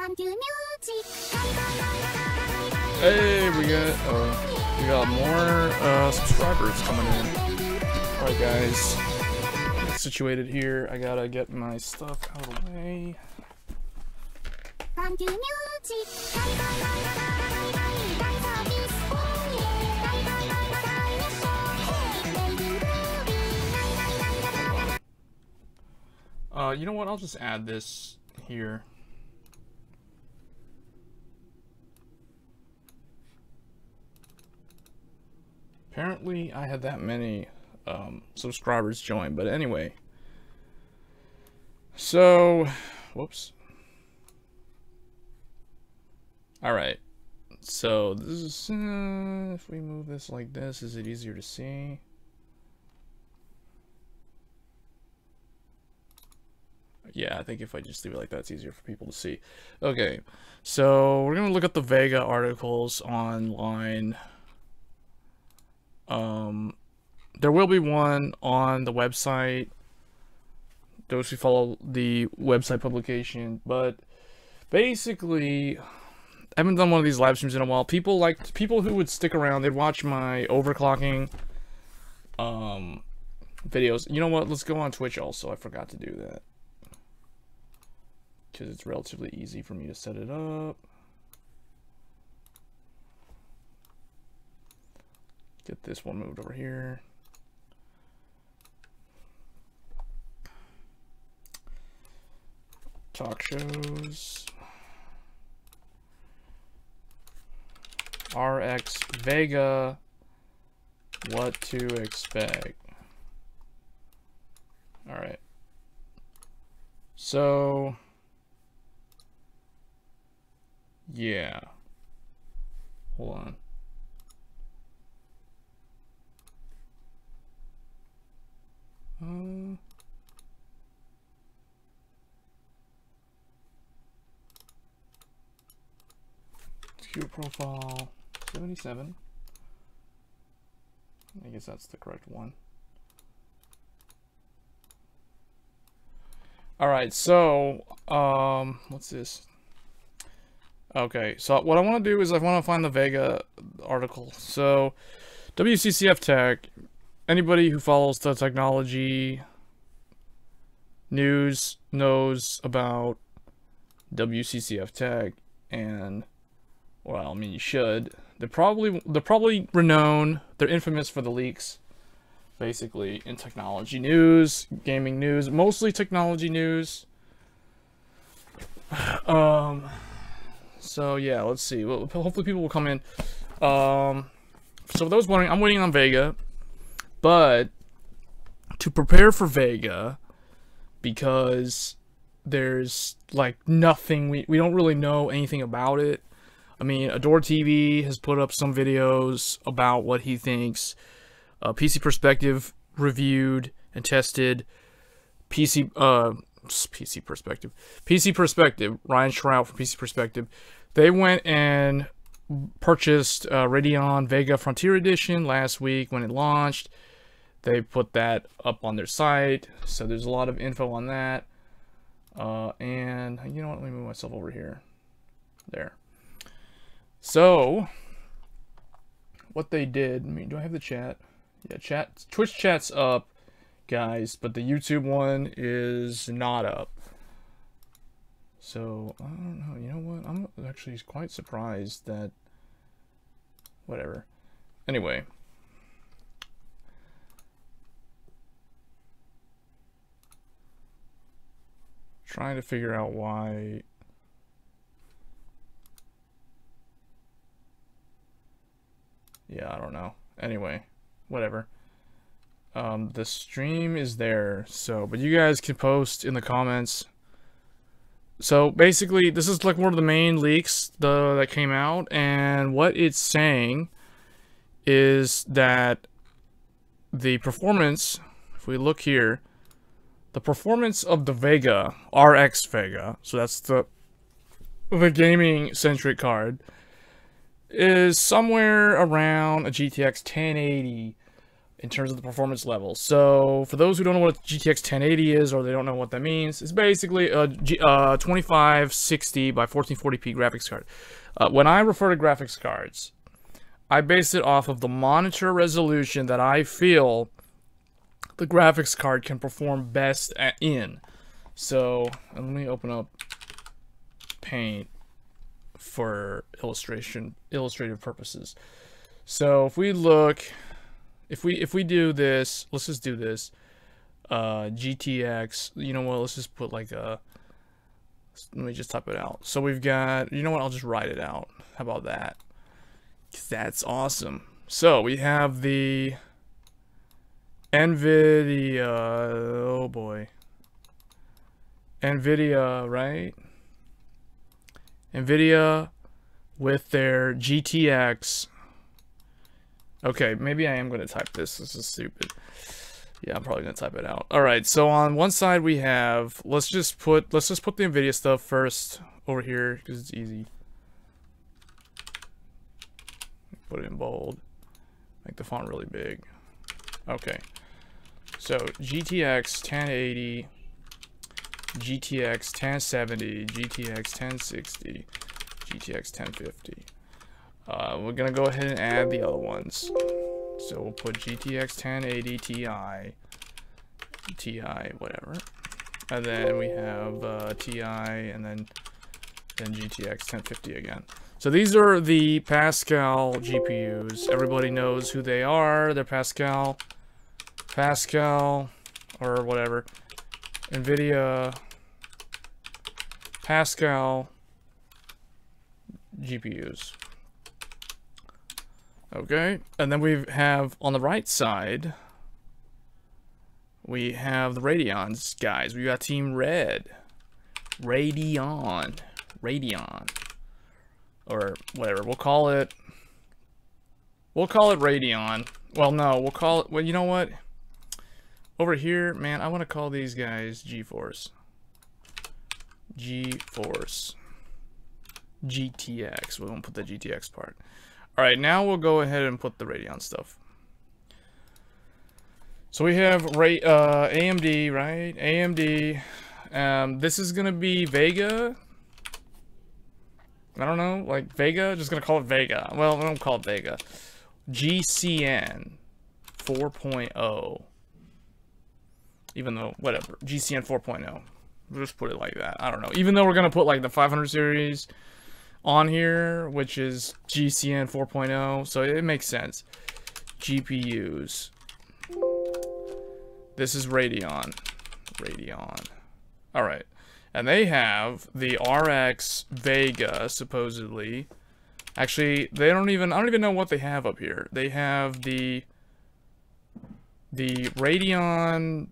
Hey, we got more subscribers coming in. Alright guys, get situated here. I gotta get my stuff out of the way. You know what, I'll just add this here. Apparently I had that many subscribers join, but anyway. So, whoops. Alright, so this is, if we move this like this, is it easier to see? Yeah, I think if I just leave it like that, it's easier for people to see. Okay, so we're gonna look at the Vega articles online. There will be one on the website, those who follow the website publication, but basically, I haven't done one of these live streams in a while. People who would stick around, they'd watch my overclocking videos. You know what, let's go on Twitch also. I forgot to do that, because it's relatively easy for me to set it up. Get this one moved over here. Talk shows. RX Vega. What to expect. Alright. So, yeah. Hold on. Secure profile 77. I guess that's the correct one. Alright, so what's this? Okay, so what I want to do is I want to find the Vega article. So WCCF Tech, anybody who follows the technology news knows about WCCF Tech, and well, I mean, you should. They're probably renowned. They're infamous for the leaks, basically, in technology news, gaming news, mostly technology news. So yeah, let's see. Well, hopefully people will come in. So for those wondering, I'm waiting on Vega, but to prepare for Vega, because there's like nothing, we don't really know anything about it. I mean, Adore TV has put up some videos about what he thinks. PC Perspective reviewed and tested PC Perspective, Ryan Shrout from PC Perspective. They went and purchased Radeon Vega Frontier Edition last week when it launched. They put that up on their site, so there's a lot of info on that. And you know what, let me move myself over here. There. So, what they did, I mean, do I have the chat? Yeah, Twitch chat's up, guys, but the YouTube one is not up. So, I don't know, you know what, I'm actually quite surprised that, whatever. Anyway. Trying to figure out why. Yeah, I don't know. Anyway, whatever. The stream is there, so, but you guys can post in the comments. So basically, this is like one of the main leaks that came out, and what it's saying is that the performance, if we look here, the performance of the Vega, RX Vega, so that's the gaming-centric card, is somewhere around a GTX 1080 in terms of the performance level. So for those who don't know what a GTX 1080 is, or they don't know what that means, it's basically a 2560 by 1440p graphics card. When I refer to graphics cards, I base it off of the monitor resolution that I feel the graphics card can perform best in. So let me open up Paint for illustrative purposes. So if we look, if we do this, let's just do this. GTX, you know what? Let's just put like a. Let me just type it out. So we've got, you know what? I'll just write it out. How about that? 'Cause that's awesome. So we have the NVIDIA. Oh boy. NVIDIA, right? NVIDIA with their GTX. Okay, maybe I am going to type this. This is stupid. Yeah, I'm probably going to type it out. All right, so on one side we have, let's just put the NVIDIA stuff first over here because it's easy. Put it in bold. Make the font really big. Okay. So GTX 1080, GTX 1070, GTX 1060, GTX 1050. We're gonna go ahead and add the other ones. So we'll put GTX 1080 Ti, whatever, and then we have Ti, and then GTX 1050 again. So these are the Pascal GPUs. Everybody knows who they are. They're Pascal, or whatever. NVIDIA Pascal GPUs. Okay, and then we have on the right side, we have the Radeons guys. We got Team Red, Radeon, or whatever. We'll call it Radeon. Well, no, we'll call it. Well, you know what? Over here, man, I want to call these guys GeForce GTX. We won't put the GTX part. All right, now we'll go ahead and put the Radeon stuff. So we have AMD, right? AMD. This is gonna be Vega. I don't know, like Vega. Just gonna call it Vega. Well, I don't call it Vega. GCN 4.0. Even though, whatever. GCN 4.0. We'll just put it like that. I don't know. Even though we're gonna put like the 500 series on here, which is GCN 4.0, so it makes sense. GPUs. This is Radeon. All right, and they have the RX Vega supposedly. Actually, I don't even know what they have up here. They have the Radeon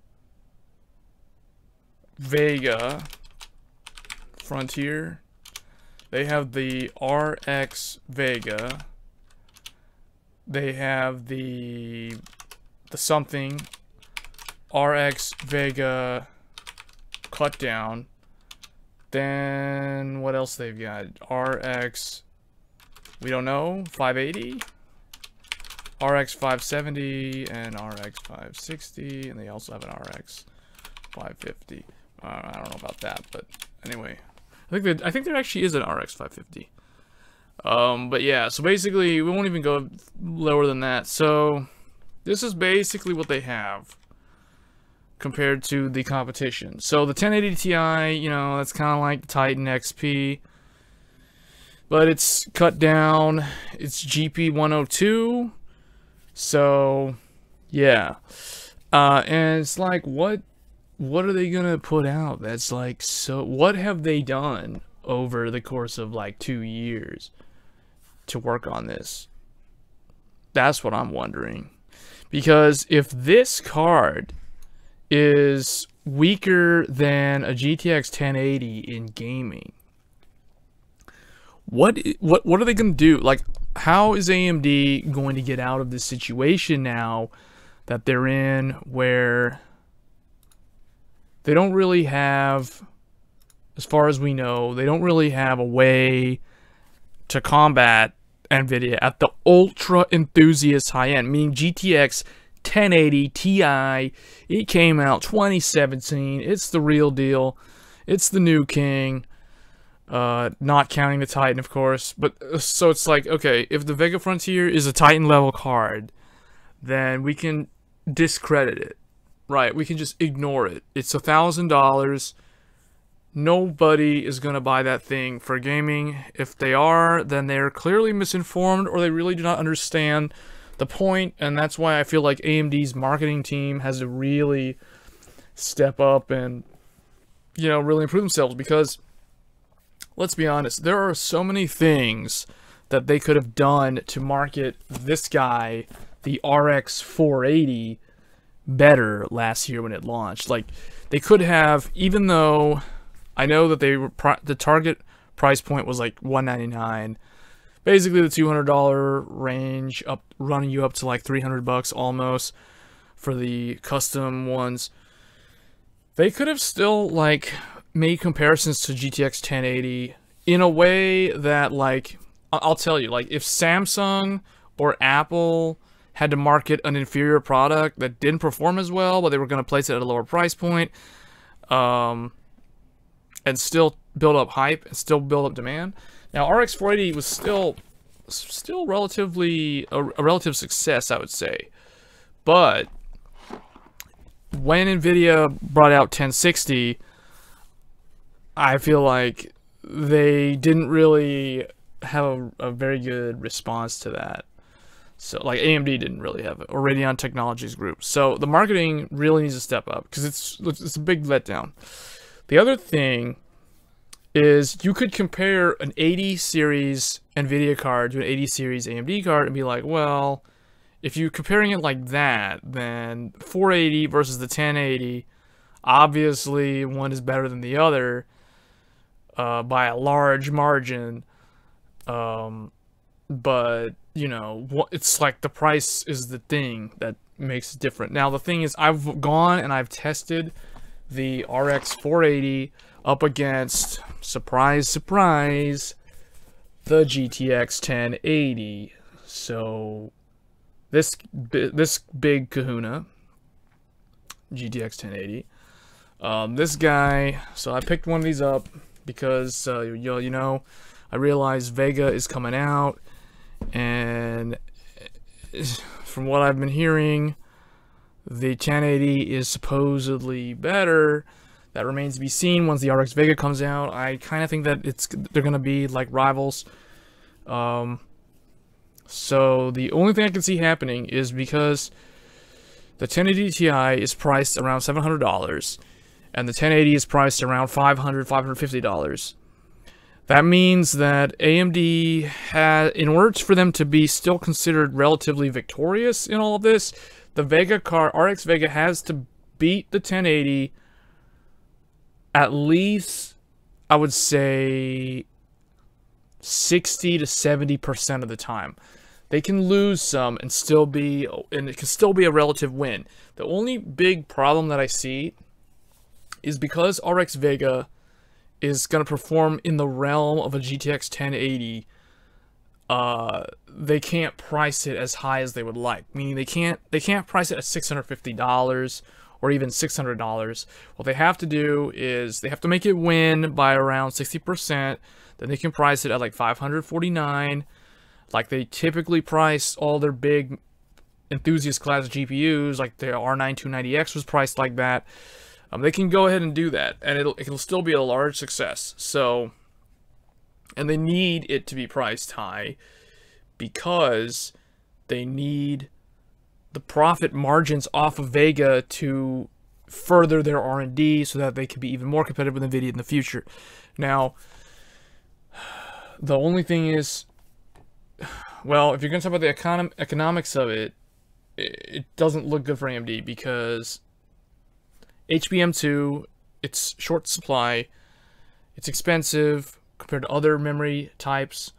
Vega Frontier. They have the RX Vega. They have the something RX Vega cut down. Then what else they've got? RX, we don't know, 580, RX 570, and RX 560, and they also have an RX 550. I don't know about that, but anyway. I think there actually is an RX 550. But yeah, so basically we won't even go lower than that. So this is basically what they have compared to the competition. So the 1080 Ti, you know, that's kind of like the Titan XP, but it's cut down. It's GP 102. So yeah, and it's like what are they gonna put out that's like, so what have they done over the course of like 2 years to work on this? That's what I'm wondering. Because if this card is weaker than a GTX 1080 in gaming, what are they gonna do? Like, how is AMD going to get out of this situation now that they're in, where they don't really have, as far as we know, they don't really have a way to combat NVIDIA at the ultra enthusiast high end, meaning GTX 1080 Ti. It came out 2017. It's the real deal. It's the new king. Not counting the Titan, of course. But so it's like, okay, if the Vega Frontier is a Titan level card, then we can discredit it. Right, we can just ignore it. It's $1,000. Nobody is going to buy that thing for gaming. If they are, then they're clearly misinformed, or they really do not understand the point, and that's why I feel like AMD's marketing team has to really step up and, you know, really improve themselves, because, let's be honest, there are so many things that they could have done to market this guy, the RX 480, better last year when it launched. Like, they could have, even though I know that they were the target price point was like $199, basically the $200 range, up running you up to like $300 almost for the custom ones. They could have still like made comparisons to GTX 1080 in a way that, like, I'll tell you, like, if Samsung or Apple had to market an inferior product that didn't perform as well, but they were going to place it at a lower price point, and still build up hype and still build up demand. Now, RX 480 was still relatively a relative success, I would say. But when Nvidia brought out 1060, I feel like they didn't really have a very good response to that. So, like, AMD didn't really have it, or Radeon Technologies Group. So the marketing really needs to step up, because it's a big letdown. The other thing is, you could compare an 80 series NVIDIA card to an 80 series AMD card and be like, well, if you're comparing it like that, then 480 versus the 1080, obviously one is better than the other by a large margin. But, you know, it's like the price is the thing that makes it different. Now, the thing is, I've gone and I've tested the RX 480 up against, surprise, surprise, the GTX 1080. So this big kahuna, GTX 1080. This guy. So I picked one of these up because you know, I realized Vega is coming out, and from what I've been hearing, the 1080 is supposedly better. That remains to be seen once the RX Vega comes out. I kind of think that they're going to be like rivals. So the only thing I can see happening is, because the 1080 Ti is priced around $700, and the 1080 is priced around $500, $550. That means that AMD has, in order for them to be still considered relatively victorious in all of this, the Vega card, RX Vega, has to beat the 1080 at least, I would say, 60 to 70% of the time. They can lose some and it can still be a relative win. The only big problem that I see is, because RX Vega is going to perform in the realm of a GTX 1080, they can't price it as high as they would like. Meaning they can't price it at $650 or even $600. What they have to do is they have to make it win by around 60%. Then they can price it at like $549, like they typically price all their big enthusiast class GPUs, like the R9 290X was priced like that. They can go ahead and do that, and it'll still be a large success. So, and they need it to be priced high because they need the profit margins off of Vega to further their R&D so that they can be even more competitive with NVIDIA in the future. Now, the only thing is, well, if you're going to talk about the economics of it, it doesn't look good for AMD, because HBM2, it's short supply, it's expensive compared to other memory types,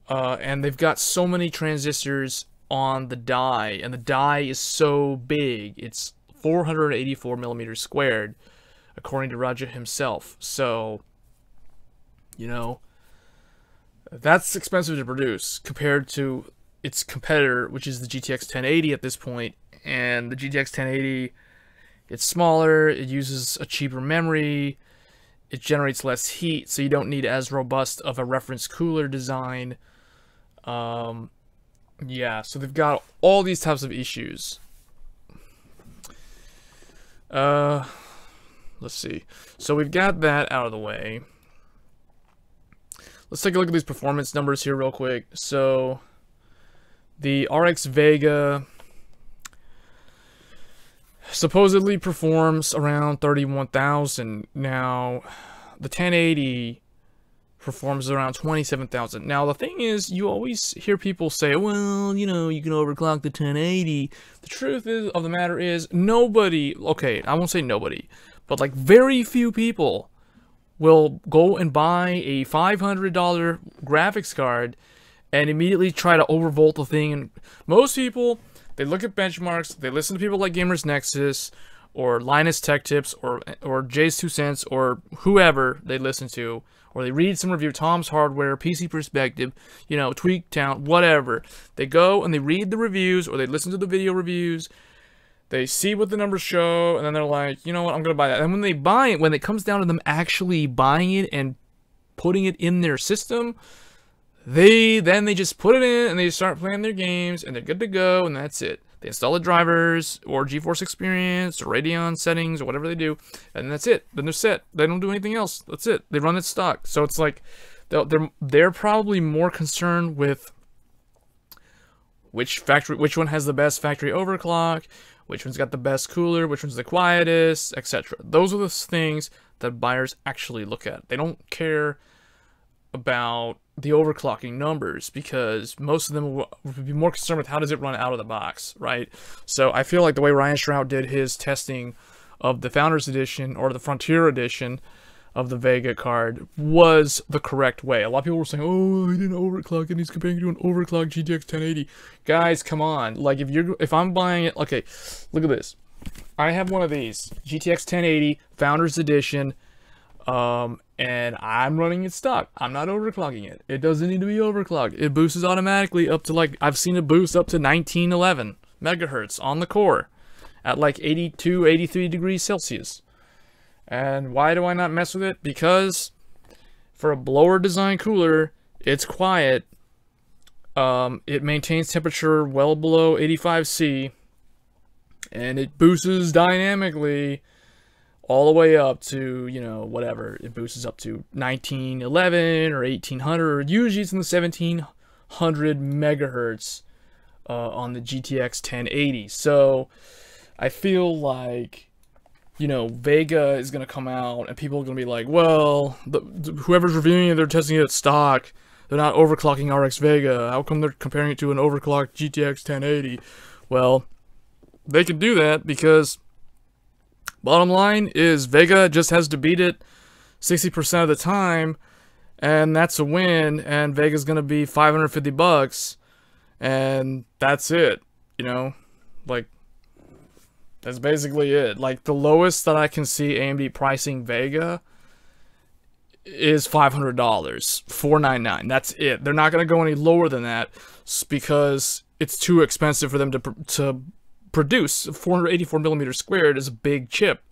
and they've got so many transistors on the die, and the die is so big. It's 484 millimeters squared, according to Raja himself. So, you know, that's expensive to produce compared to its competitor, which is the GTX 1080 at this point, And the GTX 1080, it's smaller, it uses a cheaper memory, it generates less heat, so you don't need as robust of a reference cooler design. Yeah, so they've got all these types of issues. Let's see. So we've got that out of the way. Let's take a look at these performance numbers here real quick. So the RX Vega supposedly performs around 31,000. Now, the 1080 performs around 27,000. Now, the thing is, you always hear people say, well, you know, you can overclock the 1080. The truth of the matter is, nobody, okay, I won't say nobody, but like very few people will go and buy a $500 graphics card and immediately try to overvolt the thing. And most people, they look at benchmarks, they listen to people like Gamers Nexus, or Linus Tech Tips, or Jay's 2 Cents, or whoever they listen to, or they read some review, Tom's Hardware, PC Perspective, you know, Tweaktown, whatever. They go and they read the reviews, or they listen to the video reviews, they see what the numbers show, and then they're like, you know what, I'm going to buy that. And when they buy it, when it comes down to them actually buying it and putting it in their system, they just put it in and they start playing their games and they're good to go, and that's it. They install the drivers or GeForce Experience or Radeon settings or whatever they do, and that's it. Then they're set. They don't do anything else. That's it. They run it stock. So it's like they're probably more concerned with which one has the best factory overclock, which one's got the best cooler, which one's the quietest, etc. Those are the things that buyers actually look at. They don't care about the overclocking numbers, because most of them would be more concerned with how does it run out of the box, right? So I feel like the way Ryan Shroud did his testing of the Founders Edition or the Frontier Edition of the Vega card was the correct way. A lot of people were saying, oh, he didn't overclock and he's comparing it to an overclocked GTX 1080. Guys, come on. Like, if I'm buying it, okay, look at this. I have one of these, GTX 1080 Founders Edition, and I'm running it stock. I'm not overclocking it. It doesn't need to be overclocked. It boosts automatically up to, like, I've seen it boost up to 1911 megahertz on the core at like 82, 83 degrees Celsius. And why do I not mess with it? Because for a blower design cooler, it's quiet. It maintains temperature well below 85°C, and it boosts dynamically all the way up to, you know, whatever. It boosts up to 1911 or 1800. Usually it's in the 1700 megahertz on the GTX 1080. So I feel like, you know, Vega is going to come out and people are going to be like, well, whoever's reviewing it, they're testing it at stock. They're not overclocking RX Vega. How come they're comparing it to an overclocked GTX 1080? Well, they could do that because bottom line is Vega just has to beat it 60% of the time, and that's a win, and Vega's going to be $550, and that's it, you know? Like, that's basically it. Like, the lowest that I can see AMD pricing Vega is $500, $499. That's it. They're not going to go any lower than that because it's too expensive for them to produce. 484mm squared is a big chip,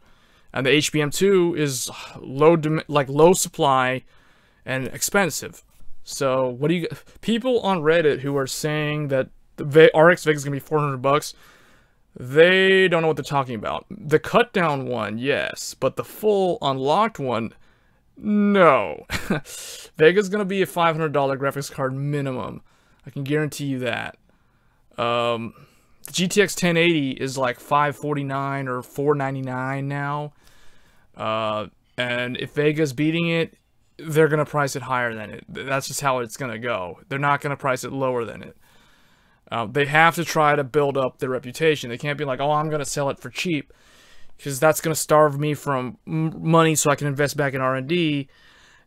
and the HBM2 is low supply and expensive. So what do you people on Reddit who are saying that the RX Vega is gonna be $400? They don't know what they're talking about. The cut down one, yes, but the full unlocked one, no. Vega's gonna be a $500 graphics card minimum. I can guarantee you that. The GTX 1080 is like $549 or $499 now. And if Vega's beating it, they're going to price it higher than it. That's just how it's going to go. They're not going to price it lower than it. They have to try to build up their reputation. They can't be like, oh, I'm going to sell it for cheap, because that's going to starve me from money so I can invest back in R&D.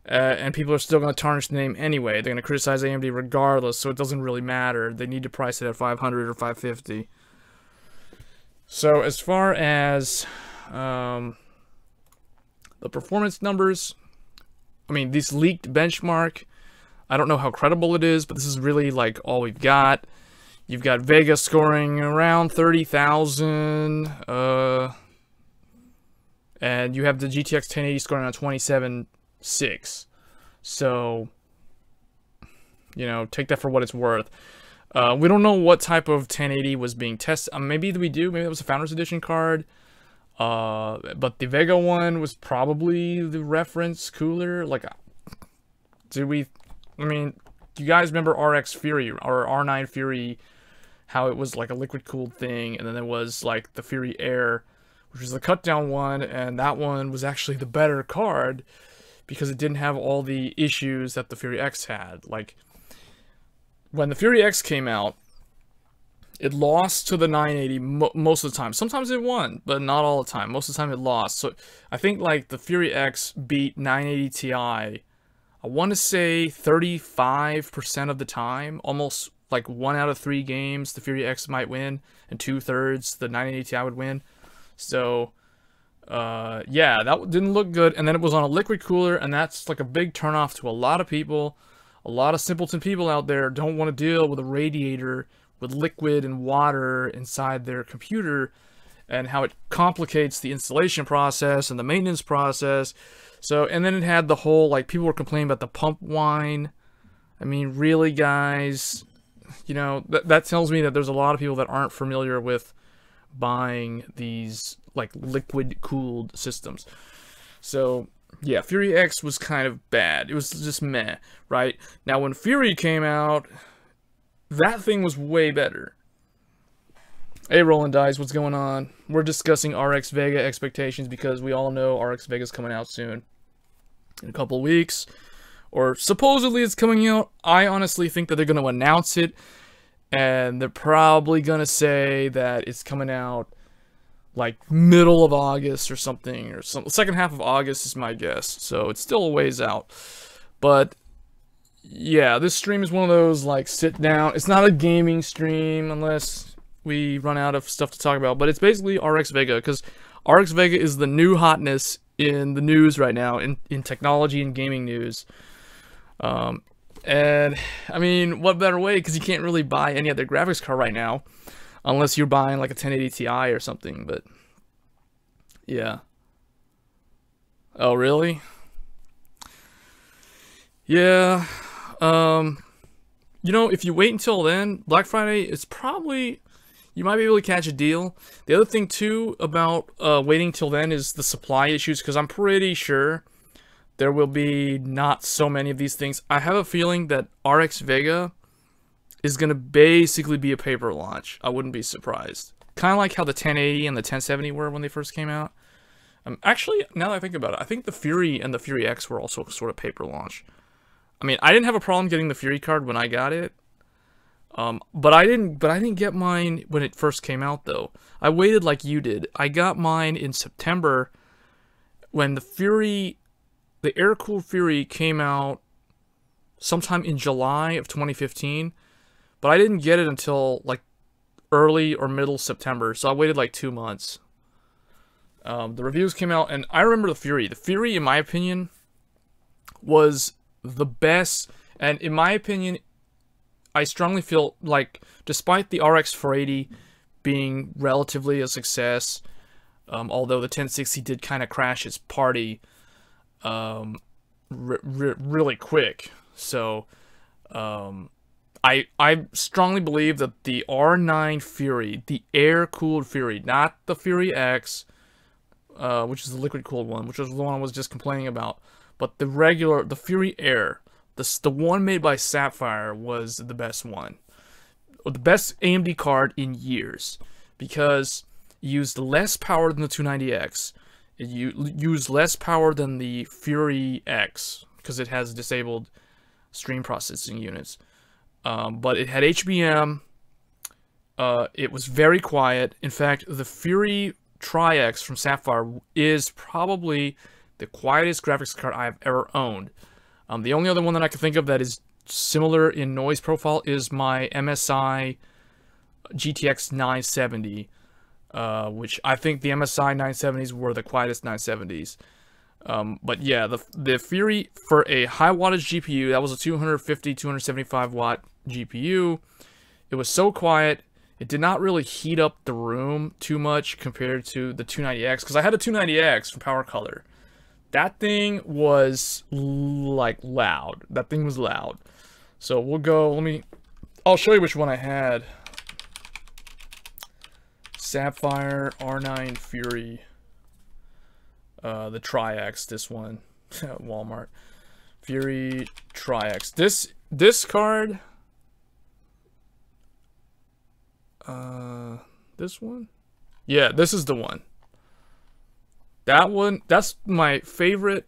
And people are still going to tarnish the name anyway. They're going to criticize AMD regardless, so it doesn't really matter. They need to price it at $500 or $550. So as far as the performance numbers, I mean, this leaked benchmark, I don't know how credible it is, but this is really like all we've got. You've got Vega scoring around 30,000, and you have the GTX 1080 scoring on 27.6. So, you know, take that for what it's worth. We don't know what type of 1080 was being tested. Maybe we do. Maybe that was a Founders Edition card. But the Vega one was probably the reference cooler. Like, I mean, do you guys remember RX Fury or R9 Fury? How it was like a liquid cooled thing, and then there was like the Fury Air, which was the cut down one, and that one was actually the better card because it didn't have all the issues that the Fury X had. Like, when the Fury X came out, it lost to the 980 most of the time. Sometimes it won, but not all the time. Most of the time it lost. So I think like the Fury X beat 980 Ti, I want to say 35% of the time. Almost like 1 out of 3 games the Fury X might win, and 2/3 the 980 Ti would win. So yeah, that didn't look good. And then it was on a liquid cooler, and that's like a big turnoff to a lot of people. A lot of simpleton people out there don't want to deal with a radiator with liquid and water inside their computer, and how it complicates the installation process and the maintenance process. So, and then it had the whole, like, people were complaining about the pump whine. I mean, really, guys, you know, that tells me that there's a lot of people that aren't familiar with buying these, like, liquid-cooled systems. So, yeah, Fury X was kind of bad. It was just meh, right? Now, when Fury came out, that thing was way better. Hey, Rolling Dice, what's going on? We're discussing RX Vega expectations because we all know RX Vega's coming out soon. In a couple weeks. Or supposedly it's coming out. I honestly think that they're going to announce it, and they're probably going to say that it's coming out like middle of August or something, or some second half of August is my guess. So it's still a ways out. But yeah, this stream is one of those like sit down. It's not a gaming stream unless we run out of stuff to talk about, but it's basically RX Vega, because RX Vega is the new hotness in the news right now, in technology and gaming news. And I mean, what better way, because you can't really buy any other graphics card right now unless you're buying like a 1080 Ti or something. But yeah. Oh, really? Yeah. You know, if you wait until then, Black Friday is probably, you might be able to catch a deal. The other thing too about waiting till then is the supply issues, because I'm pretty sure there will be not so many of these things. I have a feeling that RX Vega is going to basically be a paper launch. I wouldn't be surprised. Kind of like how the 1080 and the 1070 were when they first came out. Actually, now that I think about it, I think the Fury and the Fury X were also sort of paper launch. I mean, I didn't have a problem getting the Fury card when I got it. But I didn't get mine when it first came out, though. I waited like you did. I got mine in September when the air-cooled Fury came out sometime in July of 2015. But I didn't get it until like early or middle September, so I waited like 2 months. The reviews came out, and I remember the Fury. The Fury, in my opinion, was the best, and in my opinion, I strongly feel like, despite the RX 480 being relatively a success, although the 1060 did kind of crash its party really quick, so I strongly believe that the R9 Fury, the air-cooled Fury, not the Fury X, which is the liquid-cooled one, which was the one I was just complaining about, but the Fury Air, the one made by Sapphire, was the best one. Or the best AMD card in years. Because it used less power than the 290X. It used less power than the Fury X, because it has disabled stream processing units. But it had HBM. It was very quiet. In fact, the Fury Tri-X from Sapphire is probably the quietest graphics card I have ever owned. The only other one that I can think of that is similar in noise profile is my MSI GTX 970, which I think the MSI 970s were the quietest 970s. But yeah, the Fury, for a high wattage GPU, that was a 250, 275 watt GPU. It was so quiet. It did not really heat up the room too much compared to the 290X, because I had a 290X from Power Color. That thing was like loud. That thing was loud. So we'll go, I'll show you which one I had. Sapphire R9 Fury. The Tri-X, this one. Walmart. Fury Tri-X. This card... this one? Yeah, this is the one. That one, that's my favorite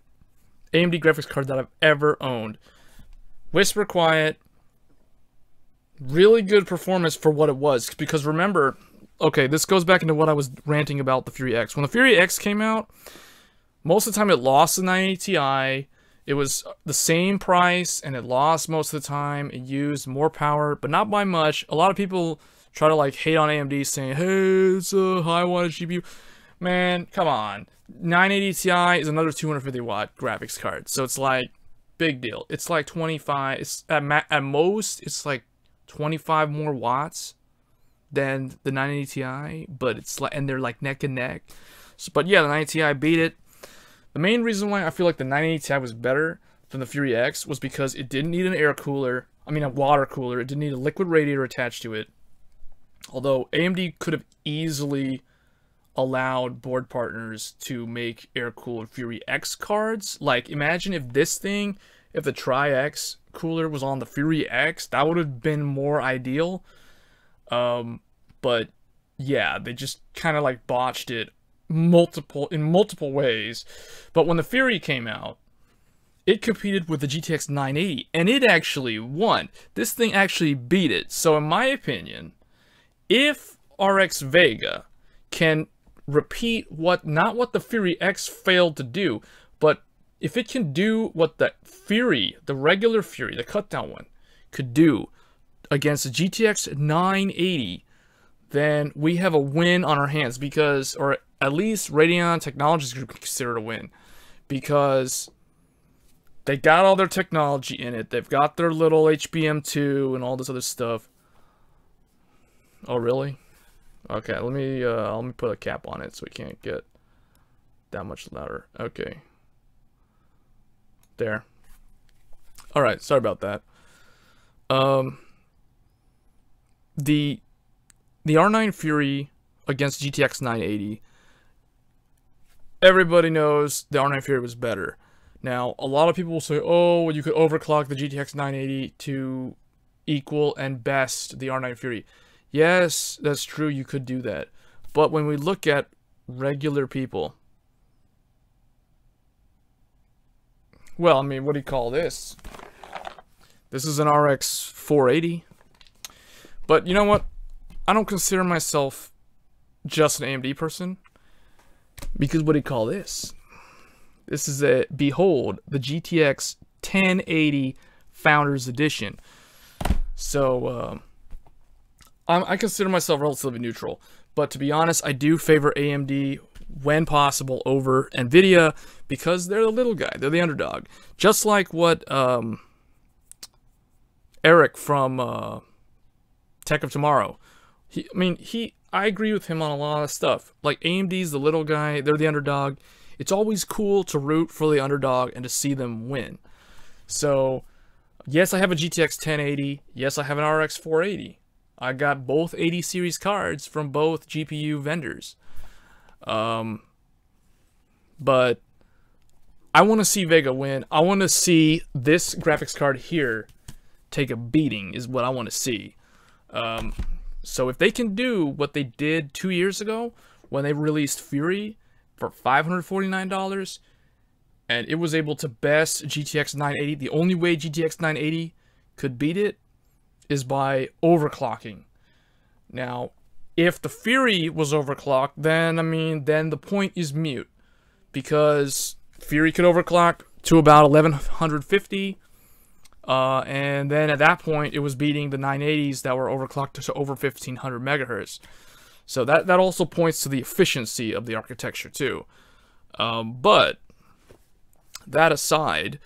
AMD graphics card that I've ever owned. Whisper quiet. Really good performance for what it was. Because remember, okay, this goes back into what I was ranting about the Fury X. When the Fury X came out, most of the time it lost the 980 Ti. It was the same price, and it lost most of the time. It used more power, but not by much. A lot of people try to like hate on AMD saying, hey, it's a high wattage GPU. Man, come on. 980 Ti is another 250 watt graphics card. So it's like, big deal. It's like 25, it's at most, it's like 25 more watts than the 980 Ti, but it's like, and they're like neck and neck. So, but yeah, the 980 Ti beat it. The main reason why I feel like the 980 Ti was better than the Fury X was because it didn't need an air cooler. I mean, a water cooler. It didn't need a liquid radiator attached to it. Although AMD could have easily allowed board partners to make air-cooled Fury X cards. Like, imagine if the Tri-X cooler was on the Fury X, that would have been more ideal. But yeah, they just kind of like botched it in multiple ways. But when the Fury came out, it competed with the GTX 980, and it actually won. This thing actually beat it. So in my opinion, if RX Vega can repeat not what the Fury X failed to do, but if it can do what the Fury, the regular Fury, the cut-down one, could do against the GTX 980, then we have a win on our hands, because, or at least Radeon Technologies Group can consider it a win, because they got all their technology in it. They've got their little HBM2 and all this other stuff. Oh, really? Okay, let me put a cap on it so we can't get that much louder. Okay. There. Alright, sorry about that. The R9 Fury against GTX 980, everybody knows the R9 Fury was better. Now, a lot of people will say, oh, you could overclock the GTX 980 to equal and best the R9 Fury. Yes, that's true, you could do that. But when we look at regular people, well, I mean, what do you call this? This is an RX 480. But you know what? I don't consider myself just an AMD person, because what do you call this? This is behold, the GTX 1080 Founders Edition. So, I consider myself relatively neutral, but to be honest, I do favor AMD when possible over NVIDIA, because they're the little guy, they're the underdog. Just like what Eric from Tech of Tomorrow, I agree with him on a lot of stuff. Like, AMD's the little guy, they're the underdog. It's always cool to root for the underdog and to see them win. So, yes, I have a GTX 1080, yes, I have an RX 480. I got both 80 series cards from both GPU vendors. But I want to see Vega win. I want to see this graphics card here take a beating, is what I want to see. So if they can do what they did 2 years ago when they released Fury for $549, and it was able to best GTX 980, the only way GTX 980 could beat it is by overclocking. Now, if the Fury was overclocked, then, then the point is mute, because Fury could overclock to about 1150, and then at that point, it was beating the 980s that were overclocked to over 1500 megahertz. So that also points to the efficiency of the architecture too. But that aside,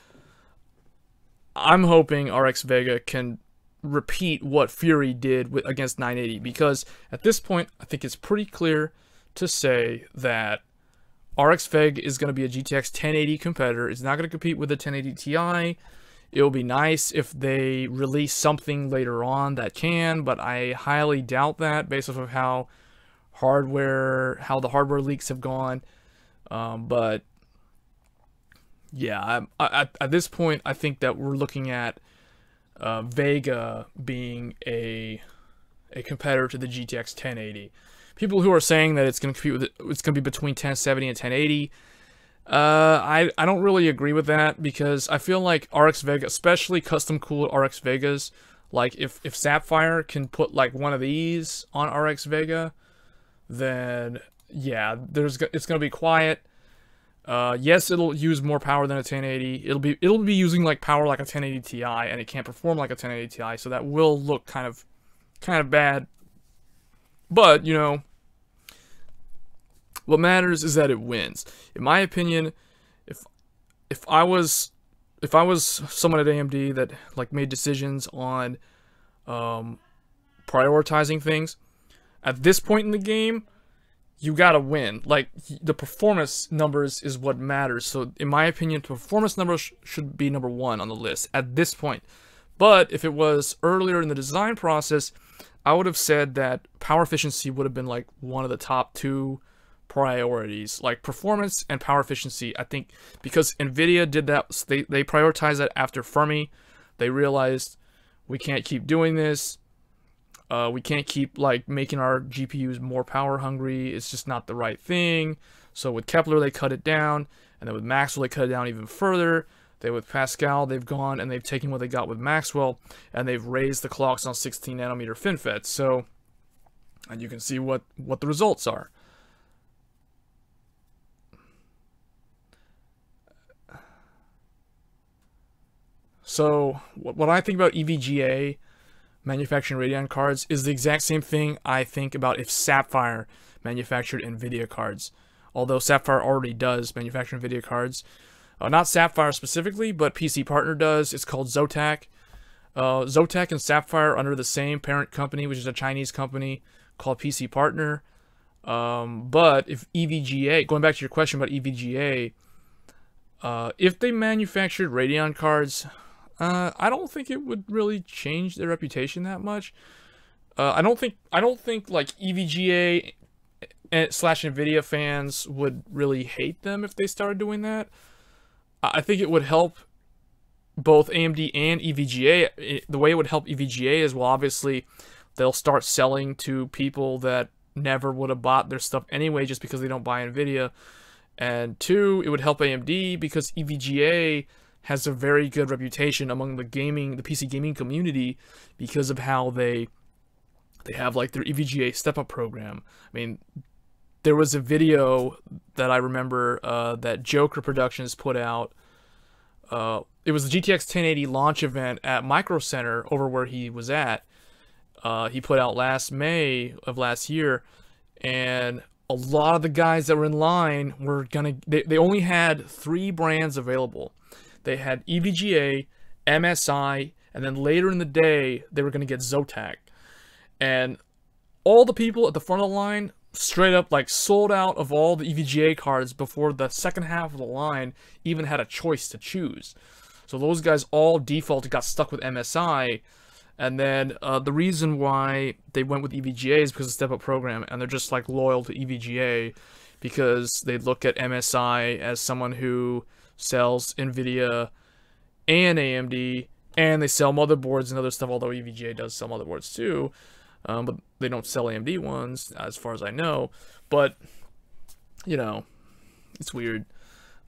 I'm hoping RX Vega can repeat what Fury did against 980, because at this point I think it's pretty clear to say that RX Vega is going to be a GTX 1080 competitor. It's not going to compete with the 1080 Ti. It will be nice if they release something later on that can, but I highly doubt that based off of how the hardware leaks have gone. But yeah, at this point, I think that we're looking at Vega being a competitor to the GTX 1080. People who are saying that it's going to compete with it's going to be between 1070 and 1080. I don't really agree with that, because I feel like RX Vega, especially custom cooled RX Vegas, like if Sapphire can put like one of these on RX Vega, then yeah, it's going to be quiet. Yes, it'll use more power than a 1080. It'll be using like power like a 1080 Ti, and it can't perform like a 1080 Ti, so that will look kind of bad. But you know, what matters is that it wins. In my opinion, if I was someone at AMD that like made decisions on prioritizing things at this point in the game, you gotta win. Like, the performance numbers is what matters. So in my opinion, performance numbers should be number one on the list at this point. But if it was earlier in the design process, I would have said that power efficiency would have been like one of the top two priorities, like performance and power efficiency. I think because Nvidia did that, they prioritized that after Fermi. They realized we can't keep doing this. We can't keep like making our GPUs more power hungry. It's just not the right thing. So with Kepler, they cut it down, and then with Maxwell, they cut it down even further. Then with Pascal, they've gone and they've taken what they got with Maxwell, and they've raised the clocks on 16 nanometer FinFET. So, and you can see what the results are. So what I think about EVGA manufacturing Radeon cards is the exact same thing I think about if Sapphire manufactured NVIDIA cards. Although Sapphire already does manufacture NVIDIA cards. Not Sapphire specifically, but PC Partner does. It's called Zotac. Zotac and Sapphire are under the same parent company, which is a Chinese company called PC Partner. But if EVGA, going back to your question about EVGA, if they manufactured Radeon cards, I don't think it would really change their reputation that much. I don't think like EVGA slash NVIDIA fans would really hate them if they started doing that. I think it would help both AMD and EVGA. The way it would help EVGA is, well, obviously, they'll start selling to people that never would have bought their stuff anyway just because they don't buy NVIDIA. And two, it would help AMD because EVGA has a very good reputation among the PC gaming community because of how they have like their EVGA step-up program. I mean, there was a video that I remember that Joker Productions put out. It was the GTX 1080 launch event at Micro Center over where he was at. He put out last May of last year, and a lot of the guys that were in line were they only had 3 brands available. They had EVGA, MSI, and then later in the day, they were going to get Zotac. And all the people at the front of the line straight up like sold out of all the EVGA cards before the second half of the line even had a choice to choose. So those guys all defaulted, got stuck with MSI. And then the reason why they went with EVGA is because of the step-up program, and they're just like loyal to EVGA because they look at MSI as someone who sells NVIDIA and AMD, and they sell motherboards and other stuff, although EVGA does sell motherboards too, but they don't sell AMD ones, as far as I know. But, you know, it's weird.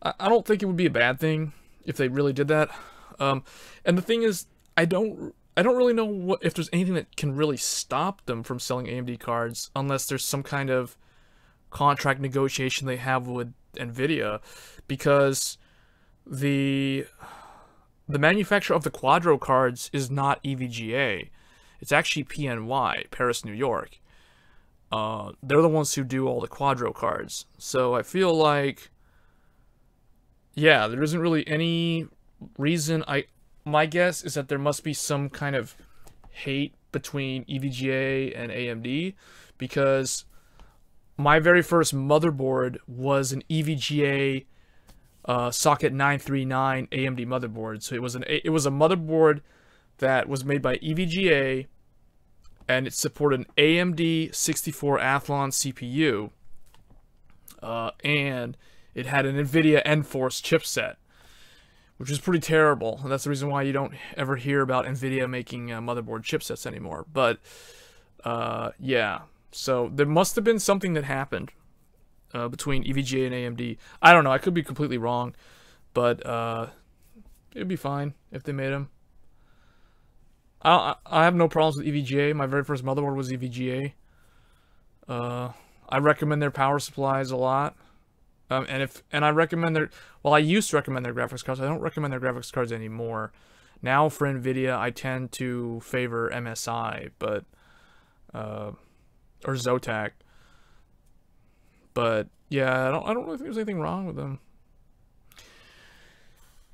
I don't think it would be a bad thing if they really did that. And the thing is, I don't really know if there's anything that can really stop them from selling AMD cards unless there's some kind of contract negotiation they have with NVIDIA, because the manufacturer of the Quadro cards is not EVGA. It's actually PNY, Paris, New York. They're the ones who do all the Quadro cards. So I feel like, yeah, there isn't really any reason. My guess is that there must be some kind of hate between EVGA and AMD, because my very first motherboard was an EVGA socket 939 AMD motherboard. So it was a motherboard that was made by EVGA, and it supported an AMD 64 Athlon CPU, and it had an NVIDIA Enforce chipset, which is pretty terrible. And that's the reason why you don't ever hear about NVIDIA making motherboard chipsets anymore. But yeah, so there must have been something that happened between EVGA and AMD. I don't know. I could be completely wrong, but it'd be fine if they made them. I have no problems with EVGA. My very first motherboard was EVGA. I recommend their power supplies a lot. And I recommend their, well, I used to recommend their graphics cards. I don't recommend their graphics cards anymore. Now for NVIDIA, I tend to favor MSI, but or Zotac. But yeah, I don't really think there's anything wrong with them.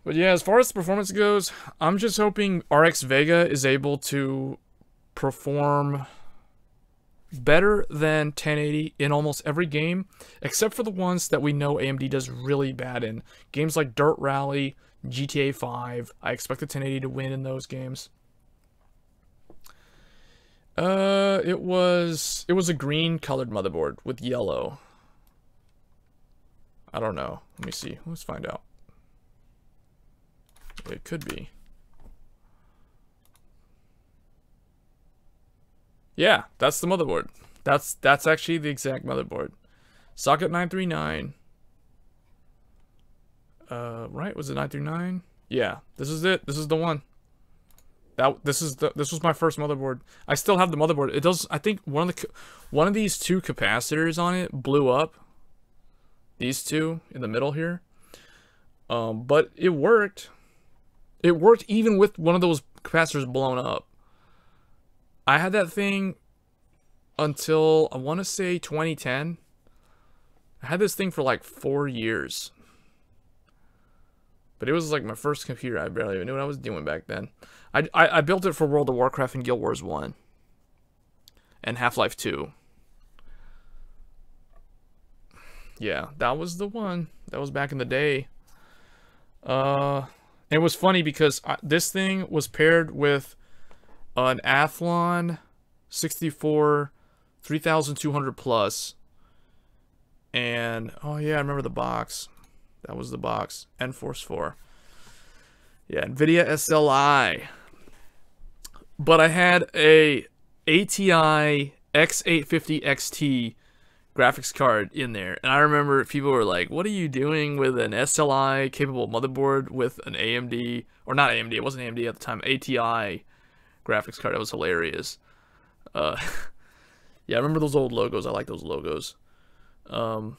But yeah, as far as the performance goes, I'm just hoping RX Vega is able to perform better than 1080 in almost every game, except for the ones that we know AMD does really bad in. Games like Dirt Rally, GTA 5, I expect the 1080 to win in those games. It was a green colored motherboard with yellow. I don't know. Let me see. Let's find out. It could be. Yeah, that's the motherboard. That's actually the exact motherboard. Socket 939. Right? Was it 939? Yeah, this is it. This is the one. This was my first motherboard. I still have the motherboard. It does. I think one of these two capacitors on it blew up. These two in the middle here. But it worked. It worked even with one of those capacitors blown up. I had that thing until, I want to say 2010. I had this thing for like 4 years. But it was like my first computer. I barely even knew what I was doing back then. I built it for World of Warcraft and Guild Wars 1. And Half-Life 2. Yeah, that was the one. That was back in the day. It was funny because this thing was paired with an Athlon 64 3200 plus, and oh yeah, I remember the box. That was the box. Enforce 4. Yeah, NVIDIA SLI. But I had a ATI X850 XT graphics card in there, and I remember people were like, what are you doing with an SLI capable motherboard with an AMD, or not AMD, it wasn't AMD at the time, ATI graphics card? That was hilarious. Yeah, I remember those old logos. I like those logos. But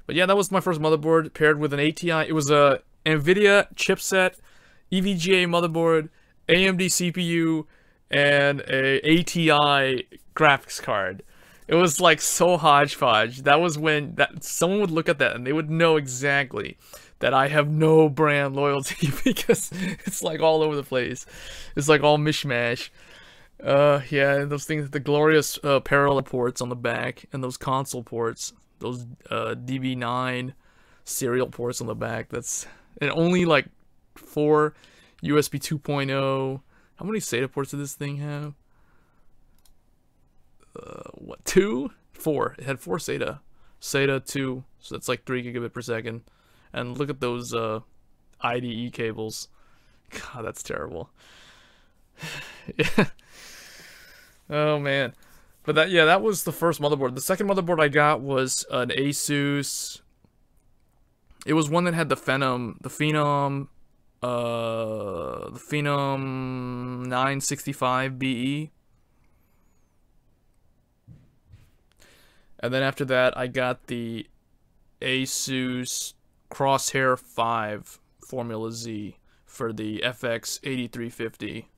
yeah, that was my first motherboard paired with an ATI. It was a NVIDIA chipset, EVGA motherboard, AMD CPU, and a ATI graphics card. It was like so hodgepodge. That was when someone would look at that and they would know exactly that I have no brand loyalty because it's like all over the place. It's like all mishmash. Yeah, those things, the glorious parallel ports on the back, and those console ports, those DB9 serial ports on the back. That's, and only like 4 USB 2.0. How many SATA ports did this thing have? What, 2? 4. It had 4 SATA. SATA 2, so that's like 3 gigabit per second. And look at those IDE cables. God, that's terrible. Yeah. Oh man. But that was the first motherboard. The second motherboard I got was an Asus. It was one that had the Phenom 965 BE. And then after that, I got the Asus Crosshair 5 Formula Z for the FX 8350.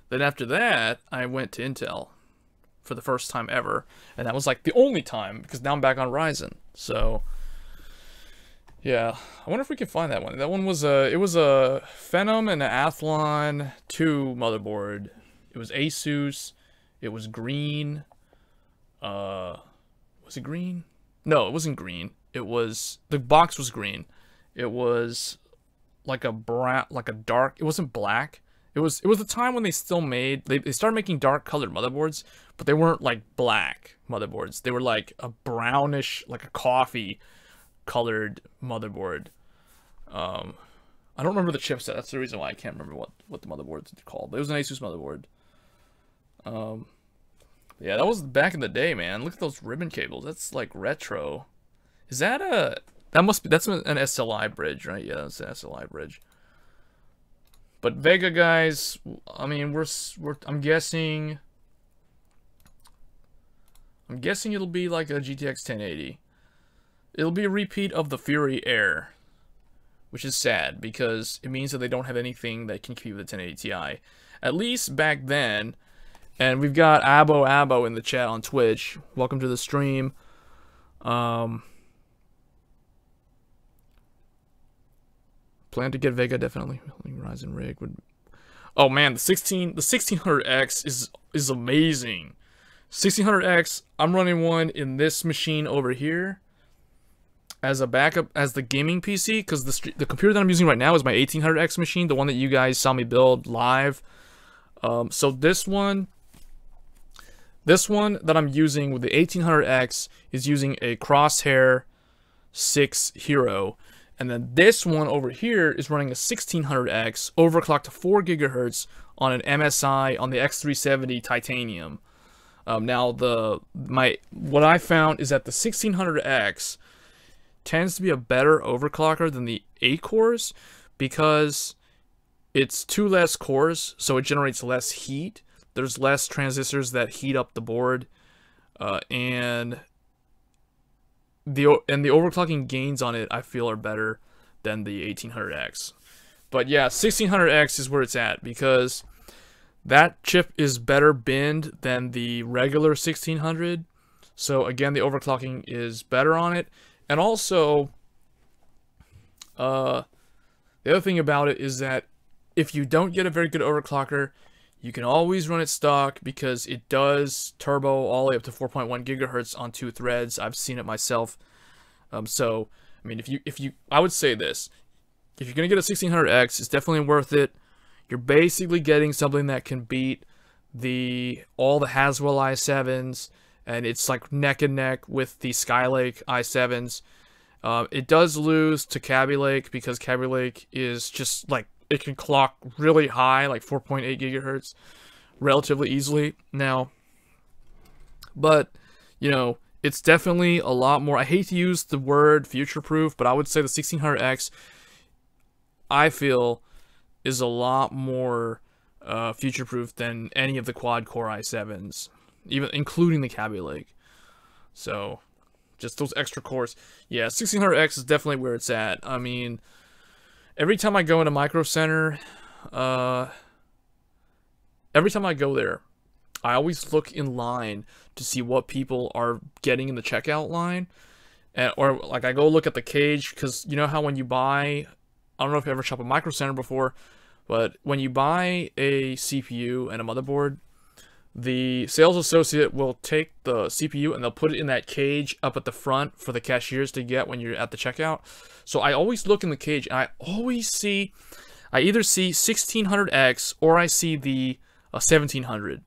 Then after that, I went to Intel for the first time ever. And that was like the only time, because now I'm back on Ryzen. So, Yeah, I wonder if we can find that one. That one was it was a Phenom and an Athlon 2 motherboard. It was Asus. It was green. Was it green? No, it wasn't green. It was, the box was green. It was like a brown, like a dark. It wasn't black. It was the time when they still made, they started making dark colored motherboards, but they weren't like black motherboards. They were like a brownish, like a coffee colored motherboard. I don't remember the chipset. That's the reason why I can't remember what the motherboard's called. But it was an Asus motherboard. Yeah, that was back in the day, man. Look at those ribbon cables. That's like retro. Is that a, that must be, that's an SLI bridge, right? Yeah, that's an SLI bridge. But Vega, guys, I mean, I'm guessing it'll be like a GTX 1080. It'll be a repeat of the Fury Air, which is sad because it means that they don't have anything that can compete with the 1080 Ti. At least back then. And we've got Abo in the chat on Twitch. Welcome to the stream. Plan to get Vega, definitely. Ryzen rig would. Oh man, the 1600X is amazing. 1600X. I'm running one in this machine over here as a backup, as the gaming PC, because the computer that I'm using right now is my 1800X machine, the one that you guys saw me build live. So this one that I'm using with the 1800X is using a Crosshair 6 Hero. And then this one over here is running a 1600X overclocked to 4 gigahertz on an MSI on the X370 Titanium. Now what I found is that the 1600X tends to be a better overclocker than the 8 cores because it's 2 less cores, so it generates less heat. There's less transistors that heat up the board, and the overclocking gains on it I feel are better than the 1800X. But yeah, 1600X is where it's at because that chip is better binned than the regular 1600. So again, the overclocking is better on it, and also the other thing about it is that if you don't get a very good overclocker, you can always run it stock because it does turbo all the way up to 4.1 gigahertz on 2 threads. I've seen it myself. So, I mean, I would say this. If you're going to get a 1600X, it's definitely worth it. You're basically getting something that can beat all the Haswell i7s, and it's like neck and neck with the Skylake i7s. It does lose to Kaby Lake because Kaby Lake is just like, it can clock really high, like 4.8 gigahertz, relatively easily now. But, you know, it's definitely a lot more. I hate to use the word future-proof, but I would say the 1600X, I feel, is a lot more future-proof than any of the quad-core i7s, even including the Kaby Lake. So, just those extra cores. Yeah, 1600X is definitely where it's at. I mean, every time I go into Micro Center, every time I go there, I always look in line to see what people are getting in the checkout line. Or like I go look at the cage, because you know how when you buy, I don't know if you ever shop at Micro Center before, but when you buy a CPU and a motherboard, the sales associate will take the CPU and they'll put it in that cage up at the front for the cashiers to get when you're at the checkout. So I always look in the cage and I always see, I either see 1600X or I see the 1700.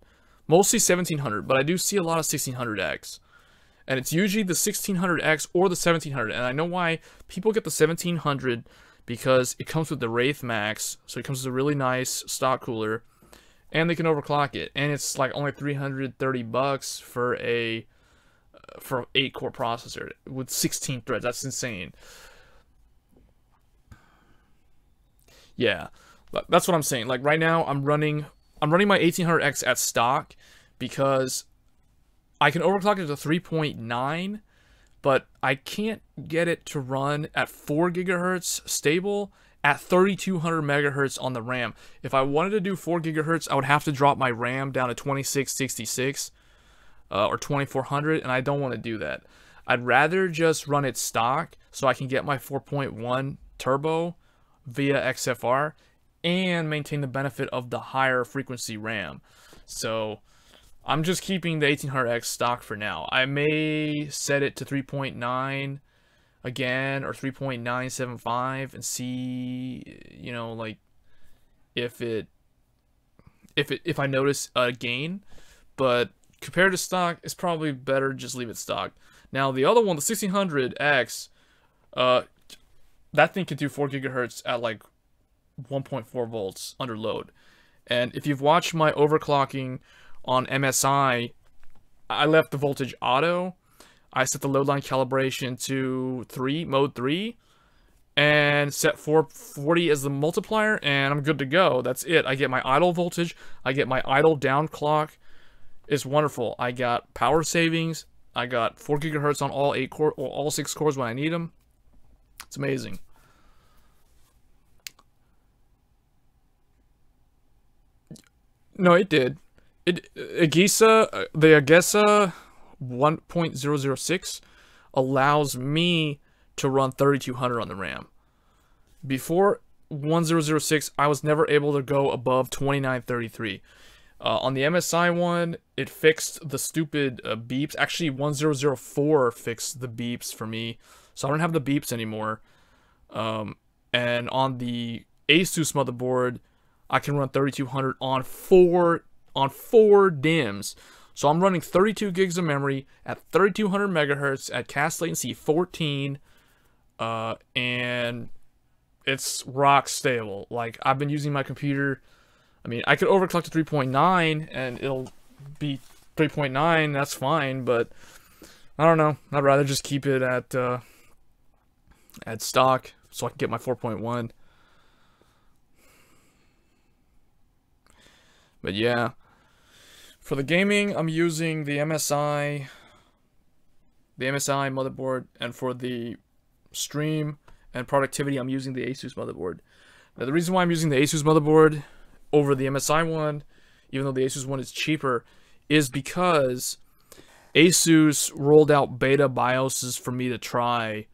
Mostly 1700, but I do see a lot of 1600X. And it's usually the 1600X or the 1700. And I know why people get the 1700 because it comes with the Wraith Max. So it comes with a really nice stock cooler. And they can overclock it, and it's like only $330 for a 8-core processor with 16 threads. That's insane. Yeah, that's what I'm saying. Like right now, I'm running my 1800X at stock because I can overclock it to 3.9, but I can't get it to run at 4 gigahertz stable at 3200 megahertz on the RAM. If I wanted to do 4 gigahertz, I would have to drop my RAM down to 2666 or 2400, and I don't want to do that. I'd rather just run it stock so I can get my 4.1 turbo via XFR and maintain the benefit of the higher frequency RAM. So I'm just keeping the 1800X stock for now. I may set it to 3.9 again or 3.975 and see, you know, like if I notice a gain, but compared to stock, it's probably better just leave it stock. Now the other one, the 1600X, that thing can do 4 gigahertz at like 1.4 volts under load. And if you've watched my overclocking on MSI, I left the voltage auto. I set the load line calibration to mode 3, and set 440 as the multiplier, and I'm good to go. That's it. I get my idle voltage, I get my idle down clock. It's wonderful. I got power savings. I got 4 gigahertz on all 6 cores when I need them. It's amazing. No, it did. The Agesa 1.006 allows me to run 3200 on the RAM. Before 1006, I was never able to go above 2933. On the MSI one, it fixed the stupid beeps. Actually, 1004 fixed the beeps for me, so I don't have the beeps anymore. And on the Asus motherboard, I can run 3200 on four DIMMs. So I'm running 32 gigs of memory at 3200 megahertz at cast latency 14, and it's rock stable. Like, I've been using my computer. I mean, I could overclock to 3.9 and it'll be 3.9. That's fine, but I don't know. I'd rather just keep it at stock so I can get my 4.1. But yeah, for the gaming, I'm using the MSI motherboard, and for the stream and productivity, I'm using the Asus motherboard. Now, the reason why I'm using the Asus motherboard over the MSI one, even though the Asus one is cheaper, is because Asus rolled out beta BIOSes for me to try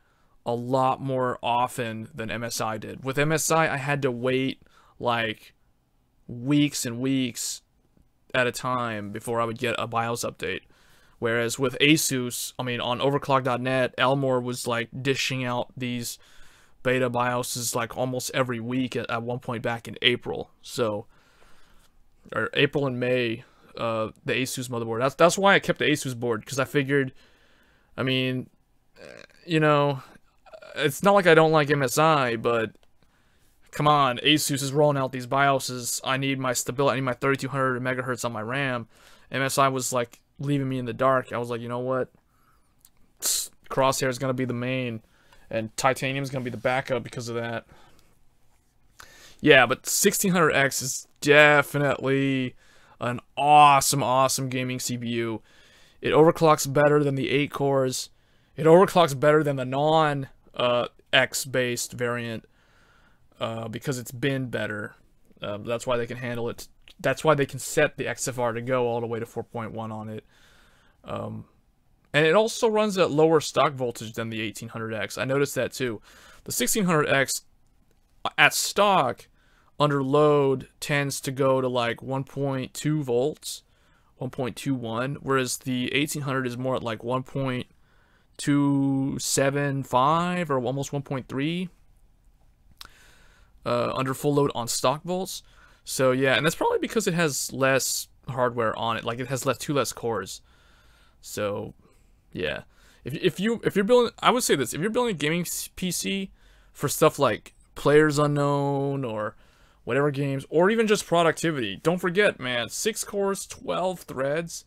a lot more often than MSI did. With MSI, I had to wait like weeks and weeks at a time before I would get a BIOS update. Whereas with Asus, I mean, on overclock.net, Elmore was like dishing out these beta BIOSes like almost every week at one point back in April. So, or April and May, the Asus motherboard. That's why I kept the Asus board, because I figured, I mean, you know, it's not like I don't like MSI, but come on, Asus is rolling out these BIOSes. I need my stability. I need my 3200 megahertz on my RAM. MSI was like leaving me in the dark. I was like, you know what? Crosshair is going to be the main, and Titanium is going to be the backup because of that. Yeah, but 1600X is definitely an awesome gaming CPU. It overclocks better than the 8 cores. It overclocks better than the non-X-based variant. Because it's been better. That's why they can handle it. That's why they can set the XFR to go all the way to 4.1 on it. And it also runs at lower stock voltage than the 1800X. I noticed that too. The 1600X at stock under load tends to go to like 1.2 volts, 1.21, whereas the 1800 is more at like 1.275 or almost 1.3. Under full load on stock volts. So yeah, and that's probably because it has less hardware on it. Like, it has two less cores. So yeah, if you're building, I would say this: if you're building a gaming PC for stuff like Players Unknown or whatever games, or even just productivity, don't forget, man, 6 cores, 12 threads.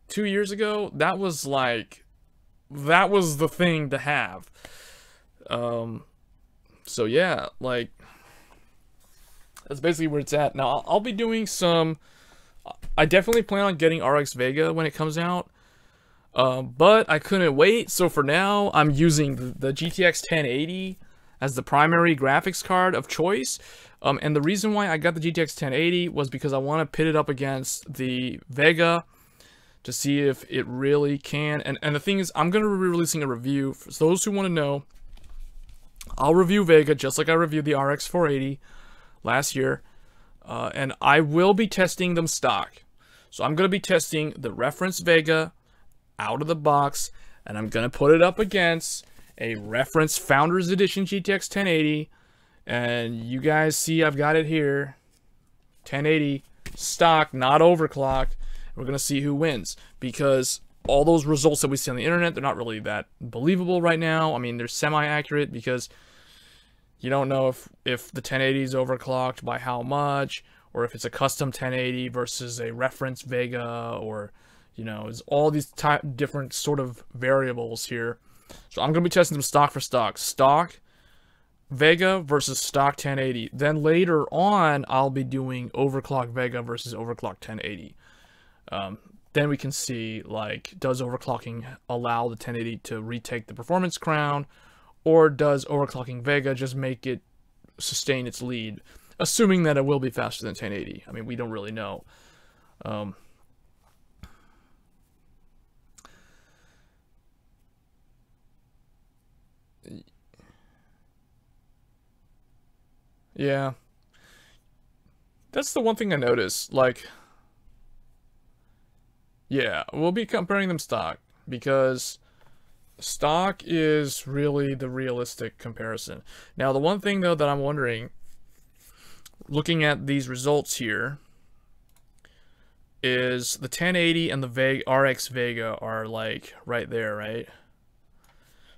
2 years ago, that was the thing to have. So yeah, like, that's basically where it's at. Now, I'll be doing some... I definitely plan on getting RX Vega when it comes out. But I couldn't wait, so for now, I'm using the GTX 1080 as the primary graphics card of choice. And the reason why I got the GTX 1080 was because I want to pit it up against the Vega to see if it really can. And the thing is, I'm going to be releasing a review. For those who want to know, I'll review Vega just like I reviewed the RX 480 last year. And I will be testing them stock. So I'm going to be testing the reference Vega out of the box, and I'm going to put it up against a reference Founders Edition GTX 1080. And you guys see I've got it here. 1080 stock, not overclocked. We're going to see who wins, because all those results that we see on the internet, they're not really that believable right now. I mean, they're semi-accurate because you don't know if the 1080 is overclocked by how much, or if it's a custom 1080 versus a reference Vega, or, you know, it's all these different sort of variables here. So I'm going to be testing them stock for stock. Stock Vega versus stock 1080. Then later on, I'll be doing overclock Vega versus overclock 1080. Then we can see, like, does overclocking allow the 1080 to retake the performance crown, or does overclocking Vega just make it sustain its lead, assuming that it will be faster than 1080. I mean, we don't really know. Yeah. That's the one thing I noticed. Like, yeah, we'll be comparing them stock, because stock is really the realistic comparison. Now, the one thing, though, that I'm wondering, looking at these results here, is the 1080 and the RX Vega are, like, right there, right?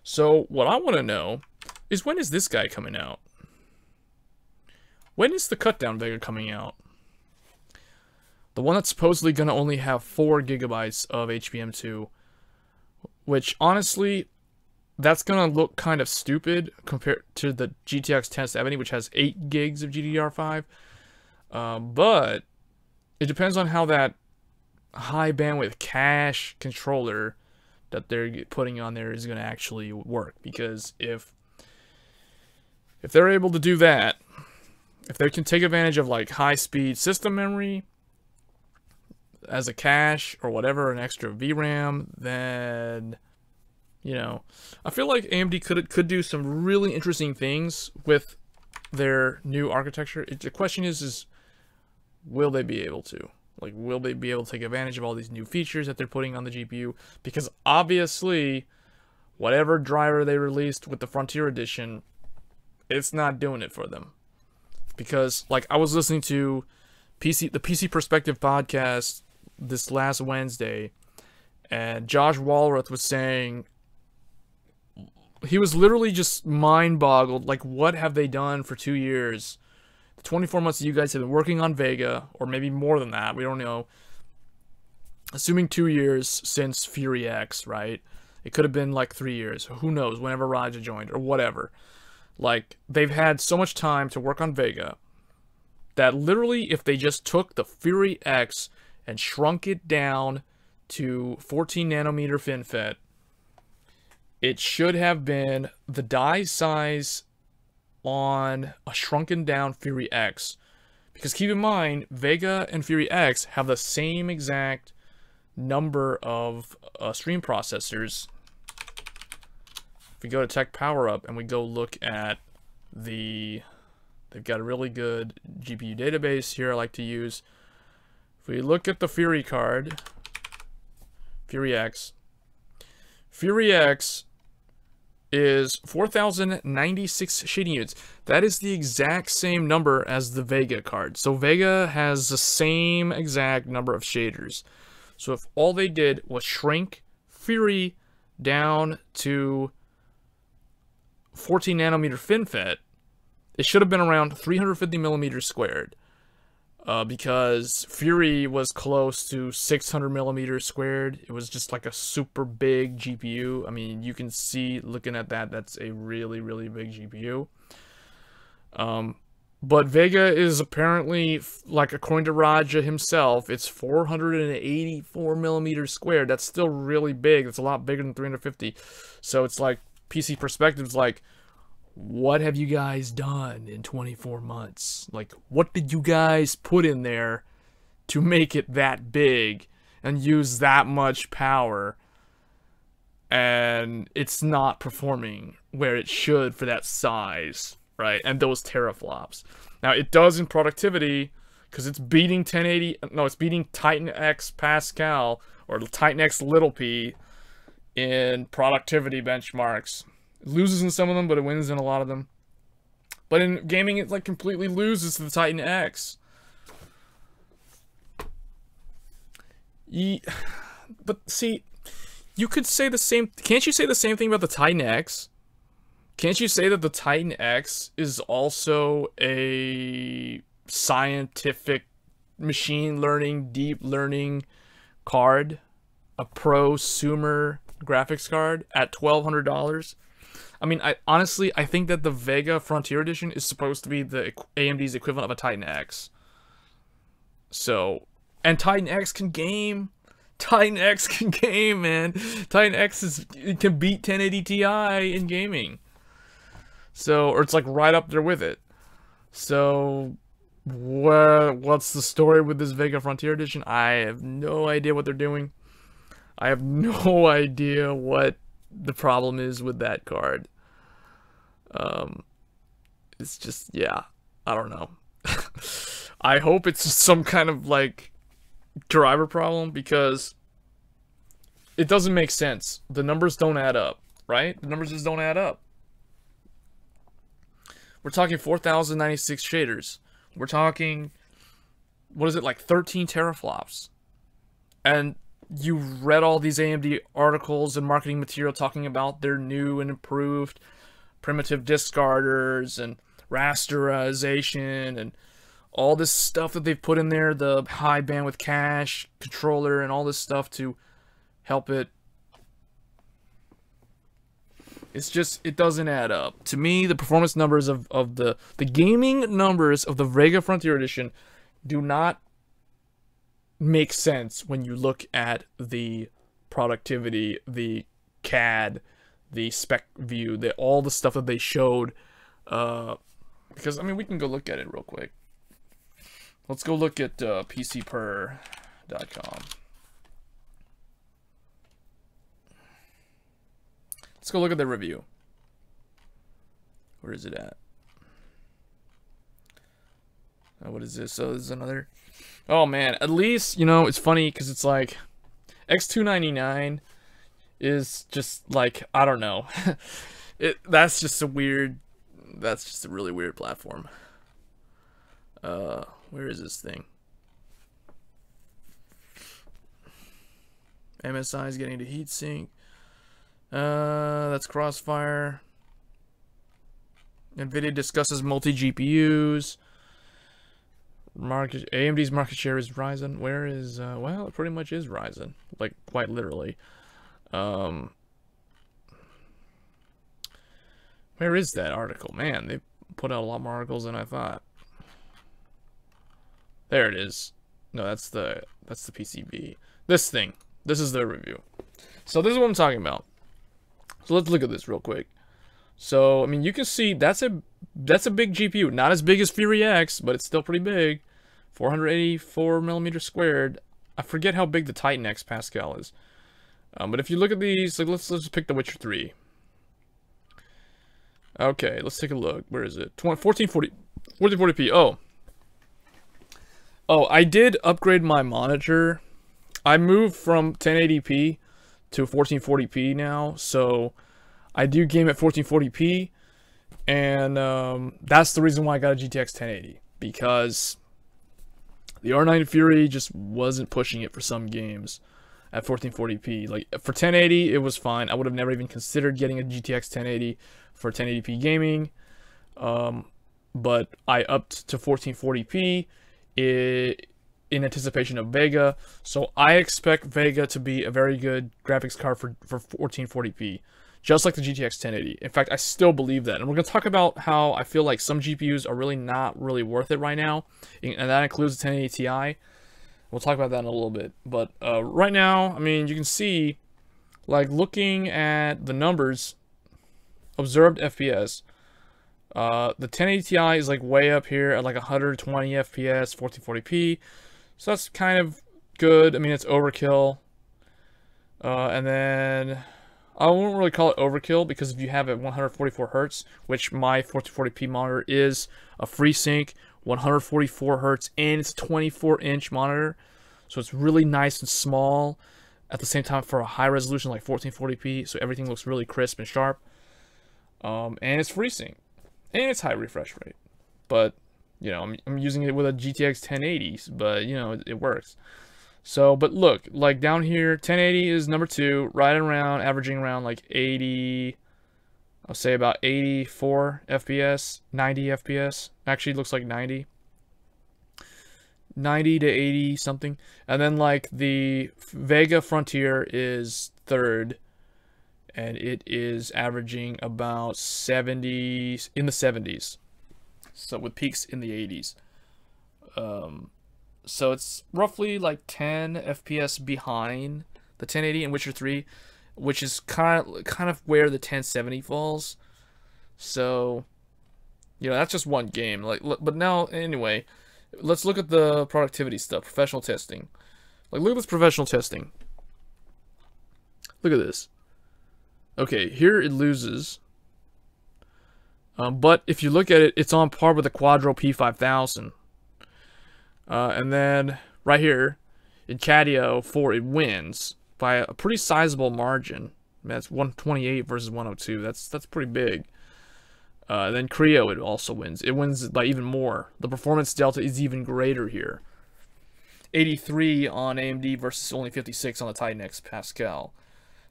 So, what I want to know is, when is this guy coming out? When is the cut-down Vega coming out? The one that's supposedly going to only have 4 gigabytes of HBM2. Which, honestly, that's going to look kind of stupid compared to the GTX 1070, which has 8 gigs of GDDR5. But it depends on how that high bandwidth cache controller that they're putting on there is going to actually work. Because if they're able to do that, if they can take advantage of, like, high-speed system memory as a cache or whatever, an extra VRAM, then, you know, I feel like AMD could do some really interesting things with their new architecture. The question is will they be able to? Like, will they be able to take advantage of all these new features that they're putting on the GPU? Because obviously, whatever driver they released with the Frontier Edition, it's not doing it for them. Because, like, I was listening to the PC Perspective podcast this last Wednesday, and Josh Walrath was saying, he was literally just mind-boggled, like, what have they done for 2 years? The 24 months that you guys have been working on Vega, or maybe more than that, we don't know. Assuming 2 years since Fury X, right? It could have been, like, 3 years. Who knows, whenever Raja joined, or whatever. Like, they've had so much time to work on Vega that literally, if they just took the Fury X and shrunk it down to 14 nanometer FinFET, it should have been the die size on a shrunken down Fury X. Because keep in mind, Vega and Fury X have the same exact number of stream processors. If we go to Tech Power Up and we go look at they've got a really good GPU database here I like to use. If we look at the Fury card, Fury X is 4,096 shading units. That is the exact same number as the Vega card. So Vega has the same exact number of shaders. So if all they did was shrink Fury down to 14 nanometer FinFET, it should have been around 350 millimeters squared. Because Fury was close to 600 millimeters squared. It was just like a super big GPU. I mean, you can see, looking at that, that's a really, really big GPU. But Vega is apparently, like, according to Raja himself, it's 484 millimeters squared. That's still really big. That's a lot bigger than 350. So it's like, PC Perspective's like, what have you guys done in 24 months? Like, what did you guys put in there to make it that big? and use that much power, and it's not performing where it should for that size, right? And those teraflops. Now, it does in productivity, because it's beating 1080, no, it's beating Titan X Pascal, or Titan X little p, in productivity benchmarks. It loses in some of them, but it wins in a lot of them. But in gaming, it like completely loses to the Titan X. But see, you could say the same. Can't you say the same thing about the Titan X? Can't you say that the Titan X is also a scientific, machine learning, deep learning card, a prosumer graphics card at $1,200? I mean, I honestly think that the Vega Frontier Edition is supposed to be the AMD's equivalent of a Titan X. So, and Titan X can game. Titan X can game, man. Titan X can beat 1080 Ti in gaming. So, or it's like right up there with it. So, what's the story with this Vega Frontier Edition? I have no idea what they're doing. I have no idea what the problem is with that card. It's just, yeah, I don't know. I hope it's some kind of like driver problem, because it doesn't make sense. The numbers don't add up, right? The numbers just don't add up. We're talking 4,096 shaders. We're talking, what is it, like 13 teraflops. And you read all these AMD articles and marketing material talking about their new and improved primitive discarders and rasterization and all this stuff that they've put in there, the high bandwidth cache controller and all this stuff to help it. It's just, it doesn't add up. To me, the performance numbers of the gaming numbers of the Vega Frontier Edition do not make sense when you look at the productivity, the CAD, the spec view, all the stuff that they showed. Because, I mean, we can go look at it real quick. Let's go look at PCPer.com. Let's go look at the review. Where is it at? What is this? Oh, this is another. Oh man, at least, you know, it's funny because it's like X299 is just like, I don't know. That's just a really weird platform. Where is this thing? MSI is getting to heatsink. That's Crossfire. NVIDIA discusses multi-GPUs. AMD's market share is Ryzen. Where is, well, it pretty much is Ryzen. Like, quite literally. Where is that article? Man, they put out a lot more articles than I thought. There it is. No, that's the PCB. This thing. This is the review. So this is what I'm talking about. So let's look at this real quick. So, I mean, you can see that's a big GPU. Not as big as Fury X, but it's still pretty big. 484 millimeters squared. I forget how big the Titan X Pascal is. But if you look at these, like let's just pick The Witcher 3. Okay, let's take a look. Where is it? 1440p. Oh, I did upgrade my monitor. I moved from 1080p to 1440p now, so I do game at 1440p, and that's the reason why I got a GTX 1080, because the R9 Fury just wasn't pushing it for some games at 1440p. Like, for 1080, it was fine. I would have never even considered getting a GTX 1080 for 1080p gaming, but I upped to 1440p in anticipation of Vega, so I expect Vega to be a very good graphics card for 1440p, just like the GTX 1080. In fact, I still believe that, and we're going to talk about how I feel like some GPUs are really not really worth it right now, and that includes the 1080 Ti. We'll talk about that in a little bit, but right now, I mean, you can see, like, looking at the numbers, observed FPS, the 1080 Ti is like way up here at like 120 FPS, 1440p. So that's kind of good. I mean, it's overkill. And then I won't really call it overkill because if you have it 144 hertz, which my 1440p monitor is a FreeSync 144 hertz, and it's a 24-inch monitor, so it's really nice and small. At the same time, for a high resolution like 1440p, so everything looks really crisp and sharp. And it's FreeSync, and it's high refresh rate. But you know, I'm using it with a GTX 1080, but you know, it works. So, but look, like down here, 1080 is number 2, right around, averaging around like 80, I'll say about 84 FPS, 90 FPS. Actually, it looks like 90 to 80 something. And then like the Vega Frontier is 3rd, and it is averaging about 70, in the 70s. So with peaks in the 80s. So it's roughly like 10 FPS behind the 1080 in Witcher 3, which is kind of where the 1070 falls. So, you know, that's just one game. Like, but now anyway, let's look at the productivity stuff, professional testing. Like, look at this professional testing. Look at this. Okay, here it loses. But if you look at it, it's on par with the Quadro P5000. And then right here in Cadio 4, it wins by a pretty sizable margin. That's 128 versus 102. That's pretty big. And then Creo, it also wins. It wins by even more. The performance delta is even greater here. 83 on AMD versus only 56 on the Titan X Pascal.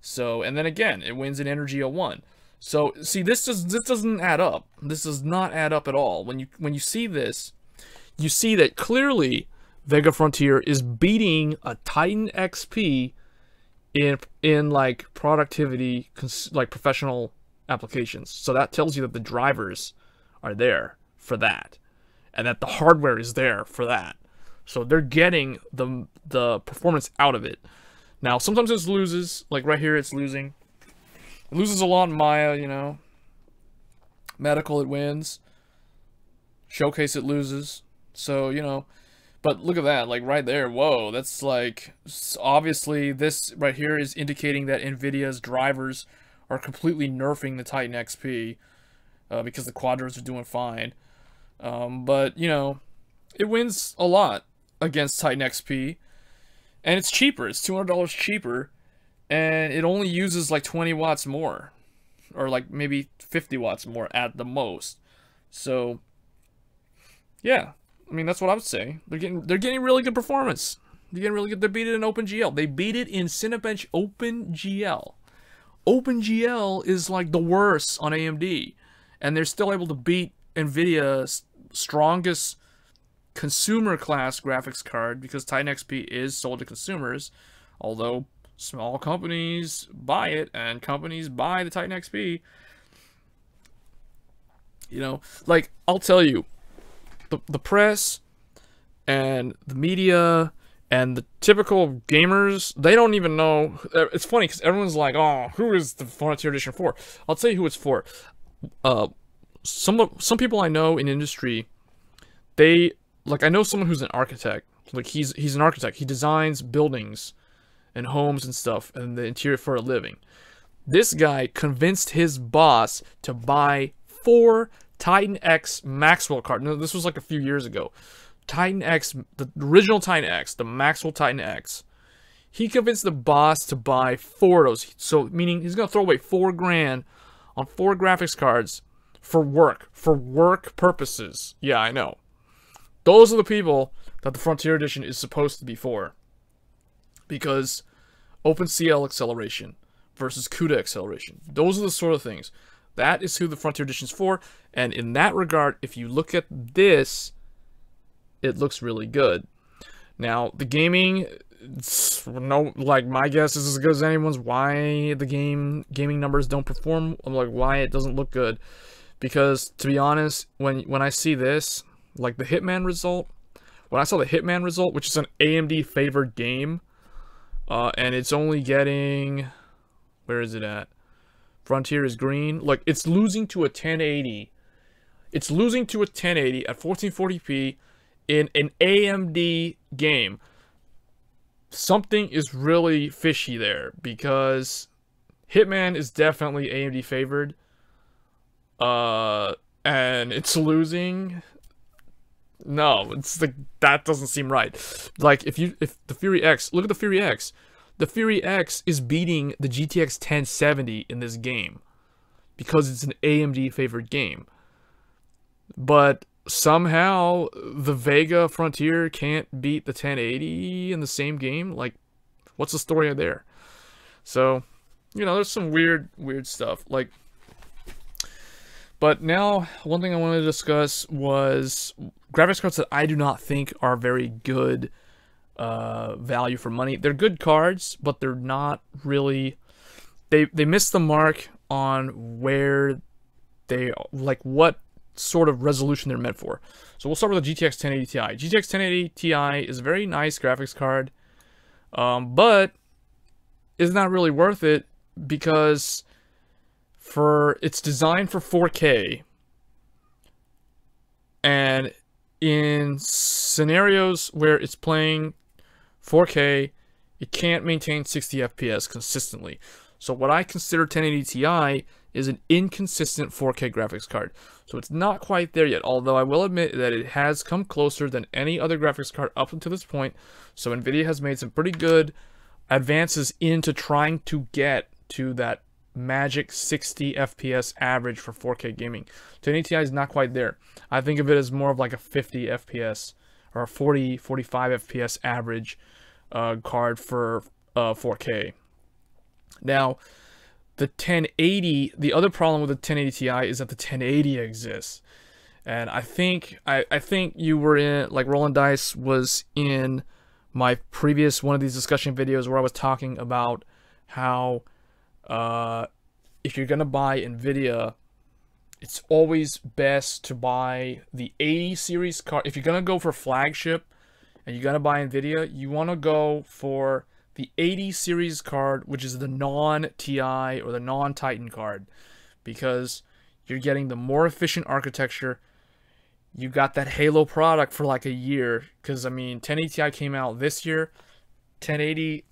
So, and then again, it wins in Energy 01. So, see, this doesn't add up. This does not add up at all. When you see this, you see that clearly Vega Frontier is beating a Titan XP in like productivity, like professional applications. So that tells you that the drivers are there for that, and that the hardware is there for that. So they're getting the performance out of it. Now sometimes it loses, like right here it's losing. It loses a lot in Maya, you know. Medical it wins. Showcase it loses. So, you know, but look at that, like right there, whoa, that's like, obviously this right here is indicating that NVIDIA's drivers are completely nerfing the Titan XP because the Quadros are doing fine. But, you know, it wins a lot against Titan XP, and it's cheaper, it's $200 cheaper, and it only uses like 20 watts more, or like maybe 50 watts more at the most. So, yeah. I mean, that's what I would say. They're getting really good performance. They're getting really good. They beat it in OpenGL. They beat it in Cinebench OpenGL. OpenGL is like the worst on AMD, and they're still able to beat NVIDIA's strongest consumer class graphics card because Titan XP is sold to consumers, although small companies buy it and companies buy the Titan XP. You know, like I'll tell you. The press and the media and the typical gamers, they don't even know. It's funny because everyone's like, oh, who is the Frontier Edition for? I'll tell you who it's for. Some people I know in industry, they, like, I know someone who's an architect. Like, he's an architect. He designs buildings and homes and stuff and the interior for a living. This guy convinced his boss to buy 4 Titan X Maxwell card. No, this was like a few years ago. Titan X, the original Titan X, the Maxwell Titan X. He convinced the boss to buy 4 of those. So, meaning he's going to throw away $4 grand on 4 graphics cards for work purposes. Yeah, I know. Those are the people that the Frontier Edition is supposed to be for. Because OpenCL acceleration versus CUDA acceleration. Those are the sort of things. That is who the Frontier Edition is for, and in that regard, if you look at this, it looks really good. Now, the gaming, no, like my guess is as good as anyone's. Why the gaming numbers don't perform? I'm like, why it doesn't look good? Because to be honest, when I see this, like the Hitman result, when I saw the Hitman result, which is an AMD favored game, and it's only getting, where is it at? Frontier is green. Like, it's losing to a 1080. It's losing to a 1080 at 1440p in an AMD game. something is really fishy there, because Hitman is definitely AMD favored, and it's losing. No, it's like, that doesn't seem right. Like, if the Fury X, look at the Fury X. The Fury X is beating the GTX 1070 in this game because it's an AMD favored game. But somehow the Vega Frontier can't beat the 1080 in the same game. Like, what's the story there? So, you know, there's some weird stuff. Like, but now, one thing I wanted to discuss was graphics cards that I do not think are very good value for money. They're good cards, but they're not really... They miss the mark on where they... Like, what sort of resolution they're meant for. So we'll start with the GTX 1080 Ti. GTX 1080 Ti is a very nice graphics card, but is not really worth it because... it's designed for 4K, and in scenarios where it's playing 4K, it can't maintain 60 FPS consistently. So what I consider 1080 Ti is an inconsistent 4K graphics card. So it's not quite there yet, although I will admit that it has come closer than any other graphics card up until this point. So Nvidia has made some pretty good advances into trying to get to that magic 60 FPS average for 4K gaming. 1080 Ti is not quite there. I think of it as more of like a 50 FPS or a 40, 45 FPS average card for 4K. Now, the 1080, the other problem with the 1080 Ti is that the 1080 exists. And I think you were in, like Rolling Dice was in my previous one of these discussion videos where I was talking about how if you're gonna buy Nvidia, it's always best to buy the 80 series card. If you're gonna go for flagship and you're gonna buy Nvidia, you want to go for the 80 series card, which is the non-Ti or the non-Titan card, because you're getting the more efficient architecture. You got that Halo product for like a year, because I mean 1080 Ti came out this year, 1080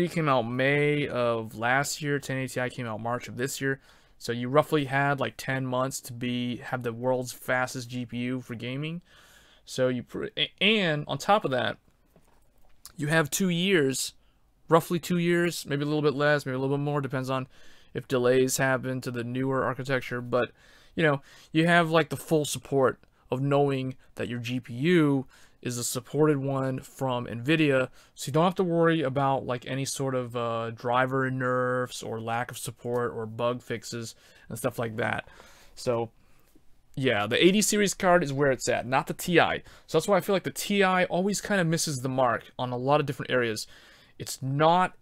came out May of last year, 1080 Ti came out March of this year. So you roughly had like 10 months to have the world's fastest GPU for gaming. So and on top of that, you have 2 years, roughly 2 years, maybe a little bit less, maybe a little bit more, depends on if delays happen to the newer architecture. But you know, you have like the full support of knowing that your GPU is a supported one from Nvidia, so you don't have to worry about like any sort of driver nerfs or lack of support or bug fixes and stuff like that. So yeah, the 80 series card is where it's at, not the Ti. So that's why I feel like the Ti always kind of misses the mark on a lot of different areas. It's not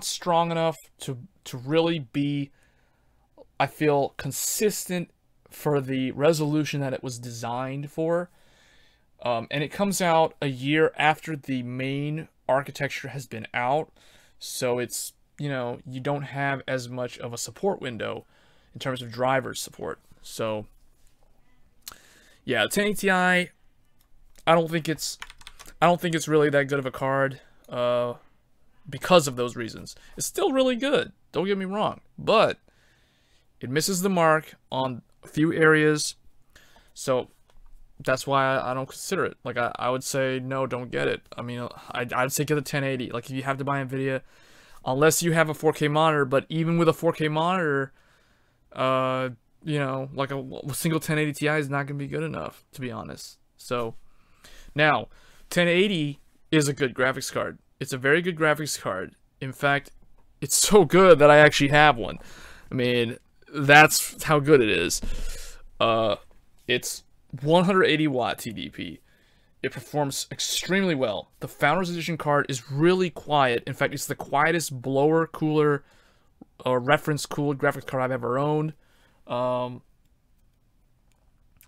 strong enough to really be, I feel, consistent for the resolution that it was designed for. And it comes out a year after the main architecture has been out, so it's, you know, you don't have as much of a support window in terms of driver support. So yeah, 1080 Ti, I don't think it's really that good of a card because of those reasons. It's still really good, don't get me wrong, but it misses the mark on a few areas. So that's why I don't consider it. Like, I would say, no, don't get it. I mean, I'd say get the 1080. Like, if you have to buy Nvidia, unless you have a 4K monitor, but even with a 4K monitor, you know, like a single 1080 Ti is not going to be good enough, to be honest. So, now, 1080 is a good graphics card. It's a very good graphics card. In fact, it's so good that I actually have one. I mean, that's how good it is. It's 180 watt TDP. It performs extremely well. The Founders Edition card is really quiet. In fact, it's the quietest blower cooler or reference cooled graphics card I've ever owned.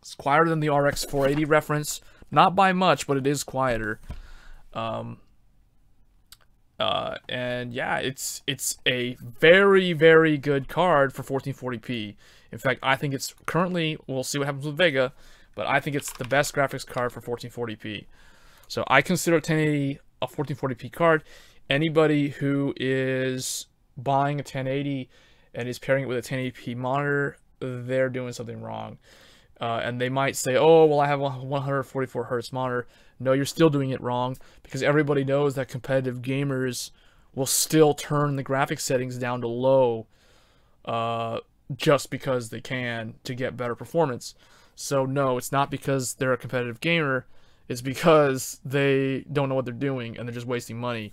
It's quieter than the RX 480 reference, not by much, but it is quieter. And yeah, it's a very, very good card for 1440p. In fact, I think it's currently, we'll see what happens with Vega, but I think it's the best graphics card for 1440p. So I consider 1080 a 1440p card. Anybody who is buying a 1080 and is pairing it with a 1080p monitor, they're doing something wrong. And they might say, oh, well, I have a 144 hertz monitor. No, you're still doing it wrong, because everybody knows that competitive gamers will still turn the graphics settings down to low just because they can to get better performance. So no, it's not because they're a competitive gamer. It's because they don't know what they're doing and they're just wasting money.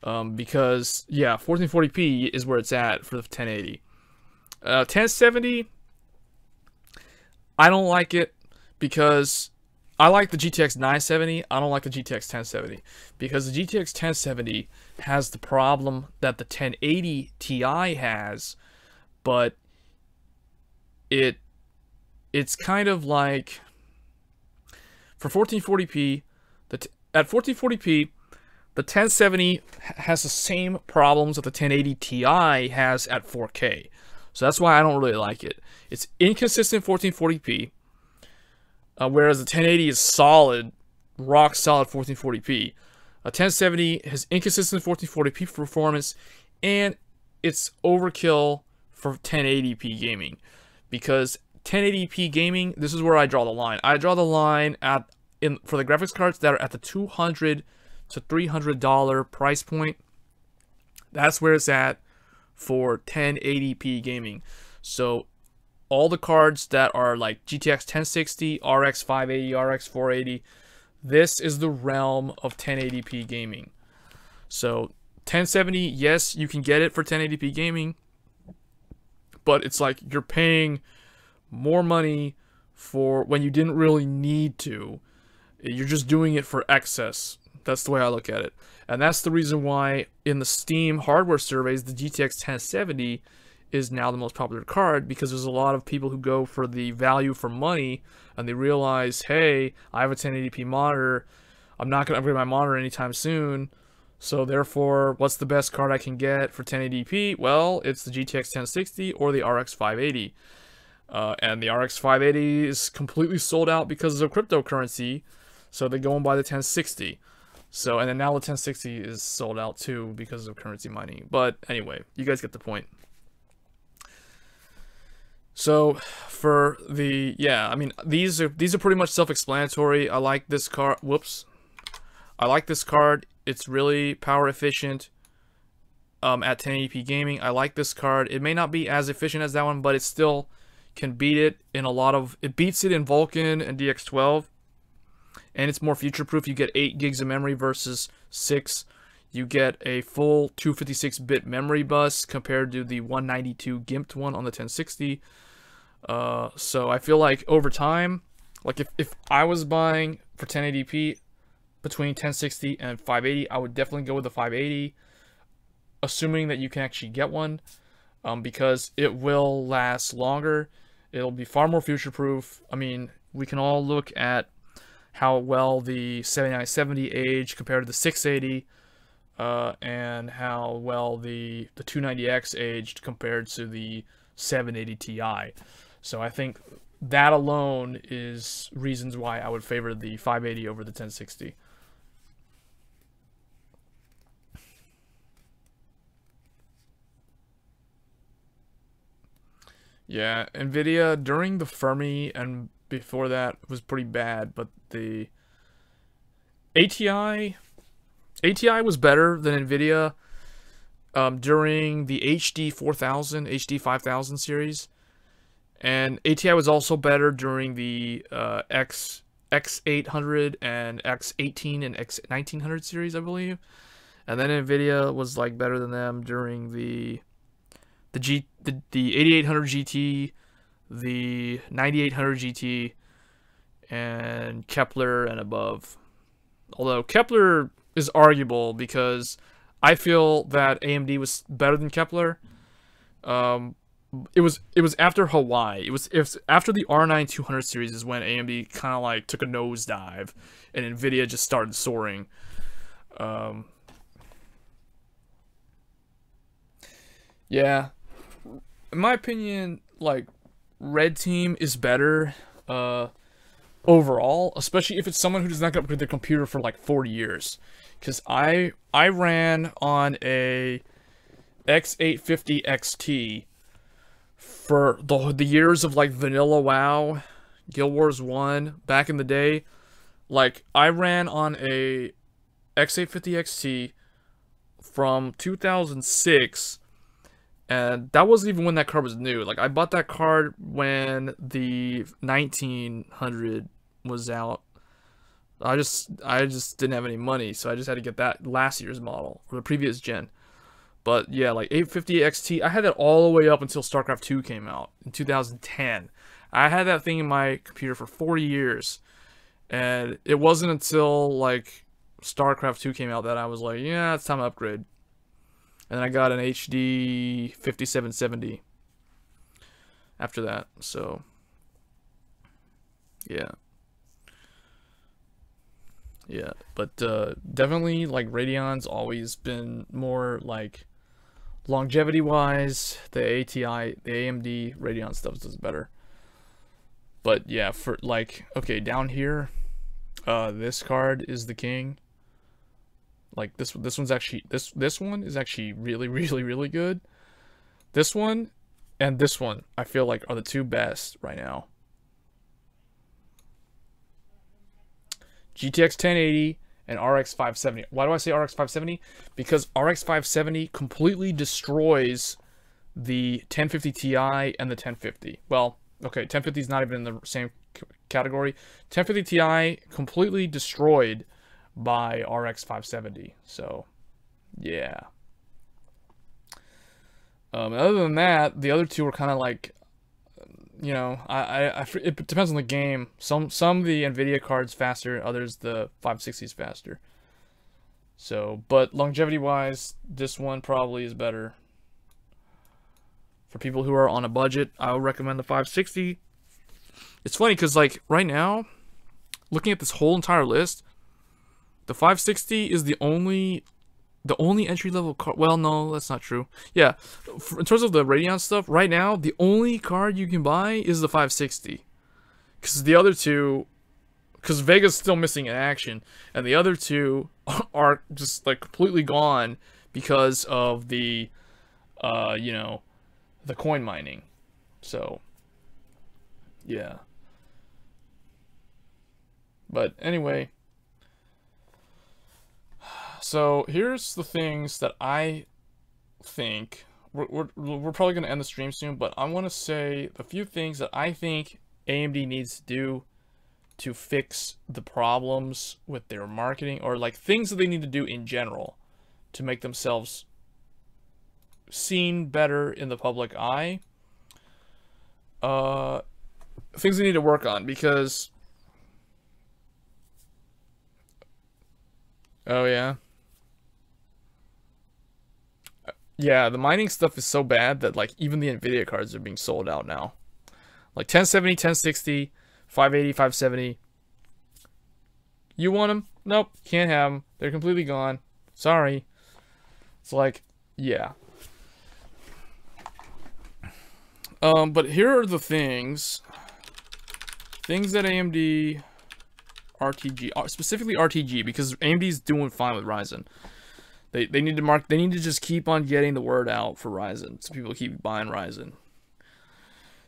Because, yeah, 1440p is where it's at for the 1080. 1070, I don't like it because I like the GTX 970. I don't like the GTX 1070 because the GTX 1070 has the problem that the 1080 Ti has, but it's kind of like for 1440p. At 1440p, the 1070 has the same problems that the 1080 Ti has at 4K. So that's why I don't really like it. It's inconsistent 1440p, whereas the 1080 is solid, rock solid 1440p. A 1070 has inconsistent 1440p performance, and it's overkill for 1080p gaming. Because 1080p gaming, this is where I draw the line. I draw the line for the graphics cards that are at the $200 to $300 price point. That's where it's at for 1080p gaming. So all the cards that are like GTX 1060, RX 580, RX 480, this is the realm of 1080p gaming. So 1070, yes, you can get it for 1080p gaming, but it's like you're paying more money for when you didn't really need to. You're just doing it for excess. That's the way I look at it. And that's the reason why in the Steam hardware surveys, the GTX 1070 is now the most popular card, because there's a lot of people who go for the value for money and they realize, hey, I have a 1080p monitor. I'm not going to upgrade my monitor anytime soon. So therefore, what's the best card I can get for 1080p? Well, it's the GTX 1060 or the RX 580. And the RX 580 is completely sold out because of cryptocurrency. So they go and buy the 1060. So, and then now the 1060 is sold out too because of currency mining. But anyway, you guys get the point. So for the, yeah, I mean, these are pretty much self-explanatory. I like this card. Whoops. I like this card. It's really power efficient at 1080p gaming. I like this card. It may not be as efficient as that one, but it still can beat it in a lot of, it beats it in Vulkan and DX12. And it's more future-proof. You get 8 gigs of memory versus 6. You get a full 256-bit memory bus compared to the 192 gimped one on the 1060. So I feel like over time, like if I was buying for 1080p between 1060 and 580, I would definitely go with the 580, assuming that you can actually get one, because it will last longer. It'll be far more future-proof. I mean, we can all look at how well the 7970 aged compared to the 680, and how well the 290X aged compared to the 780 Ti. So I think that alone is reasons why I would favor the 580 over the 1060. Yeah, NVIDIA during the Fermi and before that was pretty bad, but the ATI was better than NVIDIA during the HD 4000, HD 5000 series, and ATI was also better during the X800 and X18 and X1900 series, I believe, and then NVIDIA was like better than them during the 8800 GT, the 9800 GT, and Kepler and above. Although Kepler is arguable because I feel that AMD was better than Kepler. It was after Hawaii. It was after the R9 200 series is when AMD kind of like took a nosedive and Nvidia just started soaring. Yeah, in my opinion, like Red Team is better. overall, especially if it's someone who does not upgrade their computer for like 40 years. Because I ran on a X850 XT for the years of like Vanilla WoW, Guild Wars 1 back in the day. Like, I ran on a X850 XT from 2006, and that wasn't even when that card was new. Like, I bought that card when the 1900 was out. I just didn't have any money, so I just had to get that last year's model, or the previous gen. But yeah, like 850 XT, I had that all the way up until StarCraft 2 came out in 2010. I had that thing in my computer for 40 years, and it wasn't until like StarCraft 2 came out that I was like, yeah, it's time to upgrade. And then I got an HD 5770 after that, so yeah. Yeah, but definitely, like, Radeon's always been more, like, longevity-wise, the ATI, the AMD Radeon stuff does better. But, yeah, for, like, okay, down here, this card is the king. Like, this one's actually, this one is actually really, really, really good. This one and this one, I feel like, are the two best right now. GTX 1080 and RX 570. Why do I say RX 570? Because RX 570 completely destroys the 1050 Ti and the 1050. Well, okay, 1050 is not even in the same category. 1050 Ti completely destroyed by RX 570. So, yeah. Other than that, the other two are kind of like, you know, it depends on the game. Some of the Nvidia cards faster, others the 560s faster. So, but longevity wise, this one probably is better. For people who are on a budget, I would recommend the 560. It's funny because, like, right now, looking at this whole entire list, the 560 is the only entry-level card. Well, no, that's not true. Yeah, in terms of the Radeon stuff, right now, the only card you can buy is the 560. Because the other two... Because Vega's still missing in action. And the other two are just, like, completely gone because of the, you know, the coin mining. So, yeah. But, anyway... So here's the things that I think we're probably going to end the stream soon, but I want to say a few things that I think AMD needs to do to fix the problems with their marketing, or like things that they need to do in general to make themselves seen better in the public eye. Things they need to work on, because oh yeah. Yeah, the mining stuff is so bad that, like, even the Nvidia cards are being sold out now. Like, 1070, 1060, 580, 570. You want them? Nope, can't have them. They're completely gone. Sorry. It's like, yeah. But here are the things. Things that AMD... RTG... Specifically RTG, because AMD's doing fine with Ryzen. They need to they need to just keep on getting the word out for Ryzen, so people keep buying Ryzen.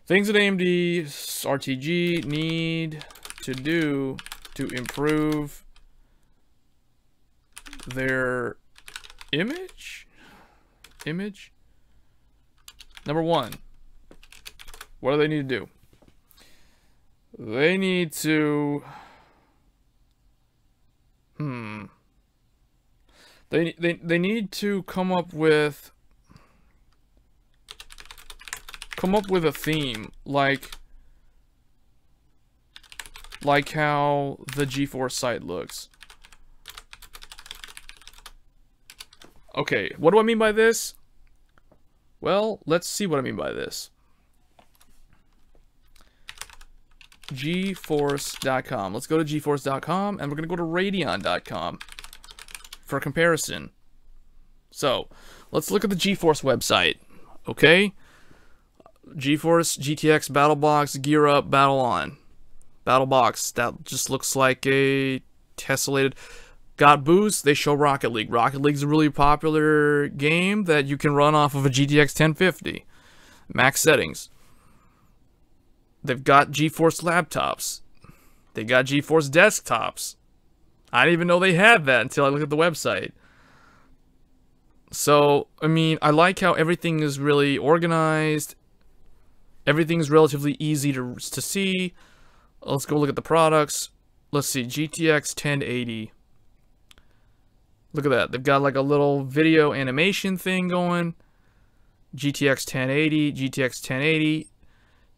Things that AMD RTG need to do to improve their image. Number one, what do they need to do? They need to They need to come up with a theme, like how the GeForce site looks. Okay, what do I mean by this? Well, let's see what I mean by this. GeForce.com. Let's go to GeForce.com, and we're going to go to Radeon.com. For comparison. So, let's look at the GeForce website. Okay? GeForce, GTX, Battle Box, Gear Up, Battle On. Battle box. That just looks like a tessellated. Got boost. They show Rocket League. Rocket League's a really popular game that you can run off of a GTX 1050. Max settings. They've got GeForce laptops. They got GeForce desktops. I didn't even know they had that until I looked at the website. So, I mean, I like how everything is really organized. Everything's relatively easy to see. Let's go look at the products. Let's see, GTX 1080. Look at that. They've got like a little video animation thing going. GTX 1080, GTX 1080,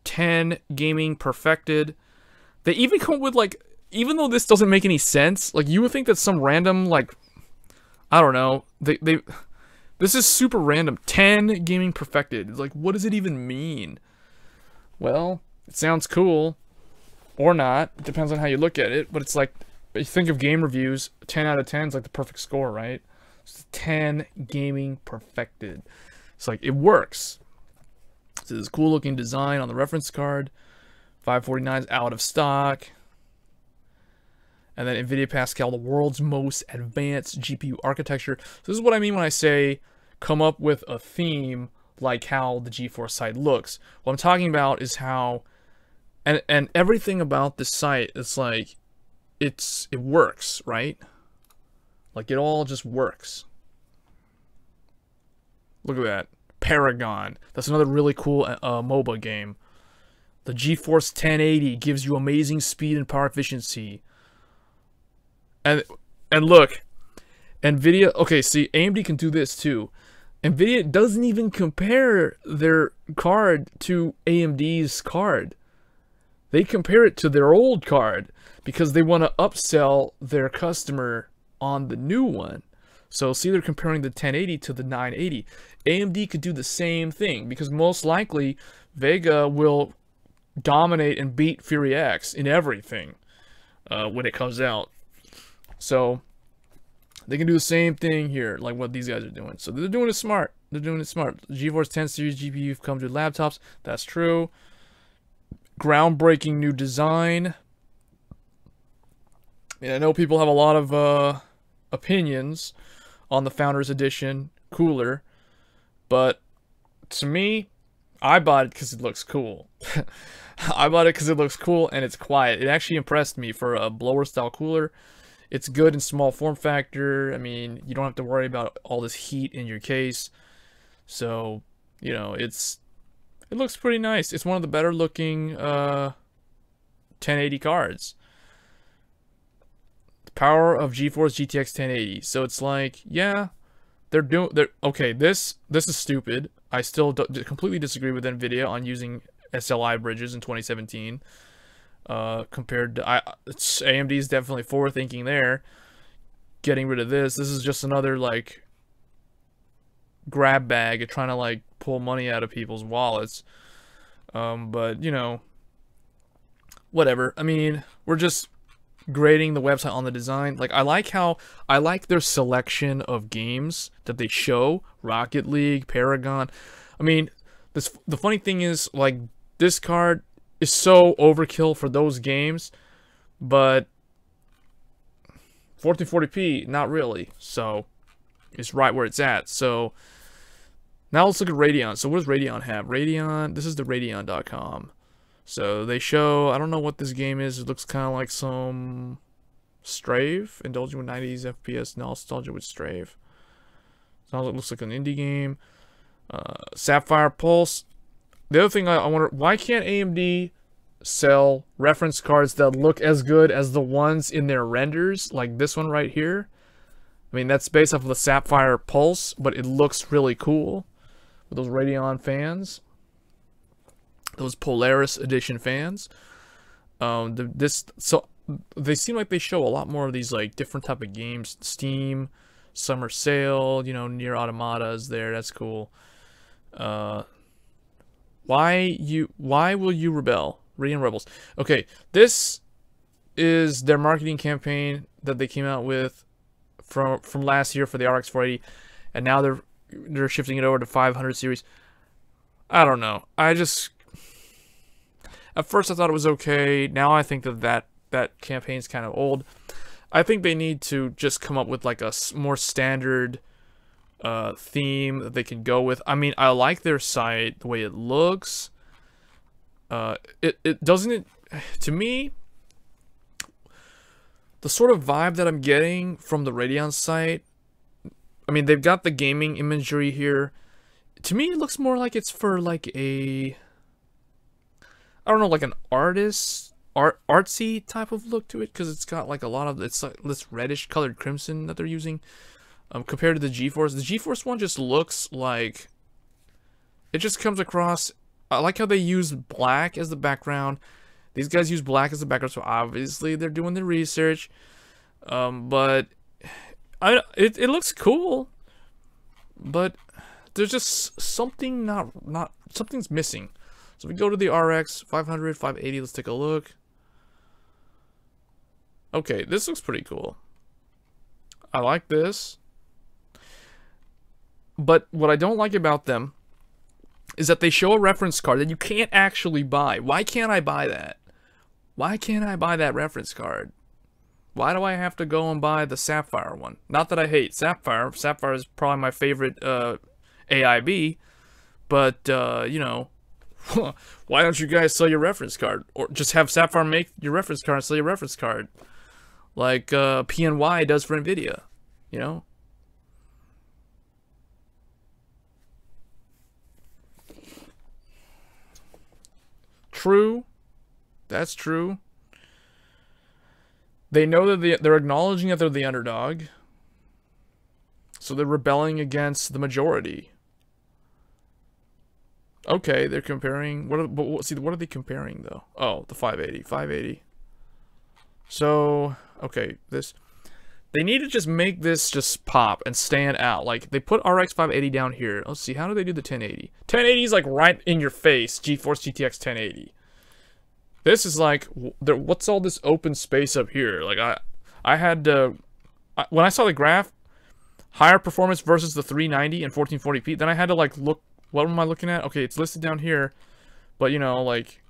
10 gaming perfected. They even come with like, even though this doesn't make any sense, like you would think that some random like, I don't know, this is super random. 10 gaming perfected. It's like, what does it even mean? Well, it sounds cool. Or not. It depends on how you look at it. But it's like, you think of game reviews, 10 out of 10 is like the perfect score, right? It's 10 gaming perfected. It's like, it works. So this cool looking design on the reference card. 549 is out of stock. And then NVIDIA Pascal, the world's most advanced GPU architecture. So this is what I mean when I say come up with a theme like how the GeForce site looks. What I'm talking about is how, and everything about this site, it's like, it works, right? Like it all just works. Look at that. Paragon. That's another really cool MOBA game. The GeForce 1080 gives you amazing speed and power efficiency. And look, NVIDIA, okay, see, AMD can do this too. NVIDIA doesn't even compare their card to AMD's card. They compare it to their old card because they want to upsell their customer on the new one. So see, they're comparing the 1080 to the 980. AMD could do the same thing because most likely Vega will dominate and beat Fury X in everything when it comes out. So they can do the same thing here, like what these guys are doing. So they're doing it smart. They're doing it smart. GeForce 10 series GPU comes with laptops. That's true. Groundbreaking new design. I know people have a lot of opinions on the Founders Edition cooler, but to me, I bought it because it looks cool. I bought it because it looks cool and it's quiet. It actually impressed me for a blower style cooler. It's good in small form factor. I mean, you don't have to worry about all this heat in your case. So, you know, it looks pretty nice. It's one of the better looking 1080 cards. The power of GeForce GTX 1080. So it's like, yeah, okay, this is stupid. I still completely disagree with NVIDIA on using SLI bridges in 2017. Compared to AMD is definitely forward thinking there. Getting rid of this is just another like grab bag of trying to like pull money out of people's wallets. But you know, whatever. I mean, we're just grading the website on the design. Like I like their selection of games that they show. Rocket League, Paragon. I mean, the funny thing is like this card is so overkill for those games, but 1440p, not really. So it's right where it's at. So now let's look at Radeon. So what does Radeon have? Radeon, this is the Radeon.com. So they show, I don't know what this game is. It looks kind of like some Strave, indulging with 90s FPS nostalgia with Strave. Sounds like it looks like an indie game. Sapphire Pulse. The other thing I wonder, why can't AMD sell reference cards that look as good as the ones in their renders, like this one right here? I mean, that's based off of the Sapphire Pulse, but it looks really cool with those Radeon fans, those Polaris Edition fans. So they seem like they show a lot more of these like different type of games. Steam, Summer Sale, you know, Nier Automata is there. That's cool. Why will you rebel? Radeon Rebels. Okay, this is their marketing campaign that they came out with from last year for the RX 480, and now they're shifting it over to 500 series. I don't know. I At first I thought it was okay. Now I think that campaign's kind of old. I think they need to just come up with like a more standard theme that they can go with. I mean, I like their site, the way it looks. It doesn't, to me, the sort of vibe that I'm getting from the Radeon site, I mean, they've got the gaming imagery here. To me, it looks more like it's for like a, I don't know, like an artsy type of look to it, because it's got like a lot of, it's like this reddish colored crimson that they're using, compared to the GeForce. The GeForce one just looks like, it just comes across, I like how they use black as the background. These guys use black as the background, so obviously they're doing the research. But it looks cool, but there's just something something's missing. So if we go to the RX 500, 580, let's take a look. Okay, this looks pretty cool. I like this. But what I don't like about them is that they show a reference card that you can't actually buy. Why can't I buy that? Why can't I buy that reference card? Why do I have to go and buy the Sapphire one? Not that I hate Sapphire. Sapphire is probably my favorite AIB. But, you know, why don't you guys sell your reference card? Or just have Sapphire make your reference card and sell your reference card. Like PNY does for NVIDIA, you know? True. That's true. They know that they're acknowledging that they're the underdog. So they're rebelling against the majority. Okay, they're comparing. What are they comparing though? Oh, the 580. 580. So, okay, this. They need to just make this just pop and stand out. Like, they put RX 580 down here. Let's see, how do they do the 1080? 1080 is like right in your face, GeForce GTX 1080. This is like, what's all this open space up here? Like, I had to, when I saw the graph, higher performance versus the 390 and 1440p, then I had to like look, what am I looking at? Okay, it's listed down here, but you know, like,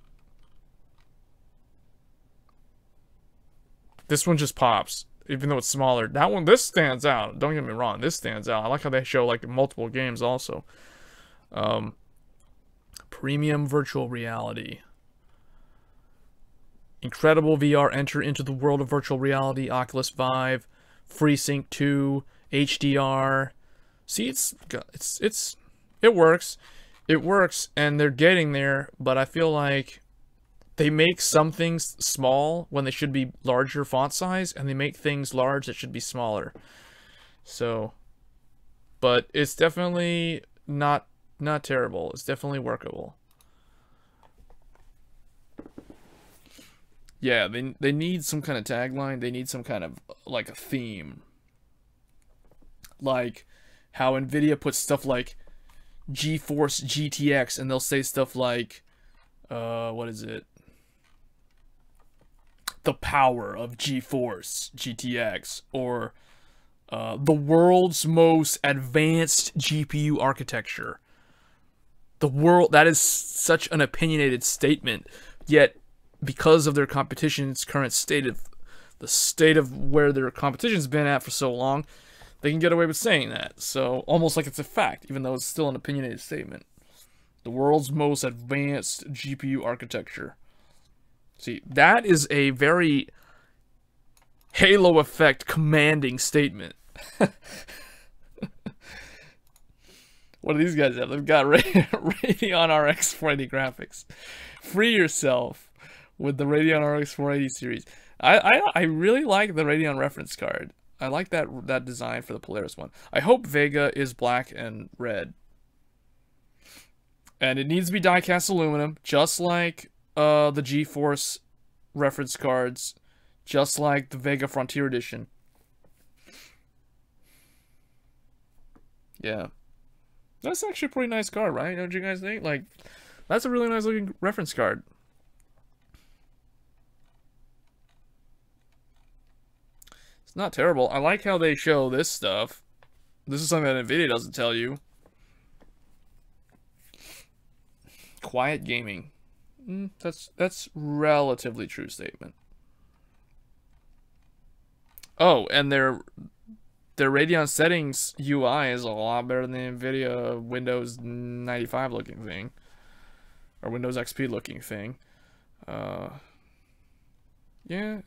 this one just pops. Even though it's smaller. That one, this stands out. Don't get me wrong. This stands out. I like how they show, like, multiple games also. Premium virtual reality. Incredible VR. Enter into the world of virtual reality. Oculus 5. FreeSync 2. HDR. See, it works. It works, and they're getting there, but I feel like they make some things small when they should be larger font size, and they make things large that should be smaller. So, but it's definitely not terrible. It's definitely workable. Yeah, they need some kind of tagline. They need some kind of like a theme. Like how NVIDIA puts stuff like GeForce GTX, and they'll say stuff like what is it? The power of GeForce GTX, or the world's most advanced GPU architecture. That is such an opinionated statement, yet because of their competition's current state of where their competition's been at for so long, they can get away with saying that. So almost like it's a fact, even though it's still an opinionated statement. The world's most advanced GPU architecture. See, that is a very Halo effect commanding statement. What do these guys have? They've got Radeon RX 480 graphics. Free yourself with the Radeon RX 480 series. I really like the Radeon reference card. I like that design for the Polaris one. I hope Vega is black and red. And it needs to be die-cast aluminum, just like the GeForce reference cards, just like the Vega Frontier Edition. Yeah. That's actually a pretty nice card, right? Don't you guys think? Like, that's a really nice looking reference card. It's not terrible. I like how they show this stuff. This is something that NVIDIA doesn't tell you. Quiet gaming. That's relatively true statement. Oh, and their Radeon settings UI is a lot better than the NVIDIA Windows 95 looking thing, or Windows XP looking thing. Yeah,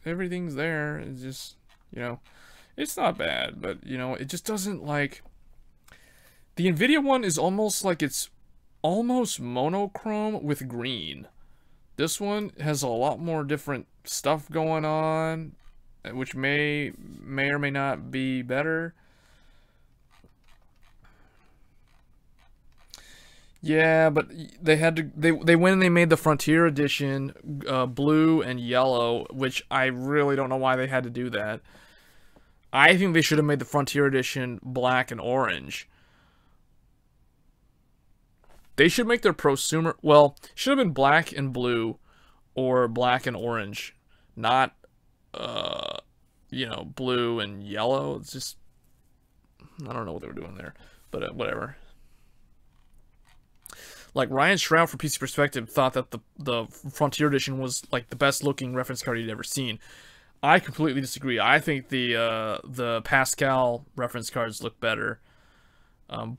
everything's there. It's just, you know, it's not bad, but you know, it just doesn't like. The NVIDIA one is almost like it's almost monochrome with green. This one has a lot more different stuff going on, which may or may not be better. Yeah, but they had to they went and they made the Frontier Edition blue and yellow, which I really don't know why they had to do that. I think they should have made the Frontier Edition black and orange. They should make their prosumer, well, should have been black and blue or black and orange, not you know, blue and yellow. It's just, I don't know what they were doing there, but whatever. Like Ryan Shroud from PC Perspective thought that the Frontier Edition was like the best looking reference card he'd ever seen. I completely disagree. I think the Pascal reference cards look better.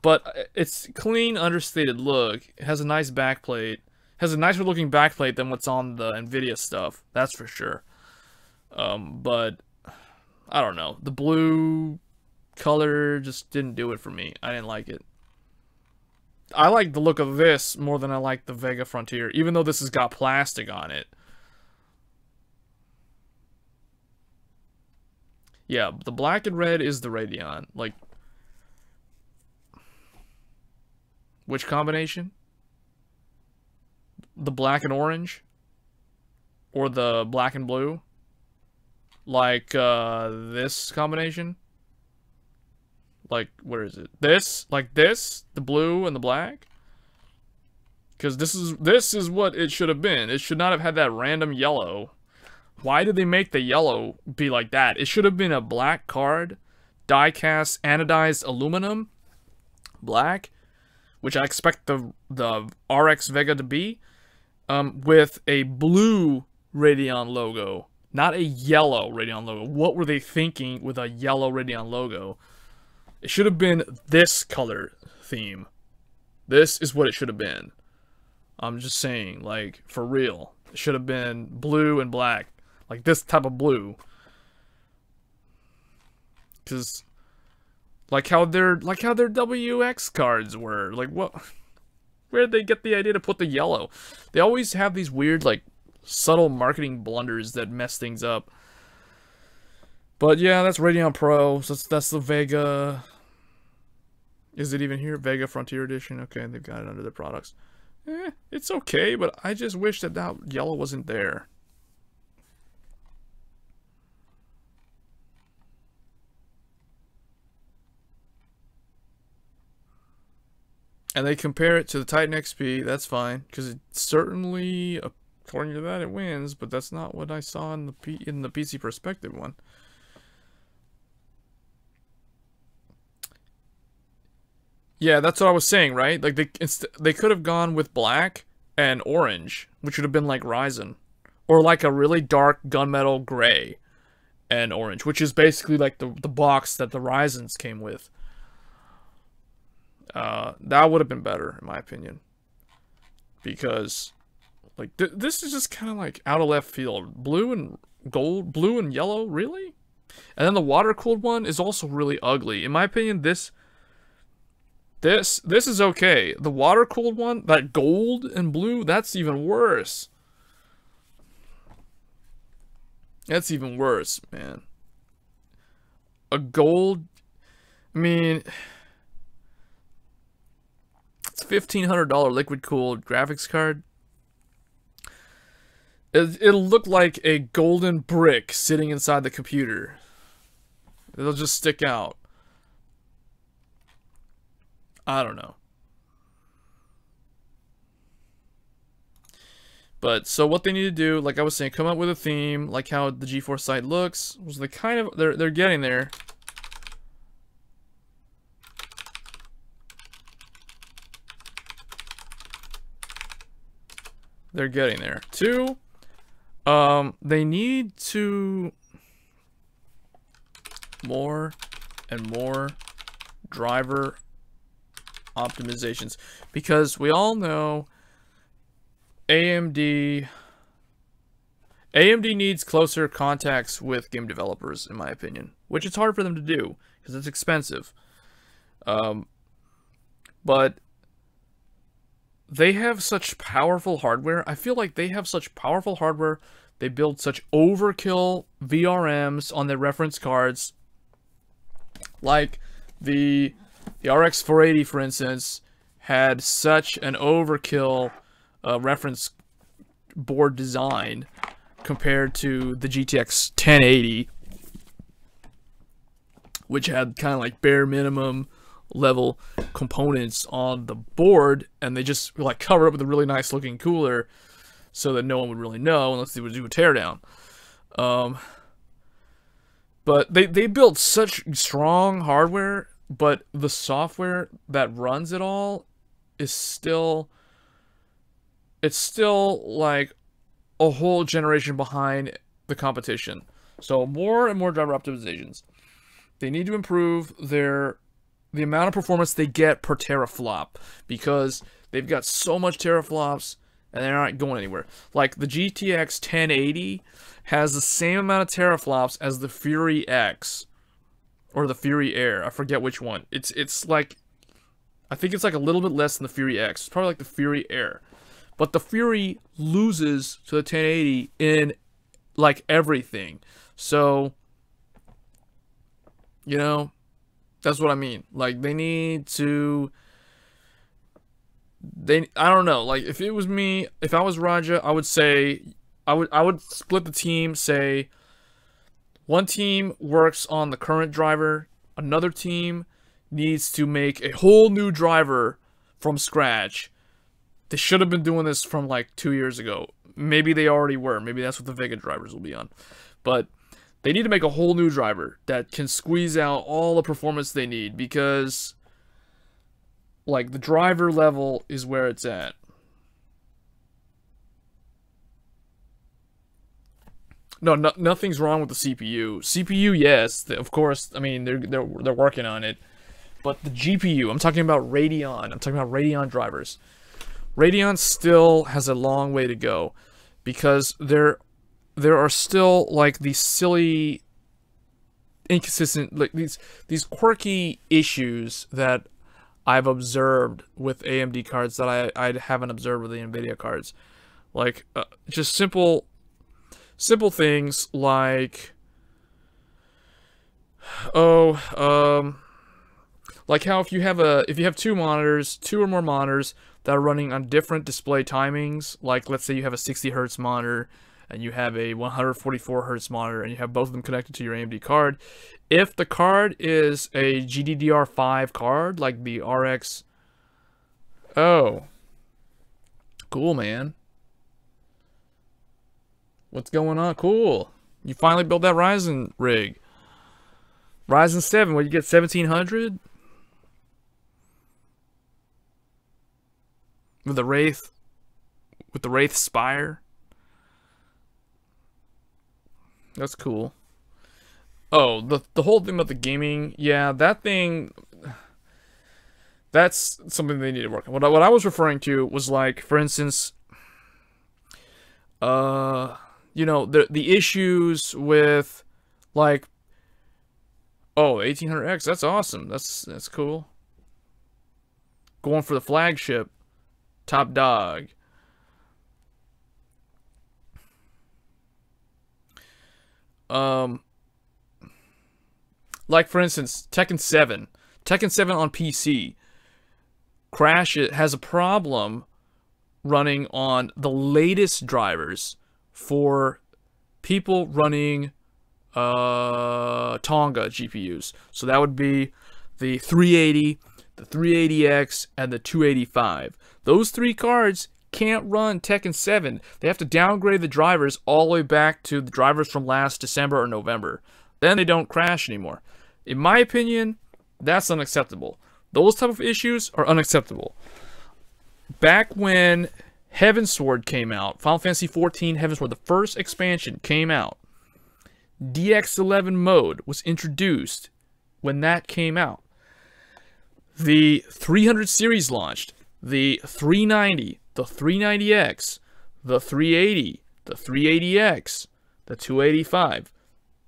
But it's clean, understated look. It has a nice backplate. Has a nicer looking backplate than what's on the NVIDIA stuff. That's for sure. But I don't know. The blue color just didn't do it for me. I didn't like it. I like the look of this more than I like the Vega Frontier, even though this has got plastic on it. Yeah, the black and red is the Radeon. Like, which combination? The black and orange? Or the black and blue? Like, this combination? Like, where is it? This? Like this? The blue and the black? Because this is what it should have been. It should not have had that random yellow. Why did they make the yellow be like that? It should have been a black card, die-cast anodized aluminum, black, which I expect the RX Vega to be, with a blue Radeon logo, not a yellow Radeon logo. What were they thinking with a yellow Radeon logo? It should have been this color theme. This is what it should have been. I'm just saying, like, for real. It should have been blue and black. Like this type of blue. Cause like how their WX cards were. Like what, where did they get the idea to put the yellow? They always have these weird, like, subtle marketing blunders that mess things up. But yeah, that's Radeon Pro. So that's the Vega. Is it even here? Vega Frontier Edition. Okay, they've got it under their products. It's okay, but I just wish that yellow wasn't there. And they compare it to the Titan XP. That's fine, because it certainly, according to that, it wins. But that's not what I saw in the PC Perspective one. Yeah, that's what I was saying, right? Like they could have gone with black and orange, which would have been like Ryzen, or like a really dark gunmetal gray and orange, which is basically like the box that the Ryzens came with. That would have been better, in my opinion, because like this is just kind of like out of left field. Blue and gold, blue and yellow, really? And then the water-cooled one is also really ugly. In my opinion, this is okay. The water-cooled one, that gold and blue, that's even worse. That's even worse, man. A gold, I mean, it's a $1,500 liquid-cooled graphics card. It'll look like a golden brick sitting inside the computer. It'll just stick out. I don't know. But so what they need to do, like I was saying, come up with a theme, like how the GeForce site looks. Was the kind of they're getting there. they're getting there. 2, they need to more and more driver optimizations, because we all know AMD needs closer contacts with game developers, in my opinion, which it's hard for them to do because it's expensive. But they have such powerful hardware. I feel like they have such powerful hardware. They build such overkill VRMs on their reference cards. Like the RX 480, for instance, had such an overkill reference board design compared to the GTX 1080, which had kind of like bare minimum level components on the board, and they just like cover it with a really nice looking cooler so that no one would really know unless they would do a teardown. But they built such strong hardware, but the software that runs it all is still, it's still like a whole generation behind the competition. So more and more driver optimizations. They need to improve the amount of performance they get per teraflop, because they've got so much teraflops and they're not going anywhere. Like the GTX 1080 has the same amount of teraflops as the Fury X or the Fury Air. I forget which one. It's like, I think it's like a little bit less than the Fury X. It's probably like the Fury Air. But the Fury loses to the 1080 in like everything. So, you know, that's what I mean. Like, they need to, I don't know, like, if it was me, if I was Raja, I would say, I would split the team, say, one team works on the current driver, another team needs to make a whole new driver from scratch. They should have been doing this from like 2 years ago. Maybe they already were. Maybe that's what the Vega drivers will be on. But they need to make a whole new driver that can squeeze out all the performance they need, because like the driver level is where it's at. No, nothing's wrong with the CPU. CPU, yes, of course. I mean, they're working on it. But the GPU, I'm talking about Radeon. I'm talking about Radeon drivers. Radeon still has a long way to go, because there are still like these silly, inconsistent, like these quirky issues that I've observed with AMD cards that I haven't observed with the NVIDIA cards. Like just simple things like, like how if you have two or more monitors that are running on different display timings, like let's say you have a 60 Hz monitor and you have a 144 Hz monitor, and you have both of them connected to your AMD card. If the card is a GDDR5 card, like the RX, oh, cool, man. What's going on? Cool. You finally built that Ryzen rig. Ryzen 7, where you get 1700? With the Wraith Spire. That's cool. Oh, the whole thing about the gaming, yeah, that's something they need to work on. What I was referring to was, like, for instance, you know, the issues with, like, oh, 1800X, that's awesome. That's cool. Going for the flagship. Top dog. Like for instance, Tekken 7 on PC. Crash, it has a problem running on the latest drivers for people running Tonga GPUs. So that would be the 380, the 380X, and the 285. Those three cards can't run Tekken 7. They have to downgrade the drivers all the way back to the drivers from last December or November. Then they don't crash anymore. In my opinion, that's unacceptable. Those type of issues are unacceptable. Back when Heavensward came out. Final Fantasy XIV Heavensward, the first expansion, came out. DX11 mode was introduced when that came out. The 300 series launched. The 390, the 390X, the 380, the 380X, the 285.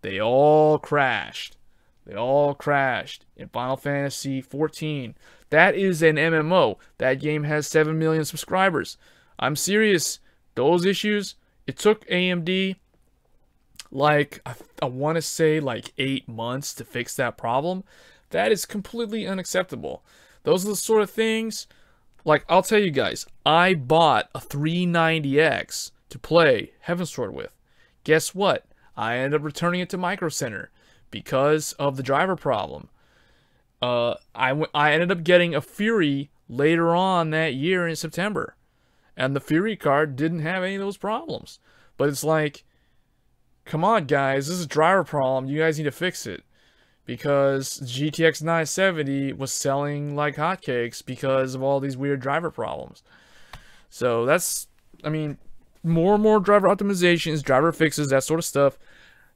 They all crashed. They all crashed in Final Fantasy XIV. That is an MMO. That game has 7 million subscribers. I'm serious. Those issues, it took AMD like, I want to say like 8 months to fix that problem. That is completely unacceptable. Those are the sort of things, like, I'll tell you guys, I bought a 390X to play Heavensward with. Guess what? I ended up returning it to Micro Center because of the driver problem. I ended up getting a Fury later on that year in September. And the Fury card didn't have any of those problems. But it's like, come on guys, this is a driver problem. You guys need to fix it. Because GTX 970 was selling like hotcakes because of all these weird driver problems. So that's, I mean, more and more driver optimizations, driver fixes, that sort of stuff.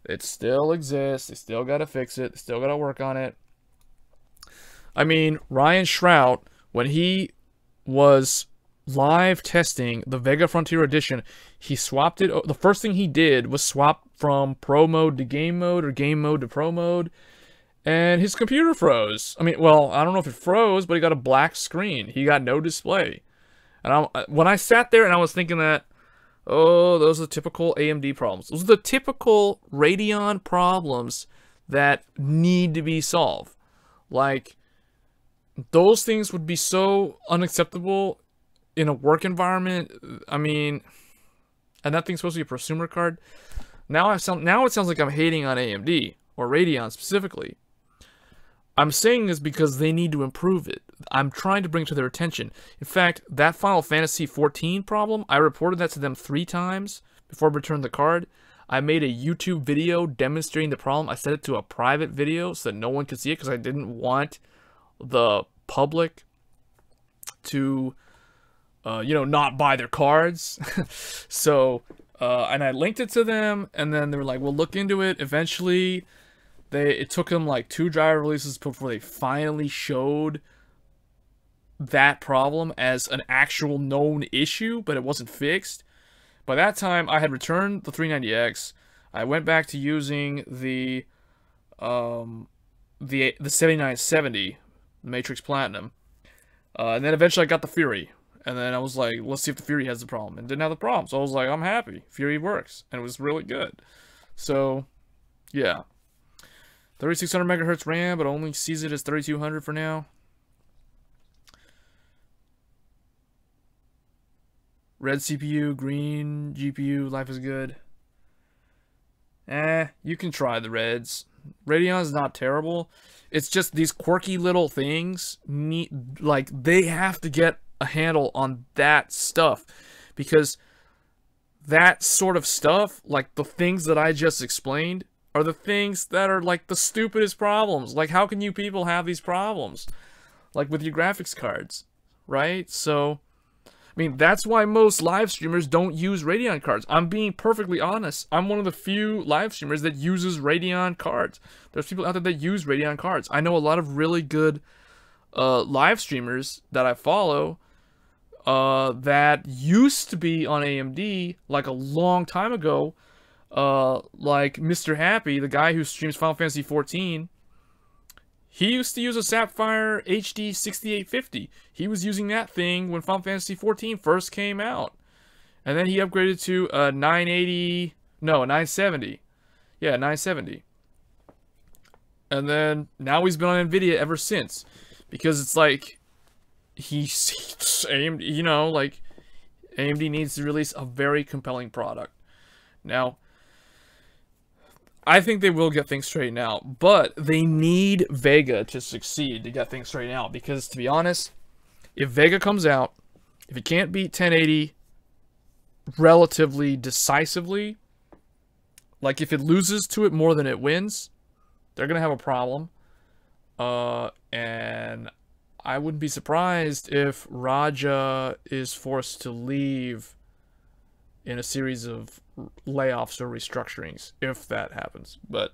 It still exists. They still got to fix it. They still got to work on it. I mean, Ryan Shrout, when he was live testing the Vega Frontier Edition, he swapped it. The first thing he did was swap from pro mode to game mode or game mode to pro mode. And his computer froze. I mean, well, I don't know if it froze, but he got a black screen. He got no display. And when I sat there and I was thinking that, oh, those are the typical AMD problems. Those are the typical Radeon problems that need to be solved. Like, those things would be so unacceptable in a work environment. I mean, and that thing's supposed to be a prosumer card. Now it sounds like I'm hating on AMD or Radeon specifically. I'm saying this because they need to improve it. I'm trying to bring it to their attention. In fact, that Final Fantasy XIV problem, I reported that to them 3 times before I returned the card. I made a YouTube video demonstrating the problem. I set it to a private video so that no one could see it because I didn't want the public to, not buy their cards. So, and I linked it to them, and then they were like, we'll look into it. Eventually, it took them like 2 driver releases before they finally showed that problem as an actual known issue, but it wasn't fixed. By that time, I had returned the 390X. I went back to using the 7970 Matrix Platinum, and then eventually I got the Fury. And then I was like, let's see if the Fury has the problem, and didn't have the problem. So I was like, I'm happy. Fury works, and it was really good. So, yeah. 3600 megahertz RAM, but only sees it as 3200 for now. Red CPU, green GPU, life is good. You can try the reds. Radeon's not terrible. It's just these quirky little things they have to get a handle on that stuff, because that sort of stuff, like the things that I just explained, are the things that are like the stupidest problems. Like, how can you people have these problems? Like with your graphics cards, right? So, I mean, that's why most live streamers don't use Radeon cards. I'm being perfectly honest. I'm one of the few live streamers that uses Radeon cards. There's people out there that use Radeon cards. I know a lot of really good live streamers that I follow that used to be on AMD like a long time ago. Like Mr. Happy, the guy who streams Final Fantasy XIV, he used to use a Sapphire HD 6850. He was using that thing when Final Fantasy XIV first came out. And then he upgraded to a 970. Yeah, 970. And then now he's been on Nvidia ever since. Because it's like, he's AMD, like, AMD needs to release a very compelling product. Now, I think they will get things straightened out, but they need Vega to succeed to get things straightened out, because, to be honest, if Vega comes out, if it can't beat 1080 relatively decisively, like if it loses to it more than it wins, they're going to have a problem, and I wouldn't be surprised if Raja is forced to leave in a series of layoffs or restructurings, if that happens. But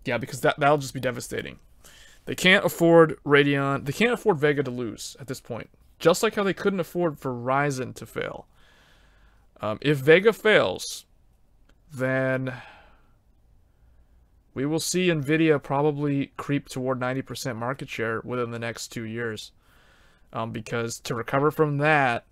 yeah, because that'll just be devastating. They can't afford Radeon. They can't afford Vega to lose at this point. Just like how they couldn't afford for Ryzen to fail. If Vega fails, then we will see Nvidia probably creep toward 90% market share within the next 2 years. Because to recover from that,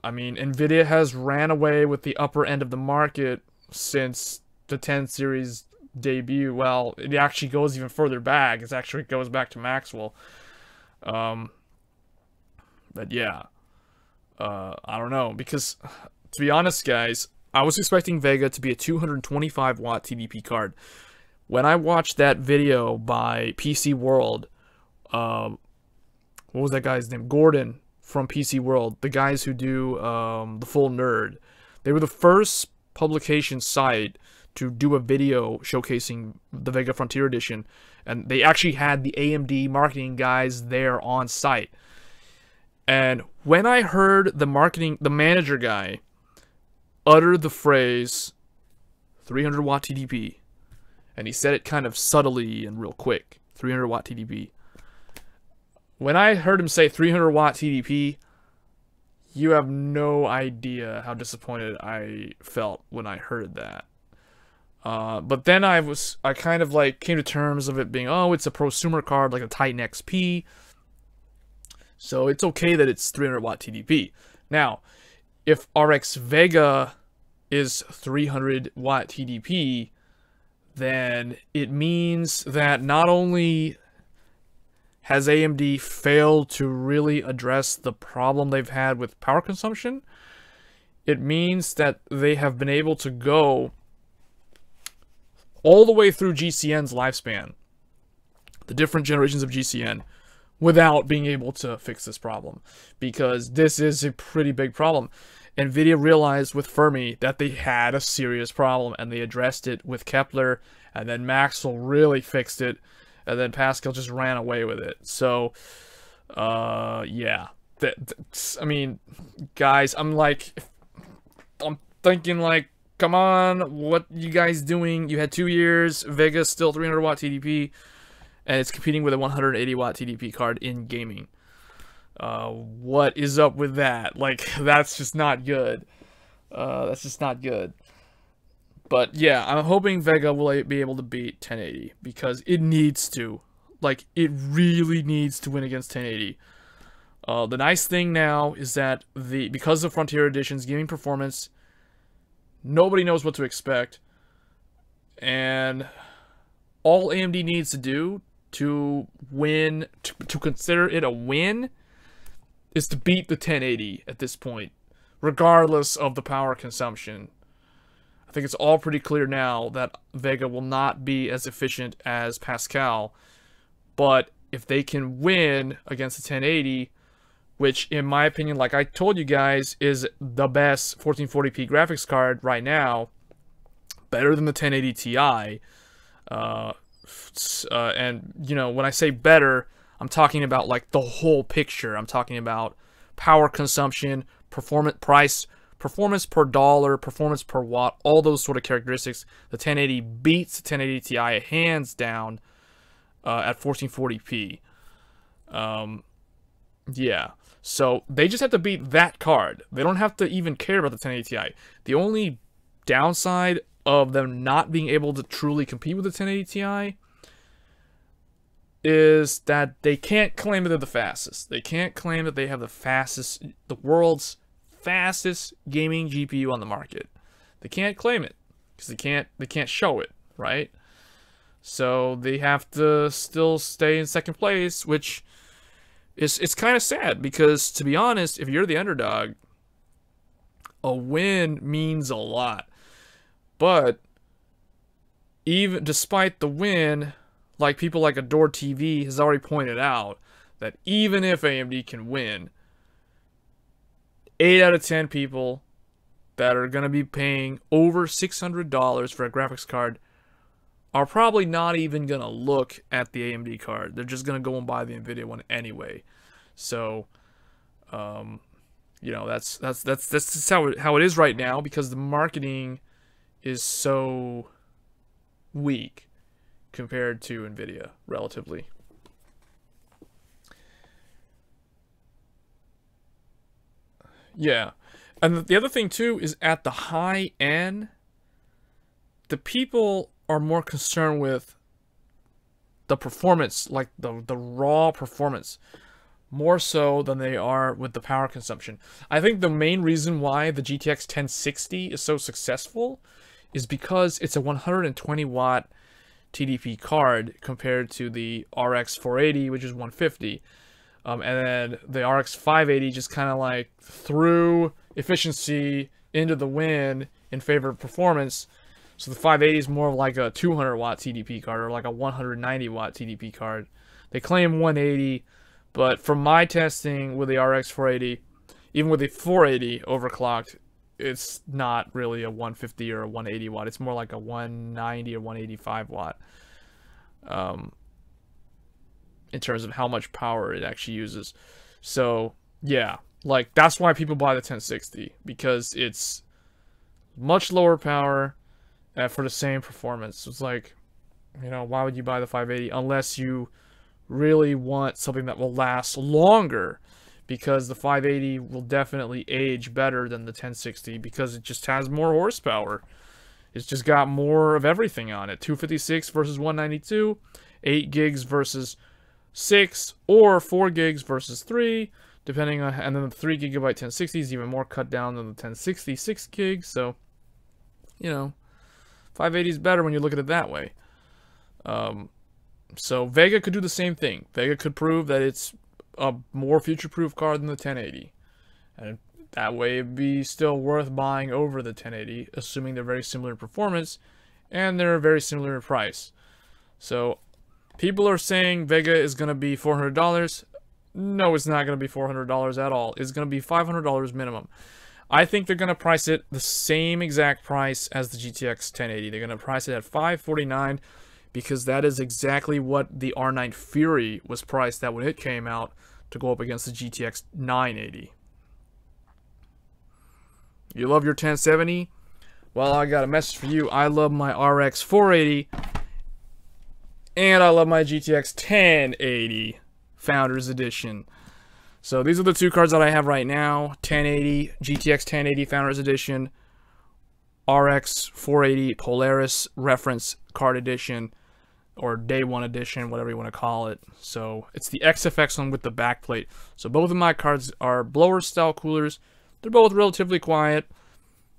I mean, Nvidia has ran away with the upper end of the market since the 10 series debut. Well, it actually goes even further back. It actually goes back to Maxwell. But yeah, I don't know, because to be honest, guys, I was expecting Vega to be a 225 watt TDP card. When I watched that video by PC World, what was that guy's name? Gordon from PC World, the guys who do the Full Nerd. They were the first publication site to do a video showcasing the Vega Frontier Edition, and they actually had the AMD marketing guys there on site. And when I heard the manager guy utter the phrase 300 watt TDP, and he said it kind of subtly and real quick, 300 watt TDP. When I heard him say 300 watt TDP, you have no idea how disappointed I felt when I heard that. But then I kind of like came to terms of it being, oh, it's a prosumer card like a Titan XP. So it's okay that it's 300 watt TDP. Now, if RX Vega is 300 watt TDP, then it means that not only has AMD failed to really address the problem they've had with power consumption, it means that they have been able to go all the way through GCN's lifespan, the different generations of GCN, without being able to fix this problem, because this is a pretty big problem. Nvidia realized with Fermi that they had a serious problem, and they addressed it with Kepler, and then Maxwell really fixed it, and then Pascal just ran away with it. So, yeah. I mean, guys, I'm thinking like, come on, what you guys doing? You had 2 years, Vega's still 300 watt TDP, and it's competing with a 180 watt TDP card in gaming. What is up with that? Like, that's just not good. That's just not good. But yeah, I'm hoping Vega will be able to beat 1080, because it needs to. Like, it really needs to win against 1080. The nice thing now is that because of Frontier Edition's gaming performance, nobody knows what to expect. And all AMD needs to do to win, to consider it a win, is to beat the 1080 at this point, regardless of the power consumption. I think it's all pretty clear now that Vega will not be as efficient as Pascal, but if they can win against the 1080, which in my opinion, like I told you guys, is the best 1440p graphics card right now, better than the 1080 Ti, and you know, when I say better, I'm talking about like the whole picture. I'm talking about power consumption, performance per dollar, performance per watt, all those sort of characteristics. The 1080 beats the 1080 Ti hands down at 1440p. Yeah, so they just have to beat that card. They don't have to even care about the 1080 Ti. The only downside of them not being able to truly compete with the 1080 Ti is that they can't claim that they're the fastest. They can't claim that they have the world's fastest gaming GPU on the market. They can't claim it because they can't show it, right? So they have to still stay in second place, which it's kind of sad, because to be honest, if you're the underdog, a win means a lot. But even despite the win, like people like Adore TV has already pointed out, that even if AMD can win, 8 out of 10 people that are going to be paying over $600 for a graphics card are probably not even gonna look at the AMD card. They're just gonna go and buy the Nvidia one anyway. So, you know, that's just how it is right now, because the marketing is so weak compared to Nvidia, relatively. Yeah, and the other thing too is at the high end, the people are more concerned with the performance, like the raw performance, more so than they are with the power consumption. I think the main reason why the GTX 1060 is so successful is because it's a 120 watt TDP card compared to the RX 480, which is 150. And then the RX 580 just kind of like threw efficiency into the wind in favor of performance. So the 580 is more of like a 200 watt TDP card, or like a 190 watt TDP card. They claim 180, but from my testing with the RX 480, even with the 480 overclocked, it's not really a 150 or a 180 watt. It's more like a 190 or 185 watt. In terms of how much power it actually uses. So yeah, like that's why people buy the 1060, because it's much lower power for the same performance. It's like, you know, why would you buy the 580 unless you really want something that will last longer? Because the 580 will definitely age better than the 1060 because it just has more horsepower. It's just got more of everything on it. 256 versus 192, 8 gigs versus 6, or 4 gigs versus 3, depending on, and then the 3 gigabyte 1060 is even more cut down than the 1060 6 gigs. So, you know, 580 is better when you look at it that way. So Vega could do the same thing. Vega could prove that it's a more future-proof card than the 1080, and that way it'd be still worth buying over the 1080, assuming they're very similar in performance and they're very similar in price. So people are saying Vega is going to be $400. No, it's not going to be $400 at all. It's going to be $500 minimum. I think they're going to price it the same exact price as the GTX 1080. They're going to price it at $549, because that is exactly what the R9 Fury was priced at when it came out to go up against the GTX 980. You love your 1070? Well, I got a message for you. I love my RX 480, and I love my GTX 1080 Founders Edition. So these are the two cards that I have right now. 1080, GTX 1080 Founders Edition, RX 480 Polaris Reference Card Edition, or Day 1 Edition, whatever you want to call it. So it's the XFX one with the backplate. So both of my cards are blower style coolers. They're both relatively quiet,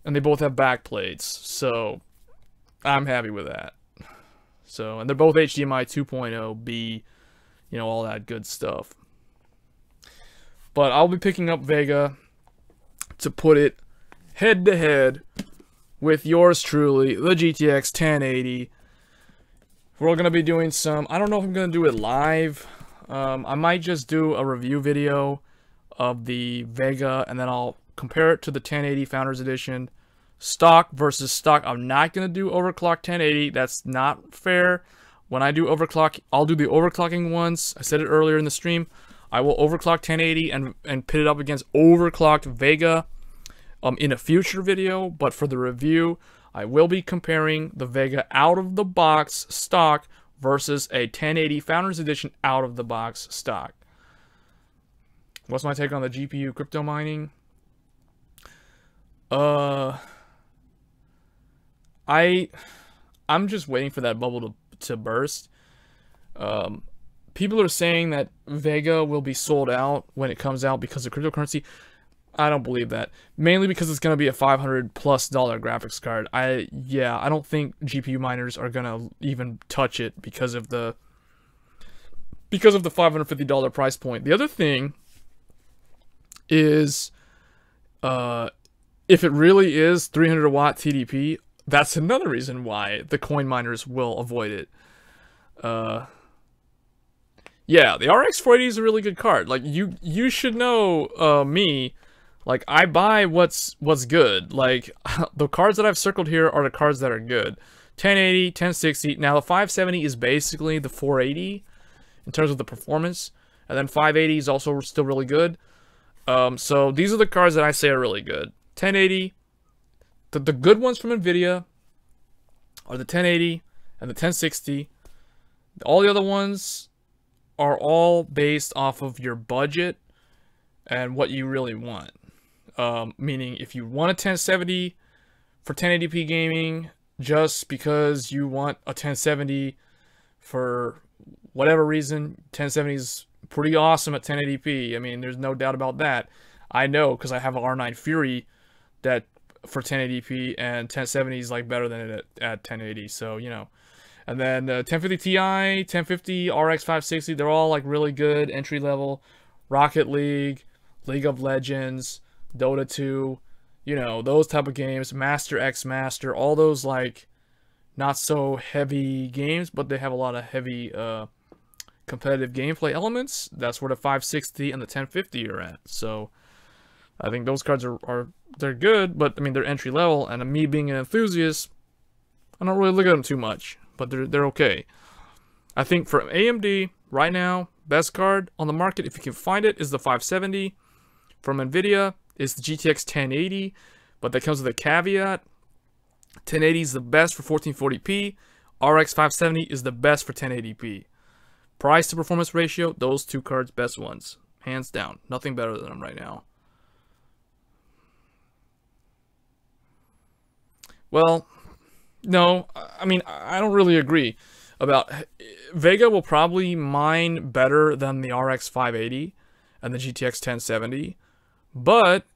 and they both have backplates. So I'm happy with that. So, and they're both HDMI 2.0B, you know, all that good stuff. But I'll be picking up Vega to put it head to head with yours truly, the GTX 1080. We're going to be doing some, I don't know if I'm going to do it live. I might just do a review video of the Vega, and then I'll compare it to the 1080 Founders Edition. Stock versus stock. I'm not going to do overclock 1080. That's not fair. When I do overclock, I'll do the overclocking ones. I said it earlier in the stream. I will overclock 1080 and pit it up against overclocked Vega in a future video. But for the review, I will be comparing the Vega out of the box stock versus a 1080 Founders Edition out of the box stock. What's my take on the GPU crypto mining? I'm just waiting for that bubble to burst. People are saying that Vega will be sold out when it comes out because of cryptocurrency. I don't believe that. Mainly because it's going to be a $500+ graphics card. I don't think GPU miners are going to even touch it because of the $550 price point. The other thing is, if it really is 300 watt TDP, that's another reason why the coin miners will avoid it. Yeah, the RX 480 is a really good card. Like, you should know me. Like, I buy what's good. Like, the cards that I've circled here are the cards that are good. 1080, 1060. Now the 570 is basically the 480 in terms of the performance, and then 580 is also still really good. So these are the cards that I say are really good. 1080, the good ones from Nvidia are the 1080 and the 1060. All the other ones are all based off of your budget and what you really want. Meaning, if you want a 1070 for 1080p gaming, just because you want a 1070 for whatever reason, 1070 is pretty awesome at 1080p. I mean, there's no doubt about that. I know, because I have an R9 Fury that for 1080p, and 1070 is like better than it at 1080. So, you know. And then 1050 Ti, 1050 RX 560, they're all like really good entry level. Rocket League, League of Legends, Dota 2, you know, those type of games. Master X Master, all those like not so heavy games, but they have a lot of heavy competitive gameplay elements. That's where the 560 and the 1050 are at. So I think those cards they're good, but I mean they're entry level, and me being an enthusiast, I don't really look at them too much, but they're okay. I think for AMD right now, best card on the market, if you can find it, is the 570. From Nvidia is the GTX 1080, but that comes with a caveat. 1080 is the best for 1440p. RX 570 is the best for 1080p. Price to performance ratio, those two cards, best ones. Hands down. Nothing better than them right now. Well, no, I mean, I don't really agree about... Vega will probably mine better than the RX 580 and the GTX 1070, but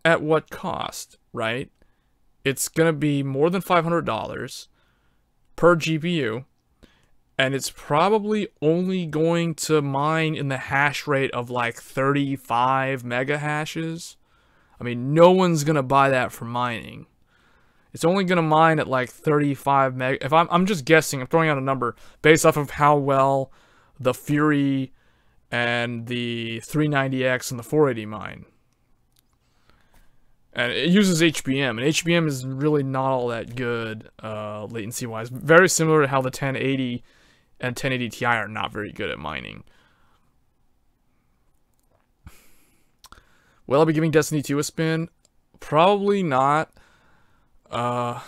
at what cost, right? It's going to be more than $500 per GPU, and it's probably only going to mine in the hash rate of like 35 mega hashes. I mean, no one's going to buy that for mining. It's only going to mine at like 35 meg. If I'm just guessing, I'm throwing out a number based off of how well the Fury and the 390X and the 480 mine. And it uses HBM, and HBM is really not all that good latency-wise. Very similar to how the 1080 and 1080 Ti are not very good at mining. Will I be giving Destiny 2 a spin? Probably not. Right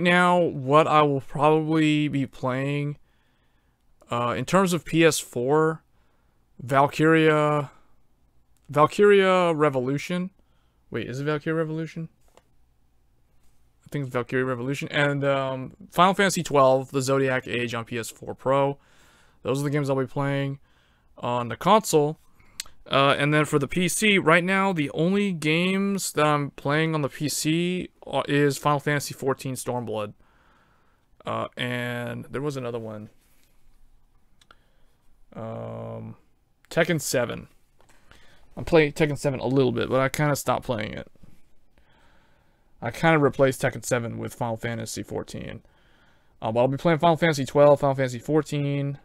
now, what I will probably be playing, in terms of PS4, Valkyria Revolution. Wait, is it Valkyria Revolution? I think it's Valkyria Revolution. And Final Fantasy 12, the Zodiac Age on PS4 Pro. Those are the games I'll be playing on the console. And then for the PC, right now, the only games that I'm playing on the PC is Final Fantasy 14 Stormblood. And there was another one. Tekken 7. I'm playing Tekken 7 a little bit, but I kind of stopped playing it. I kind of replaced Tekken 7 with Final Fantasy 14. But I'll be playing Final Fantasy 12, Final Fantasy 14...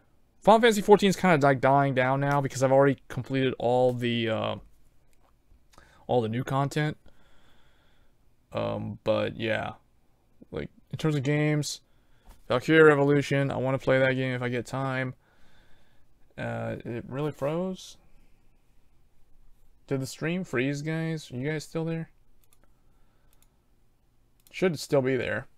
Final Fantasy 14 is kind of like dying down now because I've already completed all the new content. But yeah, like in terms of games, Valkyria Revolution, I want to play that game if I get time. It really froze. Did the stream freeze, guys? Are you guys still there? Should still be there.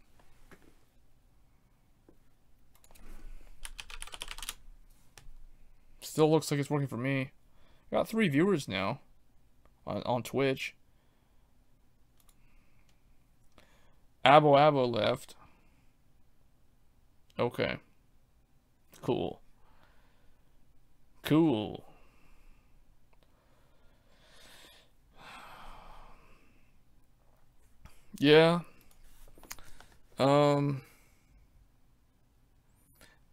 Still looks like it's working for me. Got 3 viewers now on Twitch. Abo left. Okay. Cool. Cool. Yeah.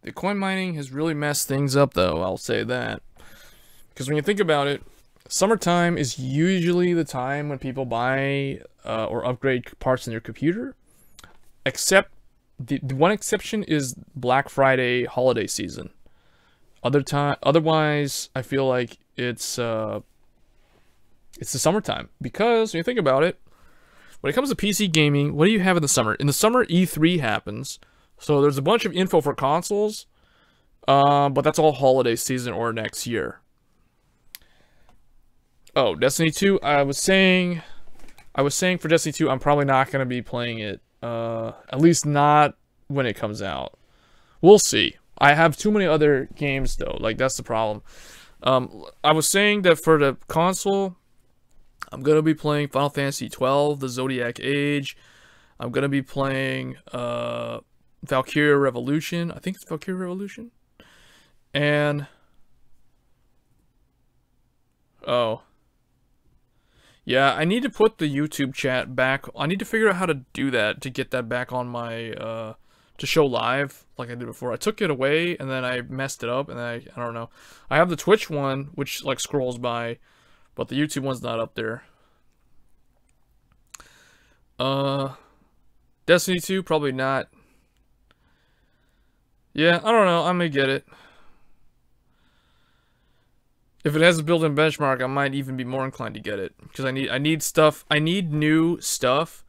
The coin mining has really messed things up, though, I'll say that. Because when you think about it, summertime is usually the time when people buy or upgrade parts in their computer. Except, the one exception is Black Friday holiday season. Otherwise, I feel like it's the summertime. Because, when you think about it, when it comes to PC gaming, what do you have in the summer? In the summer, E3 happens. So there's a bunch of info for consoles. But that's all holiday season or next year. Oh, Destiny 2. I was saying for Destiny 2, I'm probably not going to be playing it. At least not when it comes out. We'll see. I have too many other games, though. Like, that's the problem. I was saying that for the console, I'm going to be playing Final Fantasy 12, The Zodiac Age. I'm going to be playing Valkyria Revolution. I think it's Valkyria Revolution. And... oh. Yeah, I need to put the YouTube chat back. I need to figure out how to do that, to get that back on my, to show live, like I did before. I took it away, and then I messed it up, and then I don't know. I have the Twitch one, which, like, scrolls by, but the YouTube one's not up there. Destiny 2, probably not. Yeah, I don't know, I may get it. If it has a built-in benchmark, I might even be more inclined to get it. Because I need stuff. I need new stuff.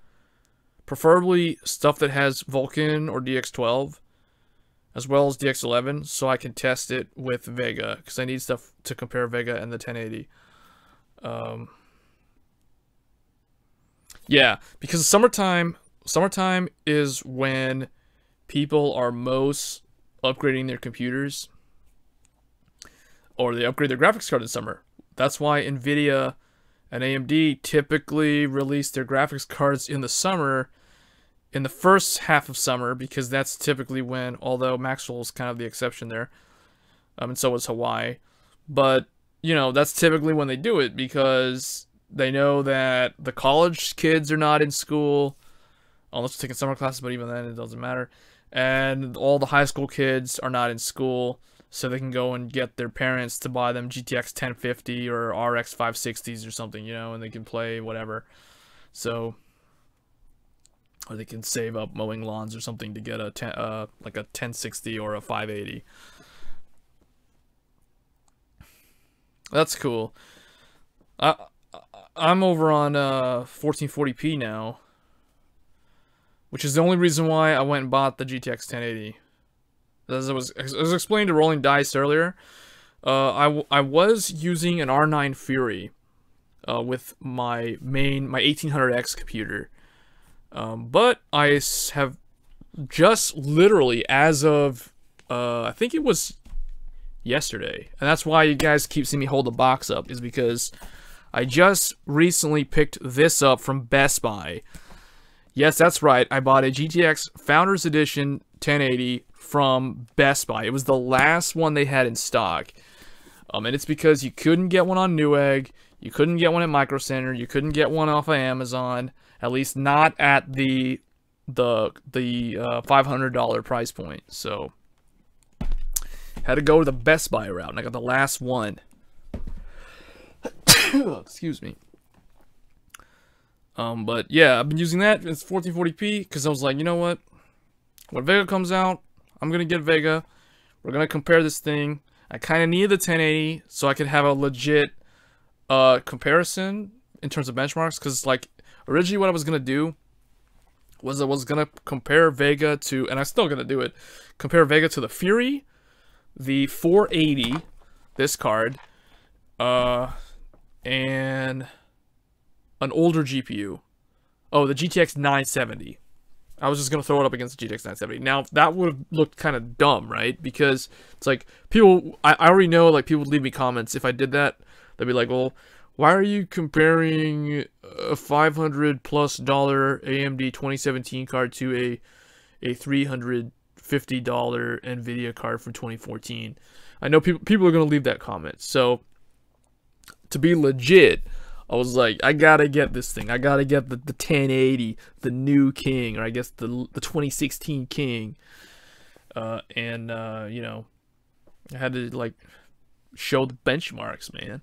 Preferably stuff that has Vulkan or DX12. As well as DX11. So I can test it with Vega. Because I need stuff to compare Vega and the 1080. Yeah, because summertime is when people are most upgrading their computers. Or they upgrade their graphics card in summer. That's why NVIDIA and AMD typically release their graphics cards in the summer, in the first half of summer, because that's typically when, although Maxwell is kind of the exception there, and so is Hawaii. But, you know, that's typically when they do it, because they know that the college kids are not in school, unless they're taking summer classes, but even then it doesn't matter. And all the high school kids are not in school, so they can go and get their parents to buy them GTX 1050 or RX 560s or something, you know, and they can play whatever. So, or they can save up mowing lawns or something to get a like a 1060 or a 580. That's cool. I'm over on 1440p now, which is the only reason why I went and bought the GTX 1080. As I was explaining to Rolling Dice earlier, I was using an R9 Fury with my 1800X computer, but I have just literally, as of I think it was yesterday, and that's why you guys keep seeing me hold the box up, is because I just recently picked this up from Best Buy. Yes, that's right, I bought a GTX Founders Edition 1080 from Best Buy. It was the last one they had in stock. And it's because you couldn't get one on Newegg, you couldn't get one at Micro Center, you couldn't get one off of Amazon, at least not at the $500 price point. So had to go to the Best Buy route, and I got the last one. Excuse me. But yeah, I've been using that. It's 1440p because I was like, you know what? When Vega comes out, I'm going to get Vega. We're going to compare this thing. I kind of needed the 1080 so I could have a legit comparison in terms of benchmarks. Because, like, originally what I was going to do was I was going to compare Vega to, and I'm still going to do it, compare Vega to the Fury, the 480, this card, and an older GPU. Oh, the GTX 970. I was just going to throw it up against the GTX 970. Now, that would have looked kind of dumb, right? Because it's like, people, I already know, like, people would leave me comments. If I did that, they'd be like, well, why are you comparing a $500+ AMD 2017 card to a $350 NVIDIA card from 2014? I know people are going to leave that comment. So, to be legit, I was like, I gotta get this thing. I gotta get the 1080, the new King, or I guess the 2016 King. You know, I had to, like, show the benchmarks, man.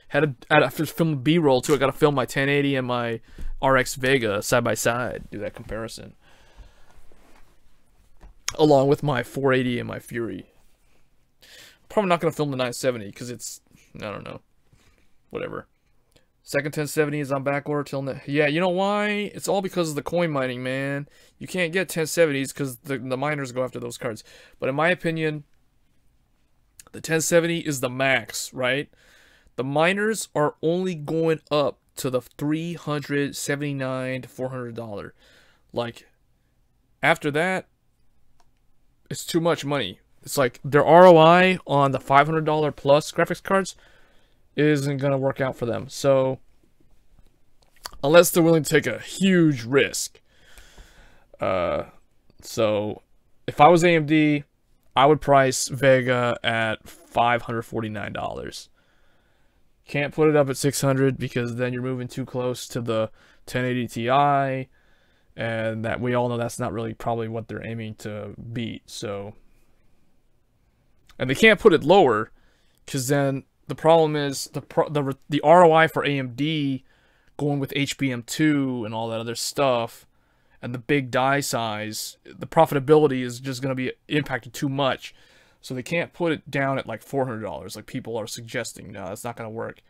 Had to film the B-roll, too. I gotta film my 1080 and my RX Vega side by side. Do that comparison. Along with my 480 and my Fury. Probably not gonna film the 970, because it's, I don't know. Whatever. Second 1070 is on back order till yeah, you know why? It's all because of the coin mining, man. You can't get 1070s because the miners go after those cards. But in my opinion, the 1070 is the max, right? The miners are only going up to the $379 to $400. Like, after that, it's too much money. It's like their ROI on the $500 plus graphics cards isn't going to work out for them. So, unless they're willing to take a huge risk. So, if I was AMD, I would price Vega at $549. Can't put it up at $600 because then you're moving too close to the 1080 Ti, and that we all know that's not really probably what they're aiming to beat. So, and they can't put it lower because then the problem is the ROI for AMD going with HBM2 and all that other stuff and the big die size, the profitability is just going to be impacted too much. So they can't put it down at like $400 like people are suggesting. No, that's not going to work.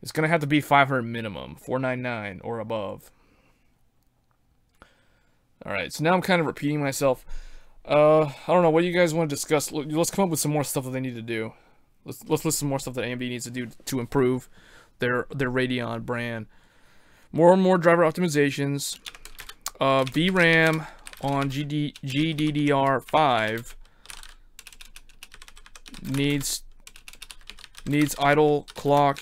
It's going to have to be $500 minimum, $499 or above. All right, so now I'm kind of repeating myself. I don't know, what do you guys want to discuss? Let's come up with some more stuff that they need to do. Let's list some more stuff that AMD needs to do to improve their Radeon brand. More and more driver optimizations. VRAM on GDDR5 needs idle clock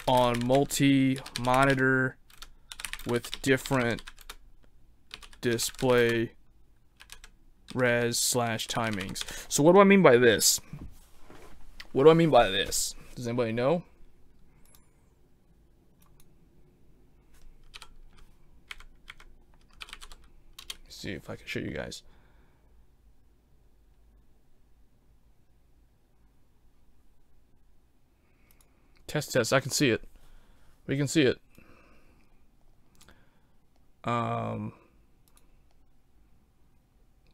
on multi-monitor with different display res / timings. So what do I mean by this? What do I mean by this? Does anybody know? Let's see if I can show you guys. Test. I can see it. We can see it.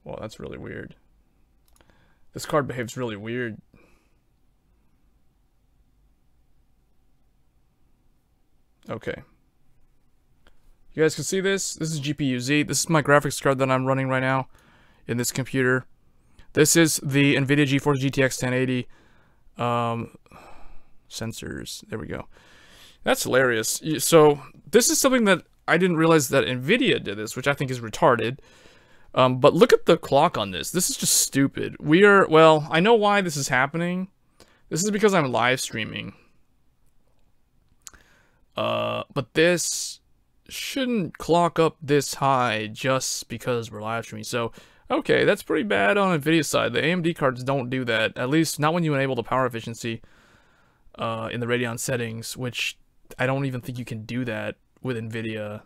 Well, that's really weird. This card behaves really weird. Okay. You guys can see this? This is GPU-Z. This is my graphics card that I'm running right now in this computer. This is the NVIDIA GeForce GTX 1080 sensors. There we go. That's hilarious. So this is something that I didn't realize that NVIDIA did this, which I think is retarded. But look at the clock on this. This is just stupid. Well, I know why this is happening. This is because I'm live streaming. But this shouldn't clock up this high just because we're live streaming. So, okay, that's pretty bad on NVIDIA's side. The AMD cards don't do that. At least not when you enable the power efficiency in the Radeon settings, which I don't even think you can do that with NVIDIA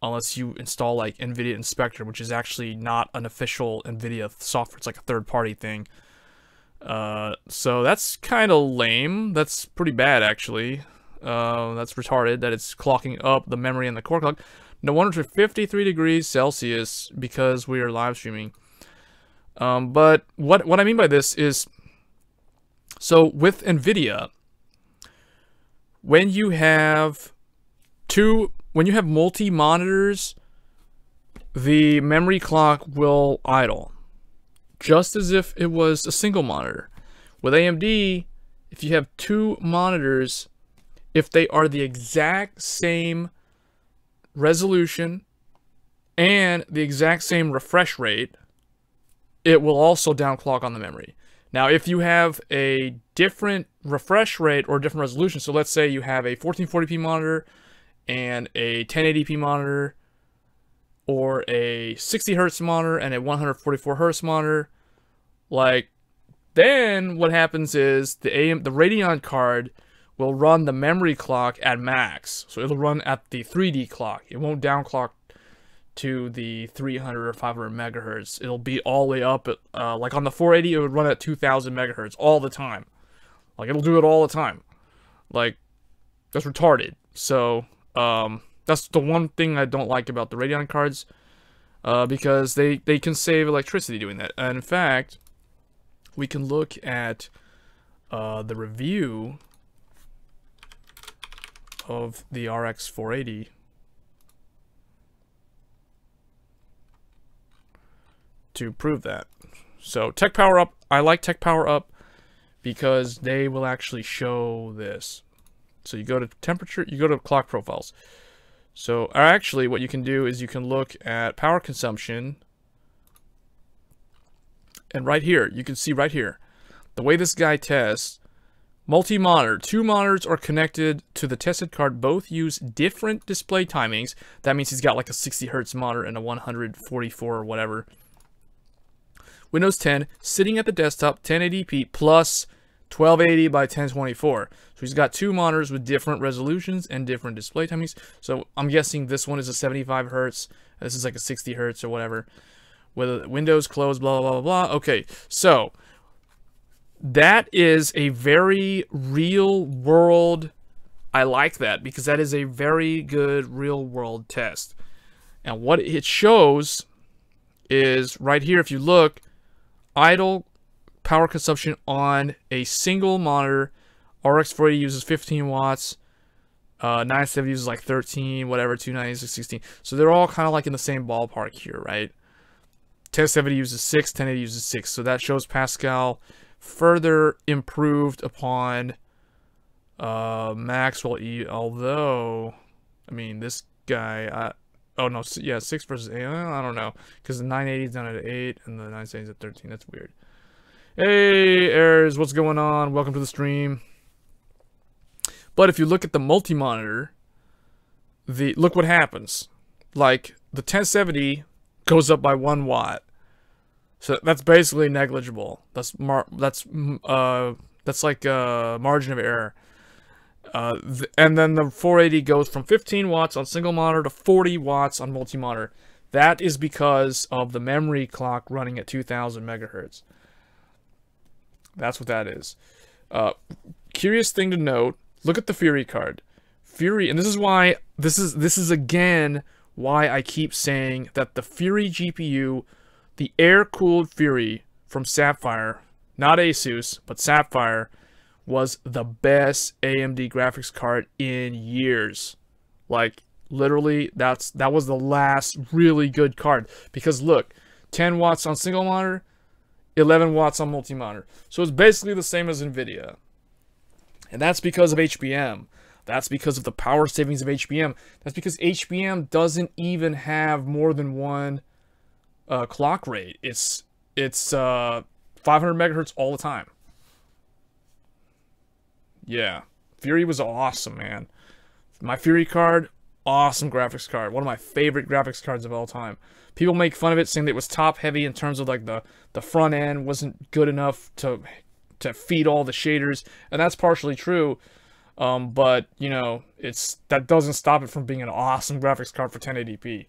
unless you install like NVIDIA Inspector, which is actually not an official NVIDIA software. It's like a third-party thing. So that's kind of lame. That's pretty bad, actually. That's retarded that it's clocking up the memory and the core clock. No wonder it's 53 degrees Celsius because we are live streaming. But what I mean by this is, so with NVIDIA, when you have multi-monitors, the memory clock will idle, just as if it was a single monitor. With AMD, if you have two monitors, if they are the exact same resolution and the exact same refresh rate, it will also downclock on the memory. Now, if you have a different refresh rate or different resolution, so let's say you have a 1440p monitor and a 1080p monitor, or a 60 hertz monitor and a 144 hertz monitor, like, then what happens is the Radeon card will run the memory clock at max. So it'll run at the 3D clock. It won't downclock to the 300 or 500 megahertz. It'll be all the way up at, like on the 480, it would run at 2000 megahertz all the time. Like, it'll do it all the time. Like, that's retarded. So, that's the one thing I don't like about the Radeon cards, because they can save electricity doing that. And in fact, we can look at the review of the RX 480. To prove that. So Tech Power Up, I like Tech Power Up because they will actually show this. So you go to temperature, you go to clock profiles. So actually what you can do is you can look at power consumption, and right here, you can see right here, the way this guy tests, multi-monitor, 2 monitors are connected to the tested card, both use different display timings. That means he's got like a 60 Hertz monitor and a 144 or whatever. Windows 10, sitting at the desktop, 1080p plus 1280 by 1024. So he's got 2 monitors with different resolutions and different display timings. So I'm guessing this one is a 75 Hertz. This is like a 60 Hertz or whatever. With Windows closed, blah, blah, blah, blah. Okay, so that is a very real world. I like that because that is a very good real world test. And what it shows is right here, if you look, idle power consumption on a single monitor. RX 480 uses 15 watts. 970 uses like 13, whatever, 290 16. So they're all kind of like in the same ballpark here, right? 1070 uses 6, 1080 uses 6. So that shows Pascal further improved upon Maxwell E. Although, I mean, this guy, oh no, yeah, 6 versus 8. I don't know, because the 980 is down at 8 and the 970 is at 13. That's weird. Hey, Errors, what's going on? Welcome to the stream. But if you look at the multi-monitor, look what happens. Like the 1070 goes up by 1 watt, so that's basically negligible. That's like a margin of error. And then the 480 goes from 15 watts on single monitor to 40 watts on multi-monitor. That is because of the memory clock running at 2000 megahertz. That's what that is. Curious thing to note, look at the Fury card. Fury, and this is why, this is again why I keep saying that the Fury GPU, the air-cooled Fury from Sapphire, not Asus, but Sapphire, was the best AMD graphics card in years. Like, literally, that was the last really good card. Because look, 10 watts on single monitor, 11 watts on multi-monitor. So it's basically the same as NVIDIA. And that's because of HBM. That's because of the power savings of HBM. That's because HBM doesn't even have more than one clock rate. It's 500 megahertz all the time. Yeah. Fury was awesome, man. My Fury card, awesome graphics card. One of my favorite graphics cards of all time. People make fun of it, saying that it was top heavy in terms of like the front end wasn't good enough to feed all the shaders, and that's partially true. But you know, that doesn't stop it from being an awesome graphics card for 1080p.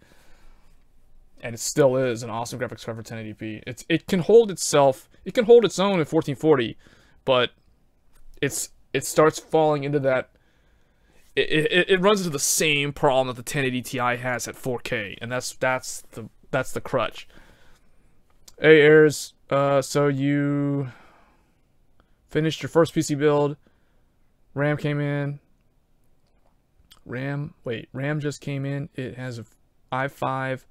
And it still is an awesome graphics card for 1080p. It can hold itself, it can hold its own in 1440, but it starts falling into that. It runs into the same problem that the 1080 Ti has at 4K, and that's the crutch. Hey, Airs, so you finished your first PC build. RAM came in. RAM just came in. It has a i5.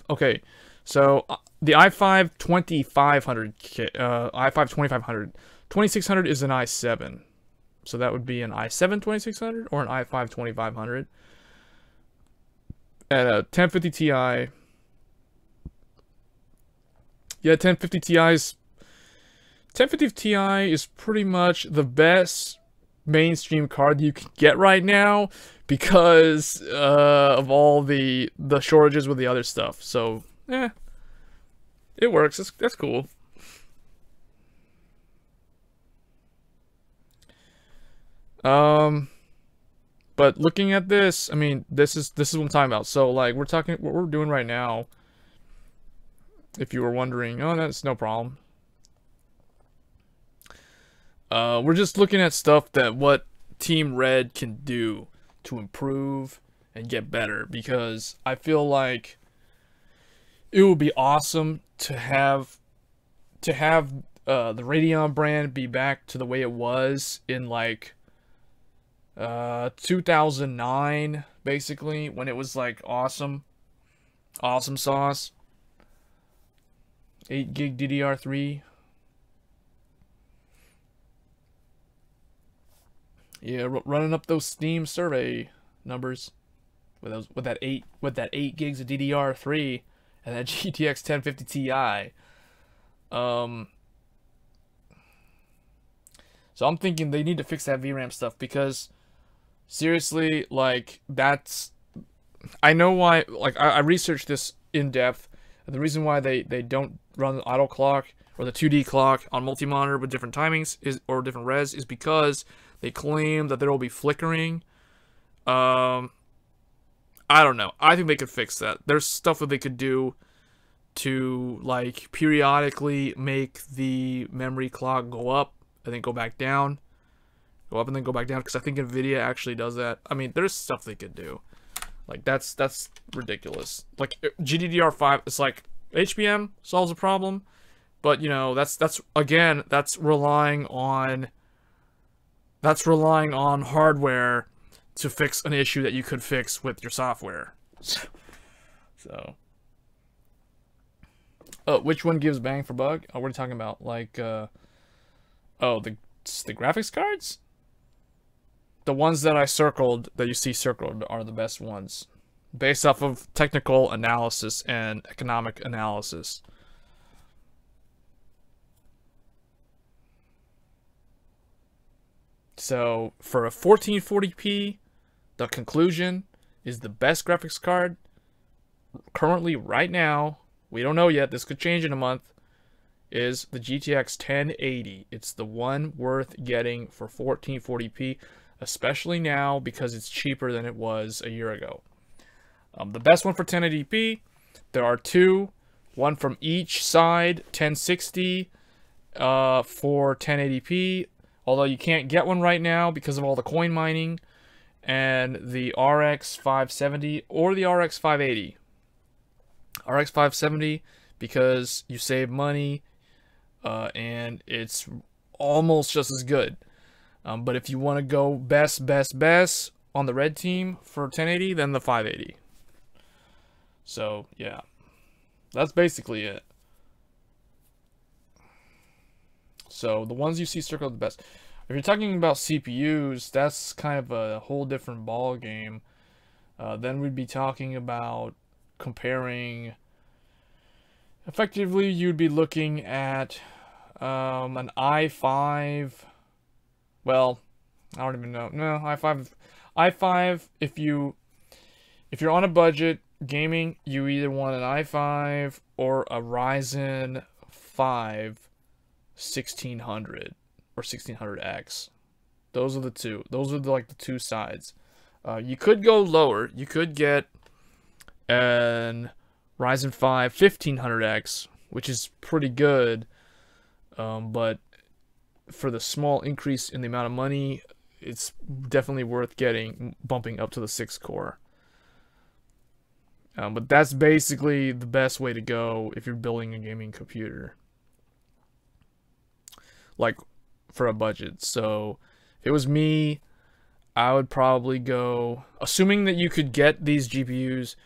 Okay, so the i5 2500, i5 2500, 2600 is an i7. So that would be an i7 2600 or an i5 2500. And a 1050 Ti. Yeah, 1050 Ti is pretty much the best mainstream card you can get right now because of all the shortages with the other stuff. So, it works. That's cool. But looking at this, I mean, this is what I'm talking about. So, like, what we're doing right now, if you were wondering, oh, that's no problem. We're just looking at stuff that what Team Red can do to improve and get better, because I feel like it would be awesome to have the Radeon brand be back to the way it was in like 2009, basically, when it was like awesome sauce. 8 gig DDR3. Yeah, running up those Steam survey numbers with that 8 gigs of DDR3 and that GTX 1050 Ti. So I'm thinking they need to fix that VRAM stuff, because seriously, like, that's, I know why, like, I researched this in depth, and the reason why they don't run the auto clock or the 2D clock on multi-monitor with different timings or different res is because they claim that there will be flickering. I don't know. I think they could fix that. There's stuff that they could do to, like, periodically make the memory clock go up and then go back down. Go up and then go back down, because I think NVIDIA actually does that. I mean, there's stuff they could do. Like, that's ridiculous. Like, GDDR5, it's like, HBM solves a problem, but, you know, that's relying on hardware to fix an issue that you could fix with your software. So, which one gives bang for buck? Oh, what are you talking about? Like, the graphics cards? The ones that I circled, that you see circled, are the best ones, based off of technical analysis and economic analysis. So, for a 1440p, the conclusion is the best graphics card currently, right now, we don't know yet, this could change in a month, is the GTX 1080. It's the one worth getting for 1440p, especially now because it's cheaper than it was a year ago. The best one for 1080p, there are two, one from each side, 1060 for 1080p, although you can't get one right now because of all the coin mining, and the RX 570 or the RX 580. RX 570 because you save money, and it's almost just as good. But if you want to go best on the red team for 1080, then the 580. So, yeah. That's basically it. So, the ones you see circled the best. If you're talking about CPUs, that's kind of a whole different ball game. Then we'd be talking about comparing. Effectively, you'd be looking at an i5. Well, I don't even know. No, i5. If you're on a budget gaming, you either want an i5 or a Ryzen 5 1600 or 1600X. Those are the two. Those are like the two sides. You could go lower. You could get an Ryzen 5 1500X, which is pretty good, but for the small increase in the amount of money, it's definitely worth bumping up to the 6-core. But that's basically the best way to go if you're building a gaming computer, like, for a budget. So if it was me, I would probably go, assuming that you could get these GPUs,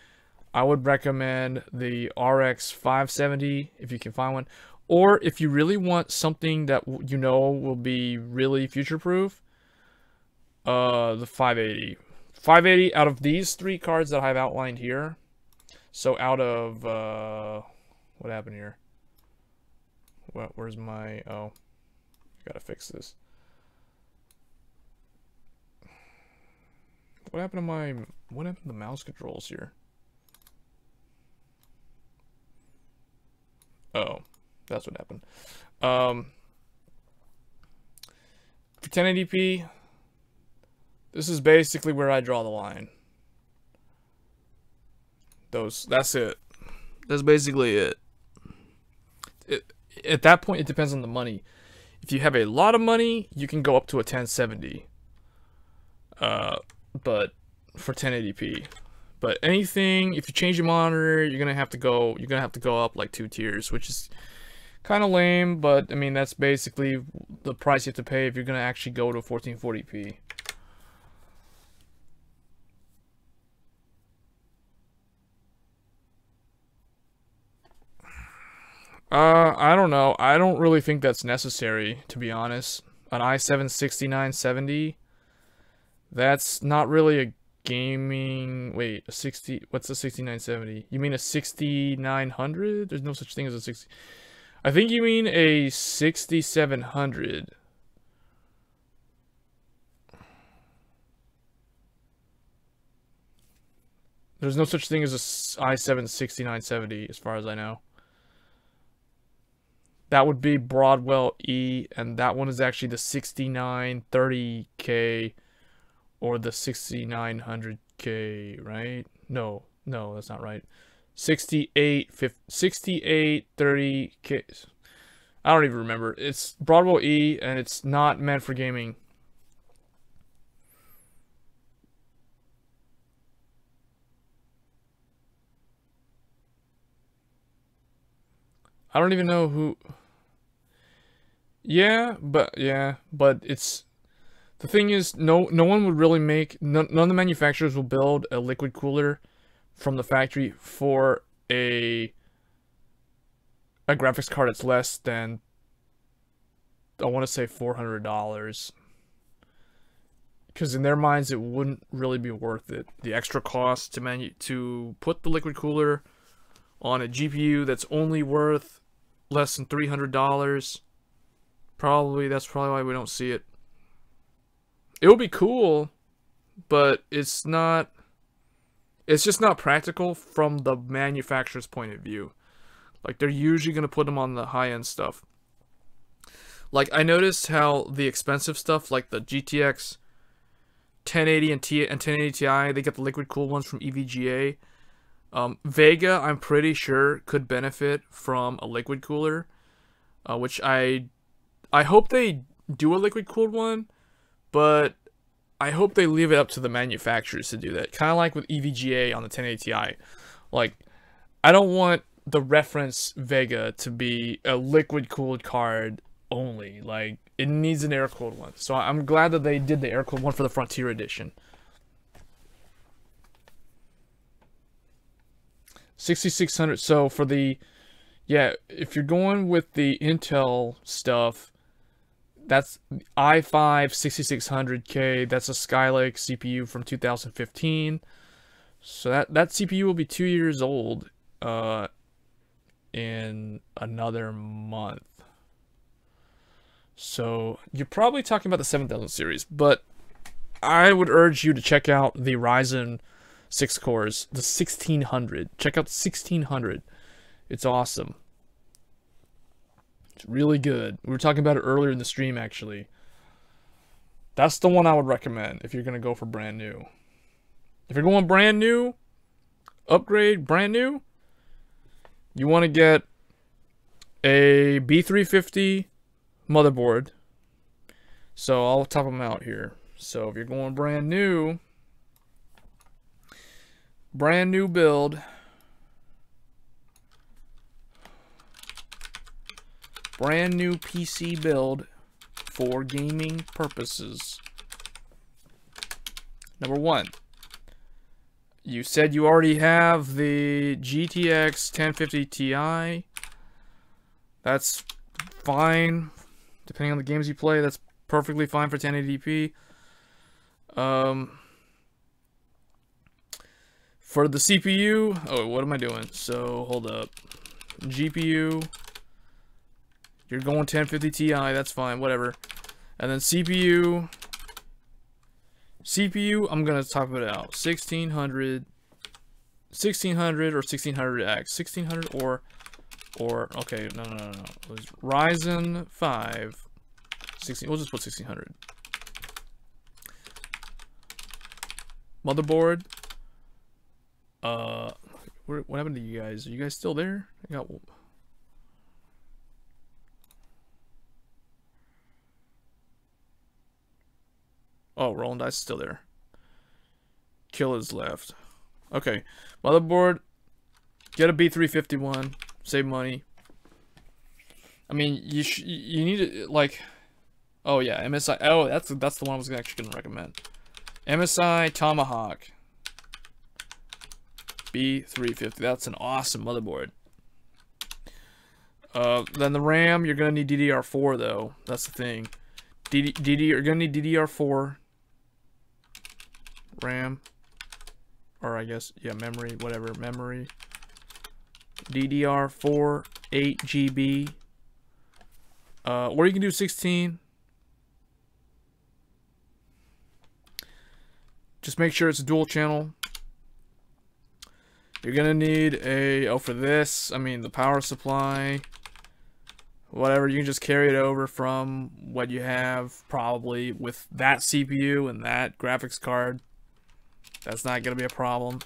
I would recommend the RX 570 if you can find one. Or if you really want something that you know will be really future-proof, the 580. 580 out of these three cards that I've outlined here. So out of, what happened here? Where's my, oh, gotta fix this. What happened to the mouse controls here? Oh, that's what happened. For 1080p, this is basically where I draw the line. That's it. That's basically it. At that point, it depends on the money. If you have a lot of money, you can go up to a 1070. But for 1080p. But anything, if you change your monitor, you're gonna have to go up like 2 tiers, which is kind of lame, but I mean, that's basically the price you have to pay if you're gonna actually go to 1440p. I don't know. I don't really think that's necessary, to be honest. An i7-6970, that's not really a gaming... Wait, a 60... What's a 6970? You mean a 6900? There's no such thing as a 60... I think you mean a 6700. There's no such thing as a i7-6970, as far as I know. That would be Broadwell E, and that one is actually the 6930K or the 6900K, right? No, that's not right. 6830K. I don't even remember. It's Broadwell E, and it's not meant for gaming. I don't even know who... Yeah, but it's... The thing is, no one would really make... None of the manufacturers will build a liquid cooler from the factory for a graphics card that's less than, I want to say, $400. Because in their minds, it wouldn't really be worth it. The extra cost to put the liquid cooler on a GPU that's only worth less than $300. That's probably why we don't see it. It would be cool, but it's just not practical from the manufacturer's point of view. Like, they're usually going to put them on the high-end stuff. Like, I noticed how the expensive stuff, like the GTX 1080 and 1080 Ti, they get the liquid cooled ones from EVGA. Vega, I'm pretty sure, could benefit from a liquid cooler, which I hope they do a liquid cooled one, but I hope they leave it up to the manufacturers to do that. Kind of like with EVGA on the 1080 Ti. Like, I don't want the reference Vega to be a liquid cooled card only. Like, it needs an air cooled one. So I'm glad that they did the air cooled one for the Frontier Edition. 6600. So for the, yeah, if you're going with the Intel stuff, that's i5 6600K. That's a Skylake CPU from 2015. So that CPU will be 2 years old in another month. So you're probably talking about the 7000 series, but I would urge you to check out the Ryzen 6 cores, the 1600. Check out the 1600. It's awesome. It's really good. We were talking about it earlier in the stream, actually. That's the one I would recommend if you're going to go for brand new. If you're going brand new, upgrade brand new, you want to get a B350 motherboard. So I'll top them out here. So if you're going brand new build, brand new PC build for gaming purposes. Number one, you said you already have the GTX 1050 Ti. That's fine. Depending on the games you play, that's perfectly fine for 1080p. For the CPU, oh, what am I doing? So, hold up. GPU, you're going 1050 Ti, that's fine, whatever. And then CPU, I'm gonna top it out. 1600 or 1600X. 1600 or okay, no. It was Ryzen 5. 16. We'll just put 1600. Motherboard. What happened to you guys? Are you guys still there? I got. Oh, Rolling Dice is still there. Kill is left. Okay, motherboard. Get a B351. Save money. I mean, you need to, like, oh yeah, MSI. Oh, that's the one I was actually gonna recommend. MSI Tomahawk B350. That's an awesome motherboard. Then the RAM, you're gonna need DDR4 though. That's the thing. You're gonna need DDR4 RAM, or I guess memory, whatever memory. DDR4 8 GB. Or you can do 16. Just make sure it's a dual channel. You're gonna need for this, I mean, the power supply. Whatever, you can just carry it over from what you have, probably, with that CPU and that graphics card. That's not gonna be a problem.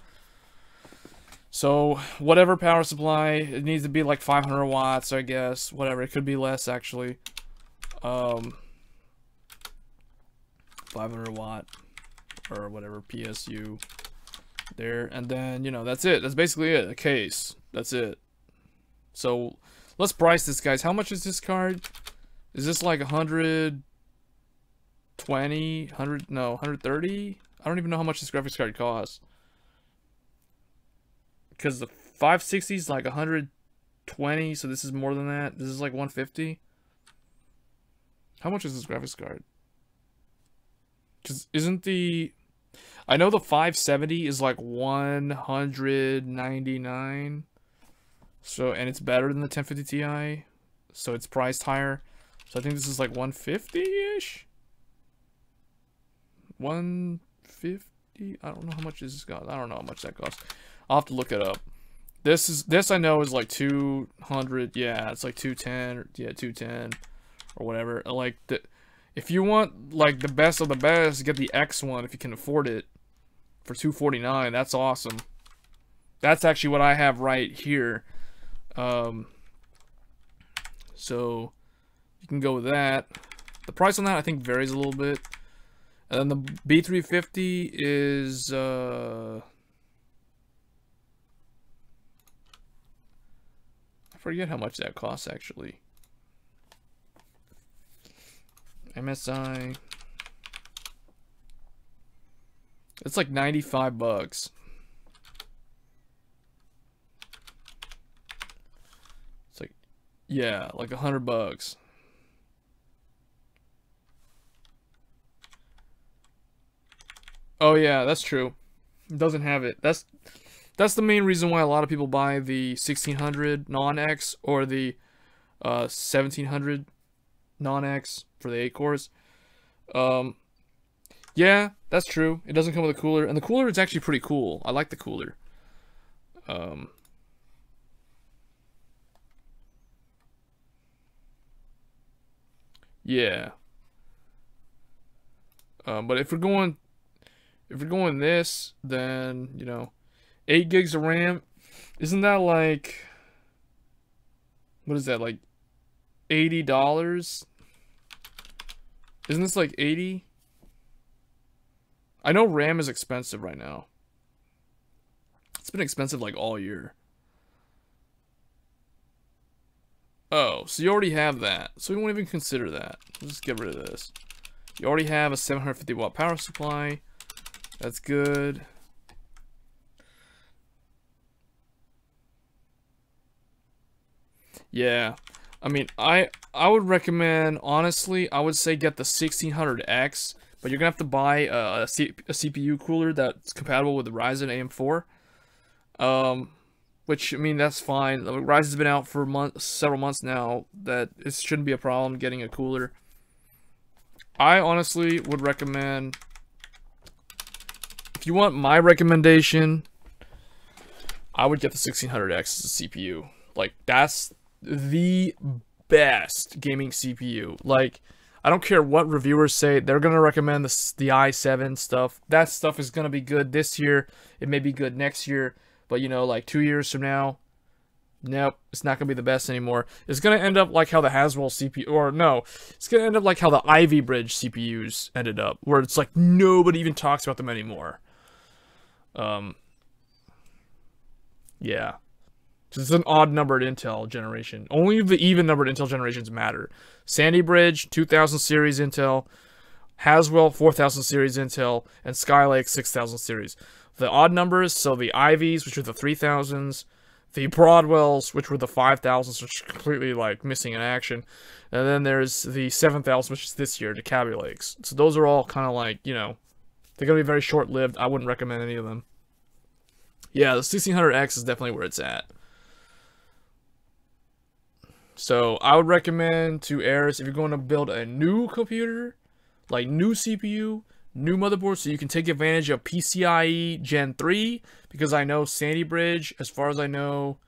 So, whatever power supply, it needs to be like 500 watts, I guess. Whatever, it could be less, actually. 500 watt, or whatever, PSU. There, and then, you know, that's it. That's basically it, a case. That's it. So, let's price this, guys. How much is this card? Is this like 120? 100? No, 130? I don't even know how much this graphics card costs. Because the 560 is like 120, so this is more than that. This is like 150. How much is this graphics card? Because isn't the... I know the 570 is like 199. So, and it's better than the 1050 Ti. So it's priced higher. So I think this is like 150-ish? 150? I don't know how much this cost. I don't know how much that costs. I'll have to look it up. This I know is like 200. Yeah, it's like 210. Or, yeah, 210 or whatever. Like if you want like the best of the best, get the X one if you can afford it for $249. That's awesome. That's actually what I have right here. So you can go with that. The price on that I think varies a little bit. And then the B350 is I forget how much that costs actually. MSI. It's like 95 bucks. It's like, yeah, like 100 bucks. Oh yeah, that's true. It doesn't have it. That's the main reason why a lot of people buy the 1600 non-X or the 1700 non-X for the 8 cores. Yeah, that's true. It doesn't come with a cooler, and the cooler is actually pretty cool. I like the cooler. Yeah. But if we're going this, then, you know, 8 gigs of RAM, isn't that like, what is that, like $80? Isn't this like 80? I know RAM is expensive right now. It's been expensive like all year. Oh, so you already have that. So we won't even consider that. Let's just get rid of this. You already have a 750 watt power supply. That's good. Yeah. I mean, I would recommend, honestly, I would say get the 1600X, but you're going to have to buy a CPU cooler that's compatible with the Ryzen AM4. Which, I mean, that's fine. Ryzen's been out for several months now. That it shouldn't be a problem getting a cooler. I honestly would recommend, if you want my recommendation, I would get the 1600X as a CPU. Like, that's the best gaming CPU. Like, I don't care what reviewers say, they're gonna recommend the i7 stuff. That stuff is gonna be good this year. It may be good next year, but you know, like 2 years from now, nope, it's not gonna be the best anymore. It's gonna end up like how the Haswell CPU, or no, it's gonna end up like how the Ivy Bridge CPUs ended up, where it's like nobody even talks about them anymore. Yeah. It's an odd-numbered Intel generation. Only the even-numbered Intel generations matter. Sandy Bridge, 2000 series Intel. Haswell, 4000 series Intel. And Skylake, 6000 series. The odd numbers, so the Ivies, which are the 3000s. the Broadwells, which were the 5000s, which are completely like missing in action, and then there's the 7000s, which is this year, the Cabby Lakes. So those are all kind of like, you know, they're gonna be very short-lived. I wouldn't recommend any of them. Yeah, the 1600X is definitely where it's at. So I would recommend to heirs, if you're going to build a new computer, like new CPU, new motherboard, so you can take advantage of PCIe Gen 3, because I know Sandy Bridge, as far as I know,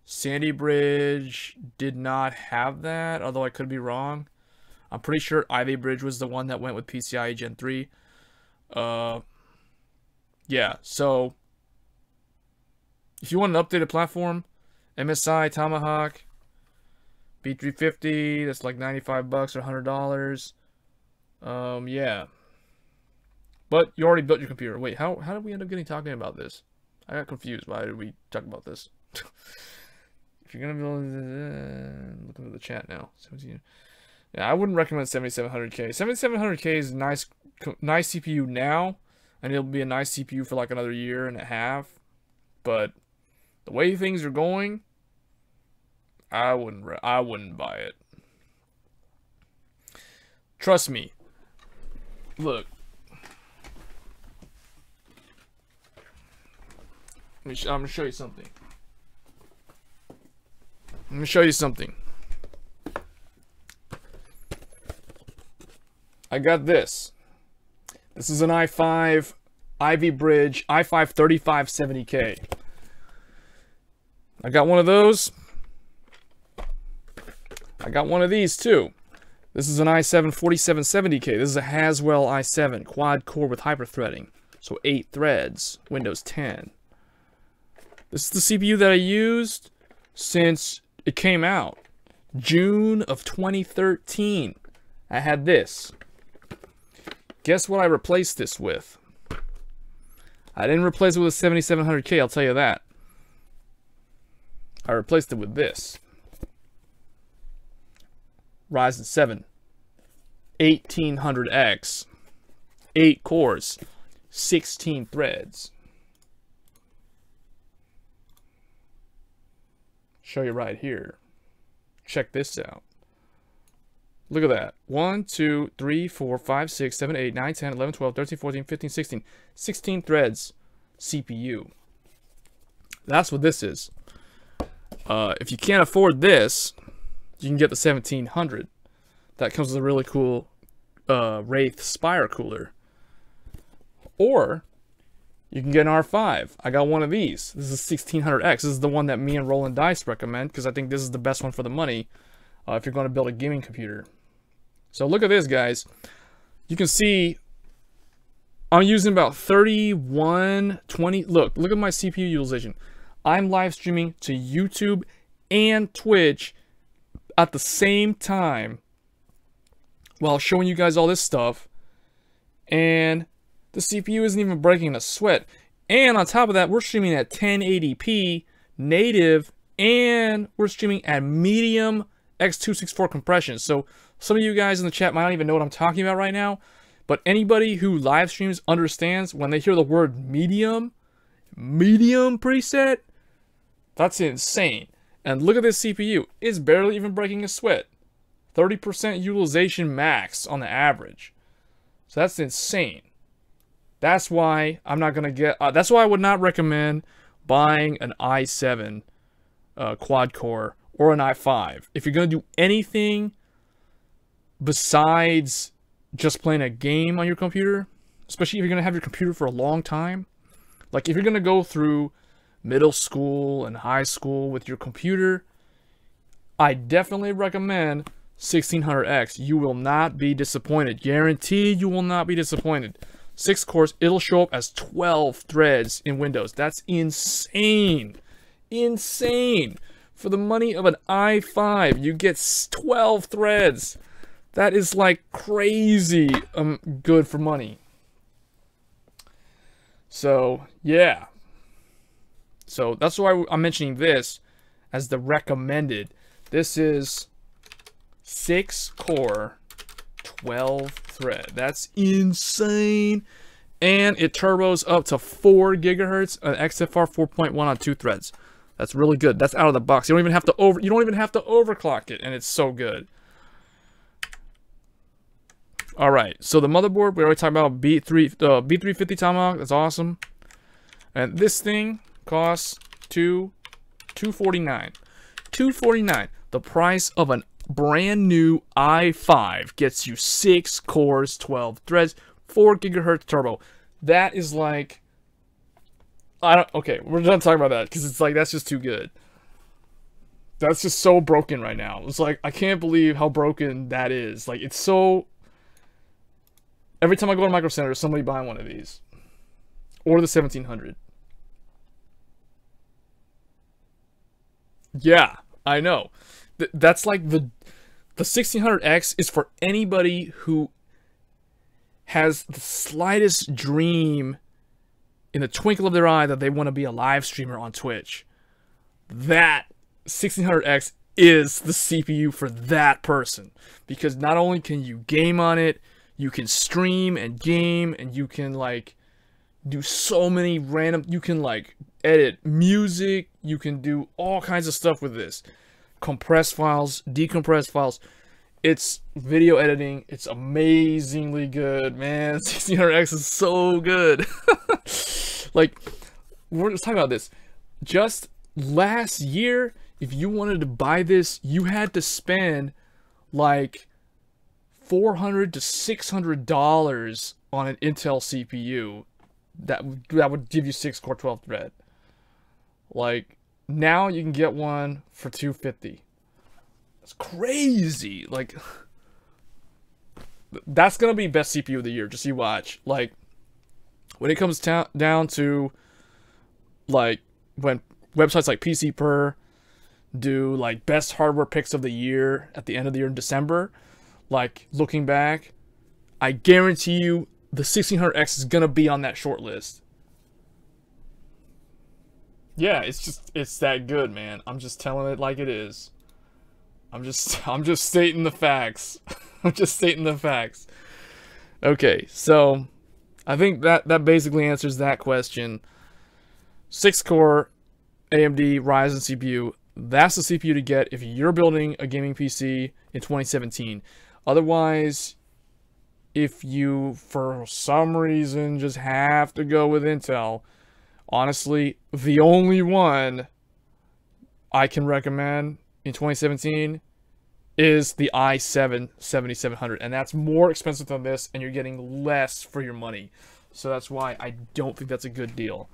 Sandy Bridge did not have that, although I could be wrong. I'm pretty sure Ivy Bridge was the one that went with PCIe Gen 3. Yeah, so if you want an updated platform, MSI, Tomahawk, B350, that's like $95 or $100. Yeah. But you already built your computer. Wait, how did we end up talking about this? I got confused. Why did we talk about this? If you're gonna build, looking at the chat now. 17. Yeah, I wouldn't recommend 7700K. 7700K is nice CPU now, and it'll be a nice CPU for like another year and a half. But the way things are going, I wouldn't buy it. Trust me. Look. I'm gonna show you something. I'm gonna show you something. I got this. This is an i5 Ivy Bridge i5 3570K. I got one of those. I got one of these too. This is an i7 4770K. This is a Haswell i7 quad core with hyperthreading. So 8 threads, Windows 10. This is the CPU that I used since it came out. June of 2013. I had this. Guess what I replaced this with? I didn't replace it with a 7700K, I'll tell you that. I replaced it with this. Ryzen 7 1800X, 8 cores, 16 threads. Show you right here. Check this out. Look at that. 1, 2, 3, 4, 5, 6, 7, 8, 9, 10, 11, 12, 13, 14, 15, 16. 16 threads CPU. That's what this is. If you can't afford this, you can get the 1700. That comes with a really cool Wraith Spire cooler. Or you can get an R5. I got one of these. This is 1600X. This is the one that me and Roland Dice recommend, because I think this is the best one for the money if you're going to build a gaming computer. So look at this, guys. You can see I'm using about 31, 20. Look at my CPU utilization. I'm live streaming to YouTube and Twitch at the same time while showing you guys all this stuff, and the CPU isn't even breaking a sweat. And on top of that, we're streaming at 1080p native, and we're streaming at medium x264 compression. So some of you guys in the chat might not even know what I'm talking about right now, but anybody who live streams understands when they hear the word medium preset, that's insane. And look at this CPU. It's barely even breaking a sweat. 30% utilization max on the average. So that's insane. That's why I'm not gonna get. That's why I would not recommend buying an i7 quad core or an i5 if you're gonna do anything besides just playing a game on your computer. Especially if you're gonna have your computer for a long time. Like if you're gonna go through middle school and high school with your computer, I definitely recommend 1600X. You will not be disappointed. Guaranteed you will not be disappointed. 6 cores, it'll show up as 12 threads in Windows. That's insane. Insane. For the money of an i5, you get 12 threads. That is like crazy good for money. So, yeah. So, that's why I'm mentioning this as the recommended. This is 6 core, 12 thread. That's insane. And it turbos up to 4 gigahertz, an XFR 4.1 on 2 threads. That's really good. That's out of the box. You don't even have to overclock it, and it's so good. All right, so the motherboard, we already talked about B350 Tomahawk. That's awesome. And this thing costs $249. $249. The price of a brand new i5 gets you 6 cores, 12 threads, 4 gigahertz turbo. That is like, okay, we're done talking about that because it's like, that's just too good. That's just so broken right now. It's like, I can't believe how broken that is. Like, it's so, every time I go to Micro Center, somebody buying one of these. Or the 1700. Yeah, I know. That's like the 1600X is for anybody who has the slightest dream in the twinkle of their eye that they want to be a live streamer on Twitch. That 1600X is the CPU for that person. Because not only can you game on it, you can stream and game, and you can like do so many random, you can like edit music, you can do all kinds of stuff with this. Compress files, decompress files. It's video editing. It's amazingly good, man. 1600X is so good. Like, we're just talking about this. Just last year, if you wanted to buy this, you had to spend like $400 to $600 on an Intel CPU that would give you 6-core 12 thread. Like, now you can get one for $250. It's crazy. Like, that's gonna be best CPU of the year. Just you watch. Like, when it comes down to, like, when websites like PC do like best hardware picks of the year at the end of the year in December, like, looking back, I guarantee you the 1600X is gonna be on that short list. Yeah, it's that good, man. I'm just telling it like it is. I'm just stating the facts. I'm just stating the facts. Okay, so I think that basically answers that question. 6-core AMD Ryzen CPU. That's the CPU to get if you're building a gaming PC in 2017. Otherwise, if you, for some reason, just have to go with Intel, honestly, the only one I can recommend in 2017 is the i7 7700, and that's more expensive than this, and you're getting less for your money. So that's why I don't think that's a good deal.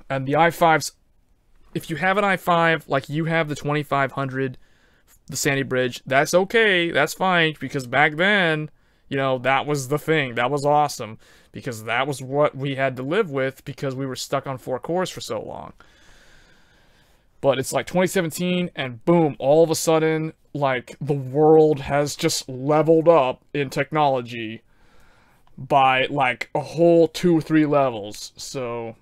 And the i5s, if you have an i5, like you have the 2500, the Sandy Bridge, that's okay, that's fine, because back then, you know, that was the thing. That was awesome, because that was what we had to live with, because we were stuck on 4 cores for so long. But it's like 2017, and boom, all of a sudden, like, the world has just leveled up in technology by, like, a whole 2 or 3 levels. So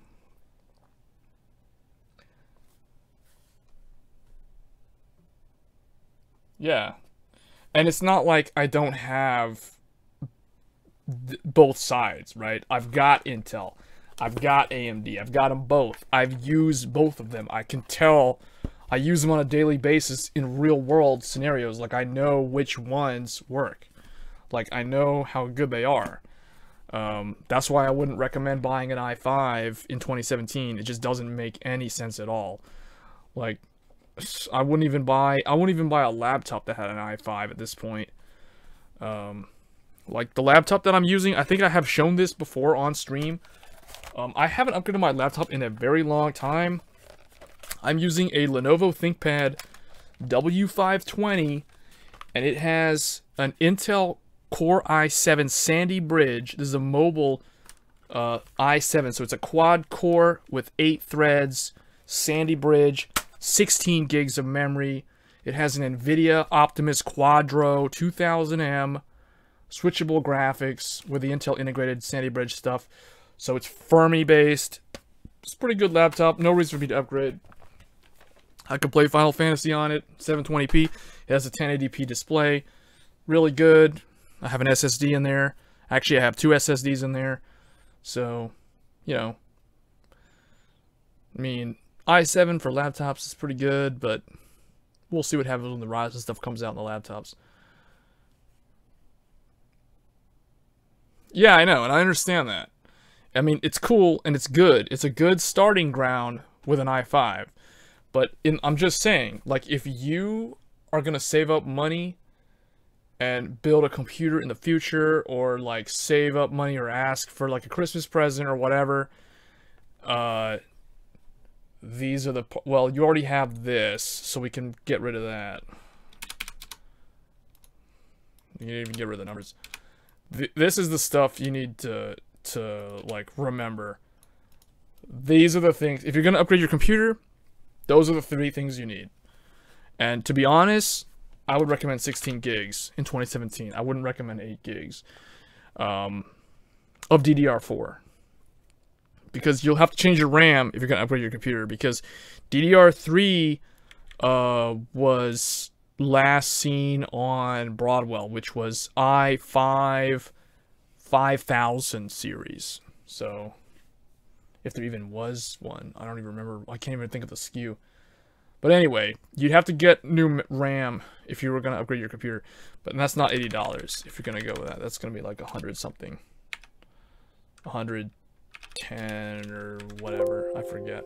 yeah. And it's not like I don't have both sides, right? I've got Intel. I've got AMD. I've got them both. I've used both of them. I can tell. I use them on a daily basis in real world scenarios. Like, I know which ones work. Like, I know how good they are. That's why I wouldn't recommend buying an i5 in 2017. It just doesn't make any sense at all. Like, I wouldn't even buy a laptop that had an i5 at this point. Like, the laptop that I'm using, I think I have shown this before on stream. I haven't upgraded my laptop in a very long time. I'm using a Lenovo ThinkPad W520, and it has an Intel Core i7 Sandy Bridge. This is a mobile i7, so it's a quad core with 8 threads, Sandy Bridge, 16 gigs of memory. It has an NVIDIA Optimus Quadro 2000M, switchable graphics with the Intel integrated Sandy Bridge stuff. So it's Fermi based. It's a pretty good laptop. No reason for me to upgrade. I could play Final Fantasy on it. 720p. It has a 1080p display. Really good. I have an SSD in there. Actually, I have 2 SSDs in there. So, you know, I mean, i7 for laptops is pretty good, but we'll see what happens when the Ryzen stuff comes out in the laptops. Yeah, I know, and I understand that. I mean, it's cool and it's good. It's a good starting ground with an i5. But I'm just saying, like, if you are going to save up money and build a computer in the future, or, like, save up money or ask for, like, a Christmas present or whatever, these are the... Well, you already have this, so we can get rid of that. You can even get rid of the numbers. This is the stuff you need to like, remember. These are the things. If you're going to upgrade your computer, those are the 3 things you need. And to be honest, I would recommend 16 gigs in 2017. I wouldn't recommend 8 gigs of DDR4. Because you'll have to change your RAM if you're going to upgrade your computer. Because DDR3 was last seen on Broadwell, which was i5 5000 series. So, if there even was one, I don't even remember. I can't even think of the SKU. But anyway, you'd have to get new RAM if you were going to upgrade your computer. But that's not $80 if you're going to go with that. That's going to be like 100 something. 110 or whatever. I forget.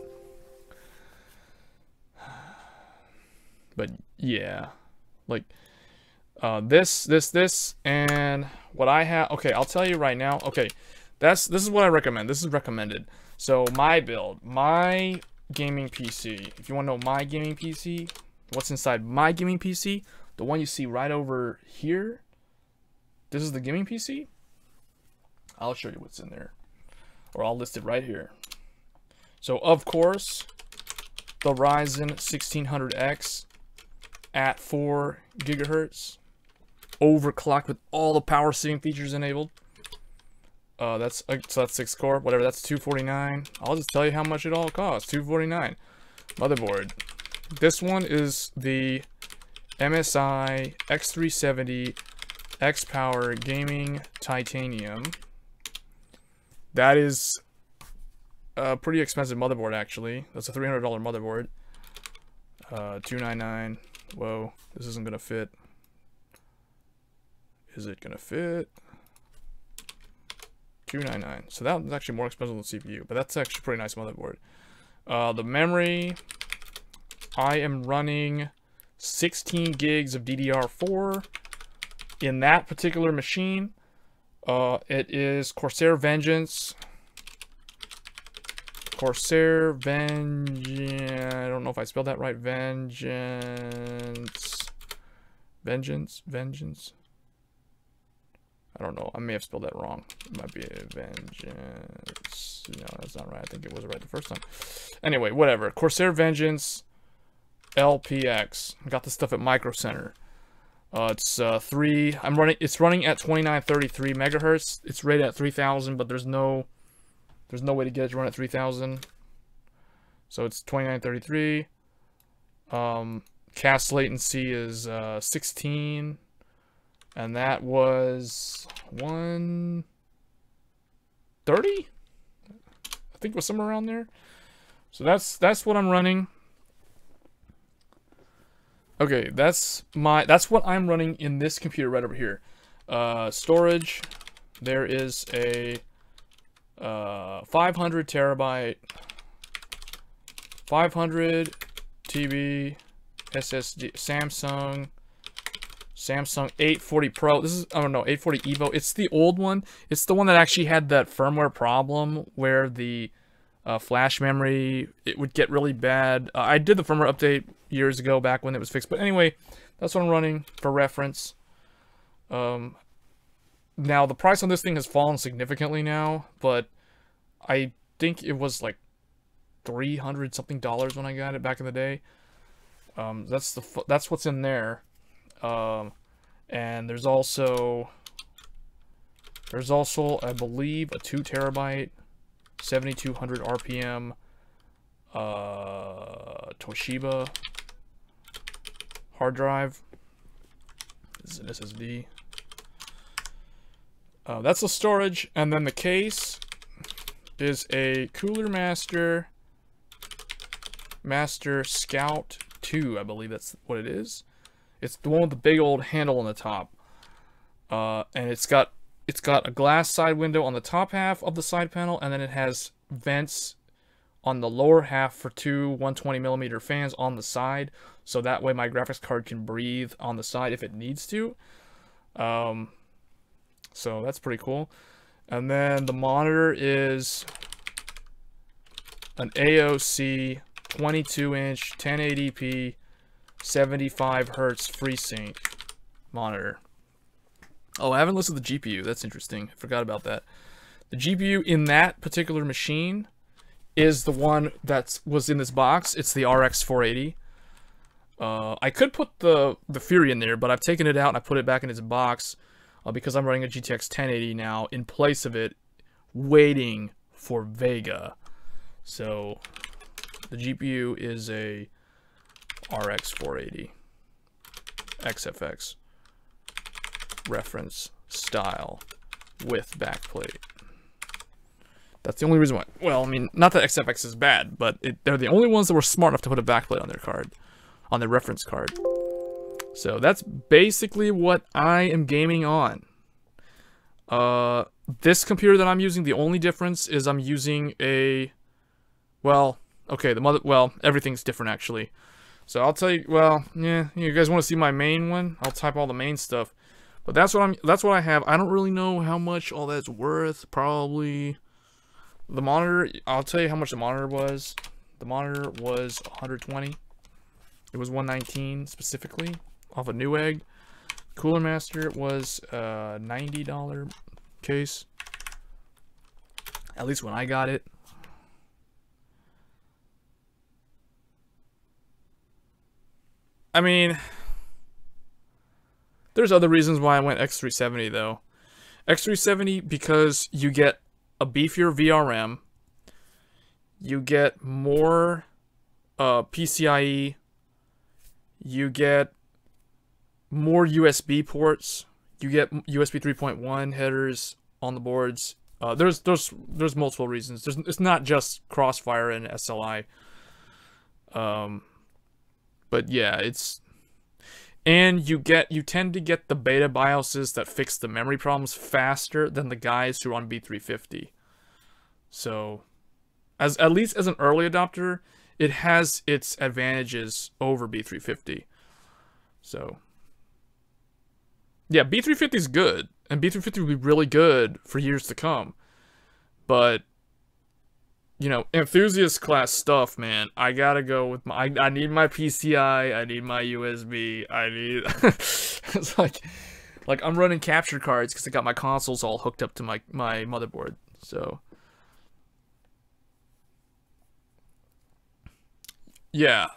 But yeah. Like, this, and what I have... Okay, I'll tell you right now. Okay, this is what I recommend. This is recommended. So, my build. My gaming PC. If you want to know my gaming PC, what's inside my gaming PC, the one you see right over here, this is the gaming PC. I'll show you what's in there. Or I'll list it right here. So, of course, the Ryzen 1600X at 4 gigahertz, overclocked with all the power saving features enabled. So that's 6 core, whatever. That's $249. I'll just tell you how much it all costs. $249. Motherboard. This one is the MSI X370 X Power Gaming Titanium. That is a pretty expensive motherboard, actually. That's a $300 motherboard. $299. Whoa, this isn't gonna fit. Is it gonna fit? $299. So that was actually more expensive than the CPU, but that's actually a pretty nice motherboard. The memory, I am running 16 gigs of DDR4 in that particular machine. It is Corsair Vengeance. Corsair Vengeance. I don't know if I spelled that right. Vengeance. I don't know. I may have spelled that wrong. It might be a Vengeance. No, that's not right. I think it was right the first time. Anyway, whatever. Corsair Vengeance LPX. I got this stuff at Micro Center. It's it's running at 2933 megahertz. It's rated at 3000, but there's no way to get it to run at 3000. So it's 2933. Cast latency is 16. And that was 130? I think it was somewhere around there. So that's what I'm running. Okay, that's what I'm running in this computer right over here. Storage, there is a 500 terabyte, 500 TB SSD, Samsung 840 Pro. This is, I don't know, 840 Evo. It's the old one. It's the one that actually had that firmware problem where the flash memory, it would get really bad. I did the firmware update years ago back when it was fixed. But anyway, that's what I'm running for reference. Now, the price on this thing has fallen significantly now, but I think it was like $300 something when I got it back in the day. That's what's in there. And there's also, I believe, a 2 terabyte, 7200 RPM, Toshiba hard drive. This is an SSD. That's the storage, and then the case is a Cooler Master Master Scout 2, I believe that's what it is. It's the one with the big old handle on the top. And it's got a glass side window on the top half of the side panel, and then it has vents on the lower half for two 120mm fans on the side, so that way my graphics card can breathe on the side if it needs to. So that's pretty cool. And then the monitor is an AOC 22-inch 1080p 75 Hz FreeSync monitor. Oh, I haven't listed the GPU. That's interesting. I forgot about that. The GPU in that particular machine is the one that was in this box. It's the RX 480. I could put the Fury in there, but I've taken it out and I put it back in its box because I'm running a GTX 1080 now in place of it, waiting for Vega. So the GPU is a RX 480 XFX reference style with backplate. That's the only reason why. Well, I mean, not that XFX is bad, but they're the only ones that were smart enough to put a backplate on their card, on their reference card. So that's basically what I am gaming on. This computer that I'm using, the only difference is I'm using a, well, okay, everything's different actually. So I'll tell you, well, yeah, you guys want to see my main one? I'll type all the main stuff. But that's what I have. I don't really know how much all that's worth. Probably the monitor, I'll tell you how much the monitor was. The monitor was 120. It was 119 specifically off a Newegg. Cooler Master was a $90 case. At least when I got it. I mean, there's other reasons why I went X370 though. X370 because you get a beefier VRM, you get more PCIe, you get more USB ports, you get USB 3.1 headers on the boards. There's multiple reasons. It's not just Crossfire and SLI. But yeah, and you tend to get the beta BIOSes that fix the memory problems faster than the guys who are on B350. So, at least as an early adopter, it has its advantages over B350. So, yeah, B350 is good, and B350 will be really good for years to come. But, you know, enthusiast class stuff, man, I gotta go with my, I need my PCI, I need my USB, I need, it's like I'm running capture cards because I got my consoles all hooked up to my motherboard, so. Yeah,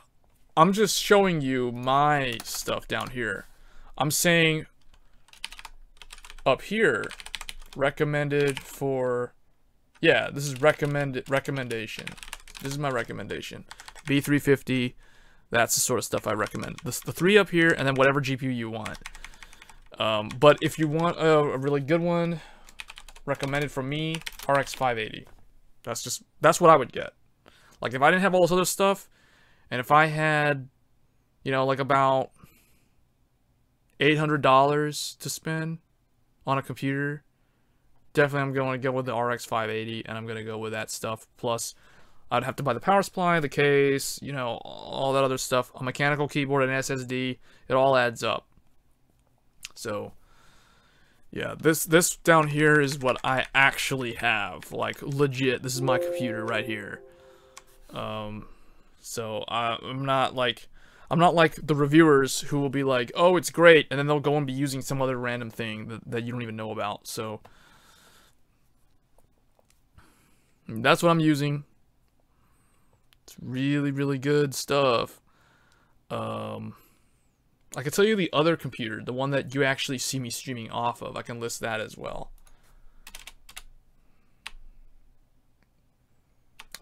I'm just showing you my stuff down here. I'm saying up here, recommended for, yeah, this is recommendation. This is my recommendation. B350, that's the sort of stuff I recommend. The three up here, and then whatever GPU you want. But if you want a really good one, recommended from me, RX 580. That's what I would get. Like, if I didn't have all this other stuff, and if I had, you know, like about $800 to spend on a computer, definitely I'm going to go with the RX 580, and I'm going to go with that stuff. Plus, I'd have to buy the power supply, the case, you know, all that other stuff, a mechanical keyboard, and SSD. It all adds up. So, yeah, this down here is what I actually have. Like, legit, this is my computer right here. So I'm not like the reviewers who will be like, oh, it's great, and then they'll go and be using some other random thing that you don't even know about. So that's what I'm using. It's really, really good stuff. I can tell you the other computer, the one that you actually see me streaming off of. I can list that as well.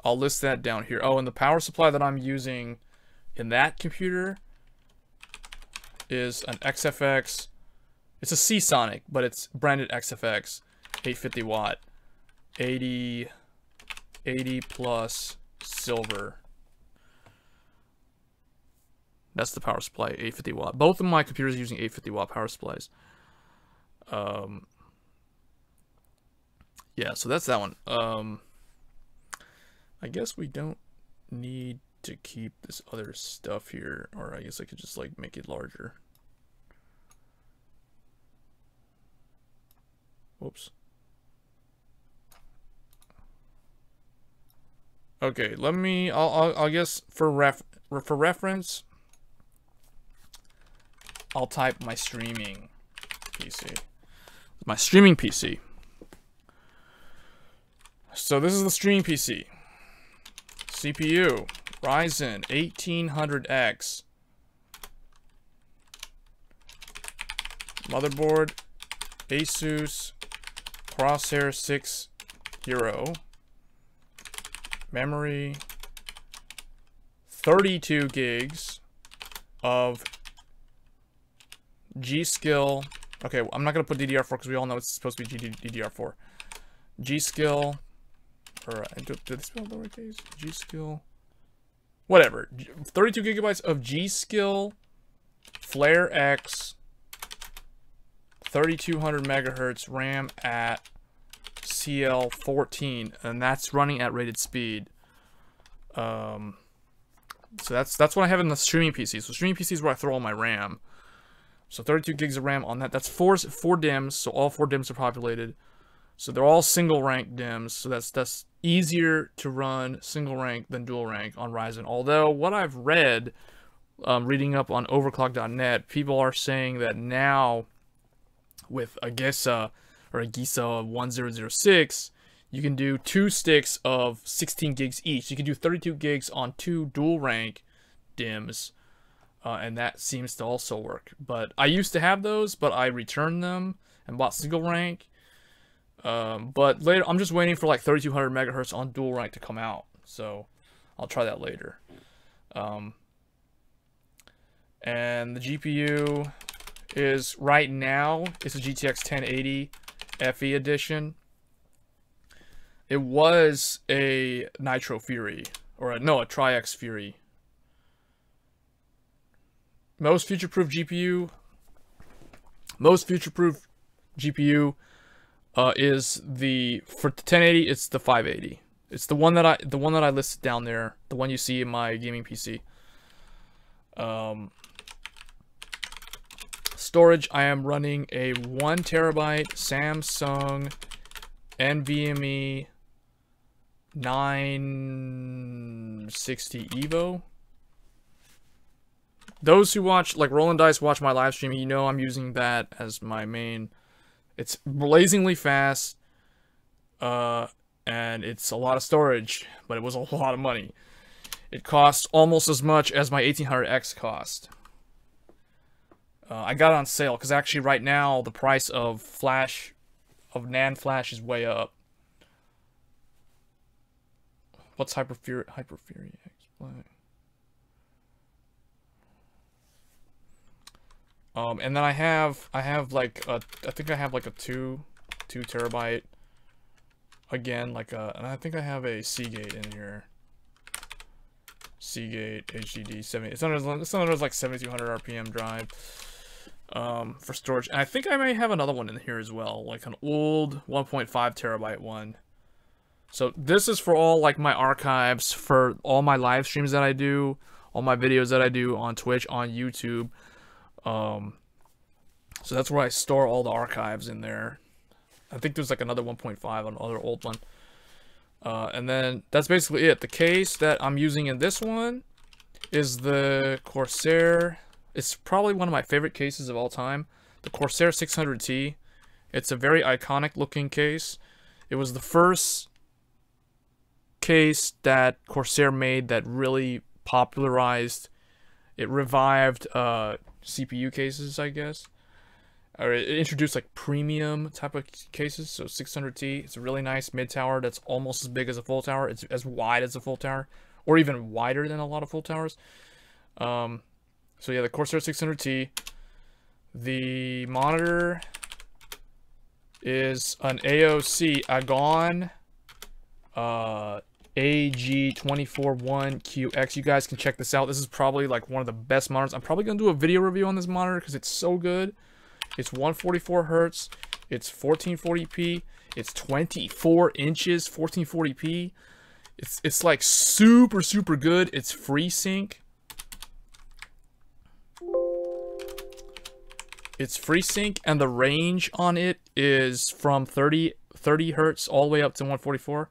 I'll list that down here. Oh, and the power supply that I'm using in that computer is an XFX. It's a Seasonic, but it's branded XFX, 850 watt, 80 plus silver. That's the power supply, 850 watt. Both of my computers are using 850 watt power supplies. Yeah, so that's that one. I guess we don't need to keep this other stuff here, or I guess I could just like make it larger. Whoops. Okay, let me. I'll guess for reference, I'll type my streaming PC. My streaming PC. So this is the streaming PC. CPU, Ryzen 1800X. Motherboard, Asus Crosshair 6 Euro. Memory, 32 gigs of G-Skill. Okay, I'm not going to put DDR4 because we all know it's supposed to be DDR4. G-Skill, or did they spell lowercase? G-Skill, whatever. 32 gigabytes of G-Skill, Flare X, 3200 megahertz RAM at CL14, and that's running at rated speed. So that's what I have in the streaming PC. So streaming PC is where I throw all my RAM. So 32 gigs of RAM on that. That's four DIMMs, so all 4 DIMMs are populated. So they're all single rank DIMMs, so that's easier to run single rank than dual rank on Ryzen. Although what I've read, reading up on overclock.net, people are saying that now with Agesa or Agesa 1006, you can do 2 sticks of 16 gigs each. You can do 32 gigs on 2 dual rank DIMMs, and that seems to also work. But I used to have those, but I returned them and bought single rank. But later, I'm just waiting for like 3200 megahertz on dual rank to come out, so I'll try that later. And the GPU is right now, it's a GTX 1080 FE edition. It was a Nitro Fury, or a Tri-X Fury. Most future-proof GPU is for 1080. It's the 580. It's the one that I listed down there. The one you see in my gaming PC. Storage, I am running a 1 terabyte Samsung NVMe 960 Evo. Those who watch, like Roland Dice, watch my live stream, you know I'm using that as my main. It's blazingly fast, and it's a lot of storage, but it was a lot of money. It costs almost as much as my 1800X cost. I got it on sale, because actually right now, the price of NAND flash is way up. What's Hyperfury X? And then I have like I think I have like a 2 terabyte again, and I think I have a Seagate in here. Seagate HDD 70. It's under like 7200 RPM drive for storage. And I think I may have another one in here as well, like an old 1.5 terabyte one. So this is for all like my archives for all my live streams that I do, all my videos that I do on Twitch, on YouTube. So that's where I store all the archives in there. I think there's like another 1.5 on another old one. And then that's basically it. The case that I'm using in this one is the Corsair. It's probably one of my favorite cases of all time. The Corsair 600T. It's a very iconic looking case. It was the first case that Corsair made that really popularized, it revived CPU cases, I guess. Or it introduced like premium type of cases. So 600T, it's a really nice mid tower that's almost as big as a full tower. It's as wide as a full tower, or even wider than a lot of full towers. So yeah, the Corsair 600T. The monitor is an AOC Agon AG241QX. You guys can check this out. This is probably like one of the best monitors. I'm probably going to do a video review on this monitor because it's so good. It's 144 hertz. It's 1440p. It's 24 inches, 1440p. It's like super, super good. It's FreeSync. It's FreeSync, and the range on it is from 30 hertz all the way up to 144.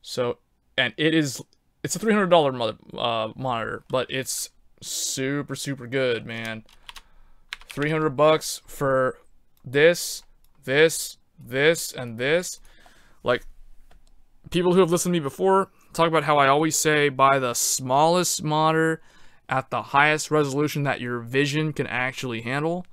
So, and it's a $300 monitor, but it's super, super good, man. $300 for this, and this. Like, people who have listened to me before talk about how I always say buy the smallest monitor at the highest resolution that your vision can actually handle.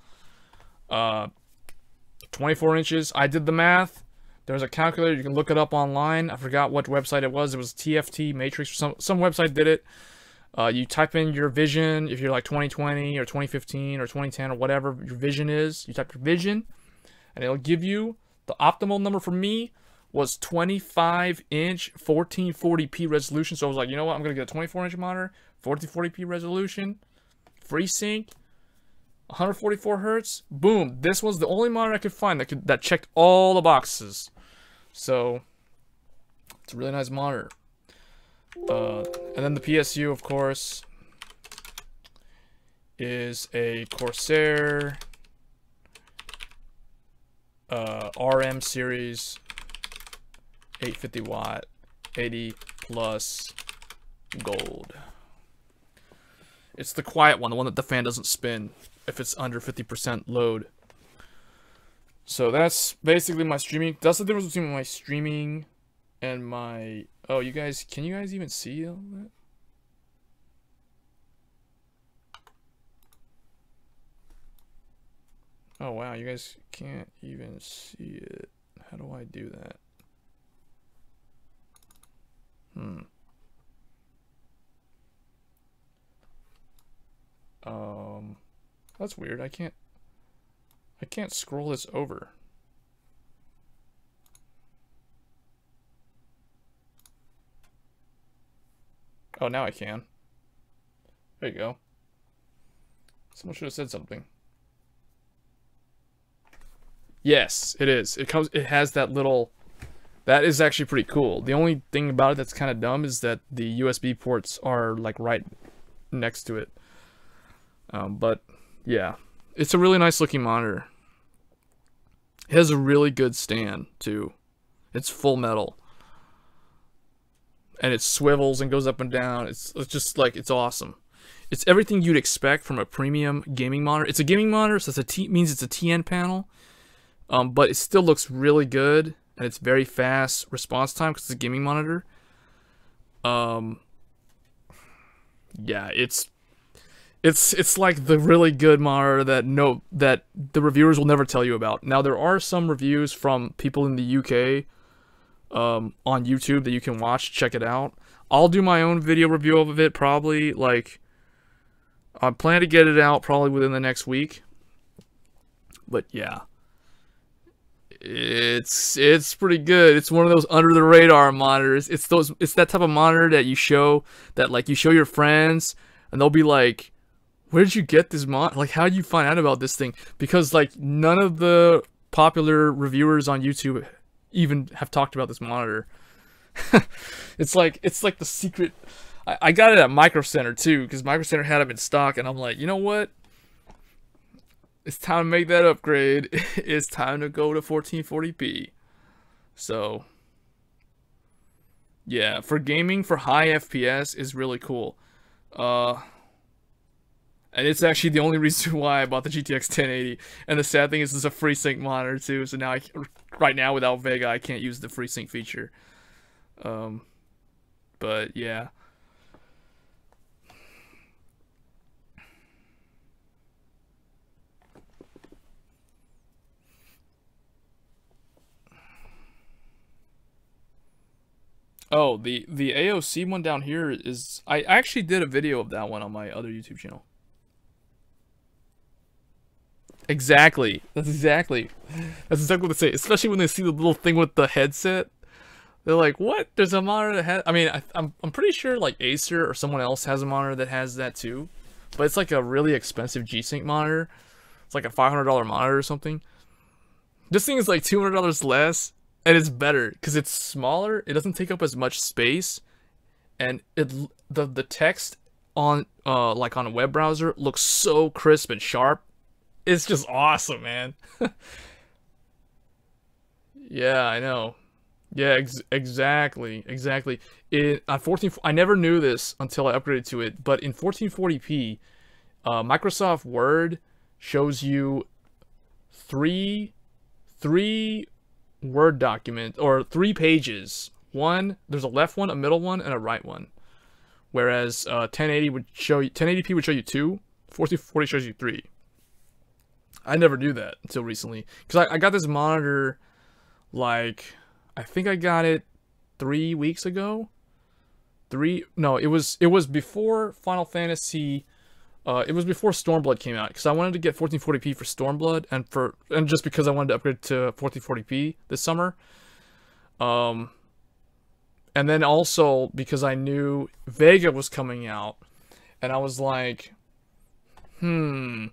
24 inches. I did the math. There's a calculator. You can look it up online. I forgot what website it was. It was TFT Matrix or some website did it. You type in your vision, if you're like 2020 or 2015 or 2010 or whatever your vision is. You type your vision, and it'll give you the optimal number for me was 25-inch 1440p resolution. So I was like, you know what? I'm gonna get a 24-inch monitor, 1440p resolution, FreeSync, 144 hertz. Boom! This was the only monitor I could find that checked all the boxes. So it's a really nice monitor. And then the PSU, of course, is a Corsair RM series 850 watt 80 plus gold. It's the quiet one, the one that the fan doesn't spin if it's under 50% load. So that's basically my streaming. That's the difference between my streaming and my... Oh, you guys, can you guys even see all that? Oh wow, you guys can't even see it. How do I do that? That's weird. I can't scroll this over. Oh, now I can. There you go. Someone should have said something. Yes, it is. It has that little... That is actually pretty cool. The only thing about it that's kind of dumb is that the USB ports are like right next to it. But yeah, it's a really nice looking monitor. It has a really good stand too. It's full metal. And it swivels and goes up and down. It's just like, it's awesome. It's everything you'd expect from a premium gaming monitor. It's a gaming monitor, so means it's a TN panel. But it still looks really good, and it's very fast response time because it's a gaming monitor. Yeah, it's like the really good monitor that the reviewers will never tell you about. Now there are some reviews from people in the UK on YouTube that you can watch, check it out. I'll do my own video review of it probably, like, I plan to get it out probably within the next week. But yeah, it's pretty good. It's one of those under the radar monitors. It's that type of monitor that you show your friends and they'll be like, where did you get this monitor? Like, how did you find out about this thing? Because like none of the popular reviewers on YouTube even have talked about this monitor. It's like the secret. I got it at Micro Center too, because Micro Center had them in stock, and I'm like, you know what? It's time to make that upgrade. It's time to go to 1440p. So yeah, for gaming, for high FPS is really cool. And it's actually the only reason why I bought the GTX 1080. And the sad thing is it's a FreeSync monitor too, so now right now without Vega I can't use the FreeSync feature. But yeah. Oh, the AOC one down here is... I actually did a video of that one on my other YouTube channel. Exactly. That's exactly what they say. Especially when they see the little thing with the headset. They're like, what? There's a monitor that has. I mean, I'm pretty sure like Acer or someone else has a monitor that has that too, but it's like a really expensive G-Sync monitor. It's like a $500 monitor or something. This thing is like $200 less, and it's better because it's smaller. It doesn't take up as much space, and the text on like on a web browser looks so crisp and sharp. It's just awesome, man. Yeah, I know. Yeah, exactly. On 14, I never knew this until I upgraded to it, but in 1440p, Microsoft Word shows you three Word document or 3 pages. There's a left one, a middle one, and a right one. Whereas 1080 would show you 1080p would show you 2, 1440 shows you 3. I never knew that until recently because I got this monitor like I think I got it 3 weeks ago. No, it was before Final Fantasy. It was before Stormblood came out because I wanted to get 1440p for Stormblood and just because I wanted to upgrade to 1440p this summer. And then also because I knew Vega was coming out, and I was like, I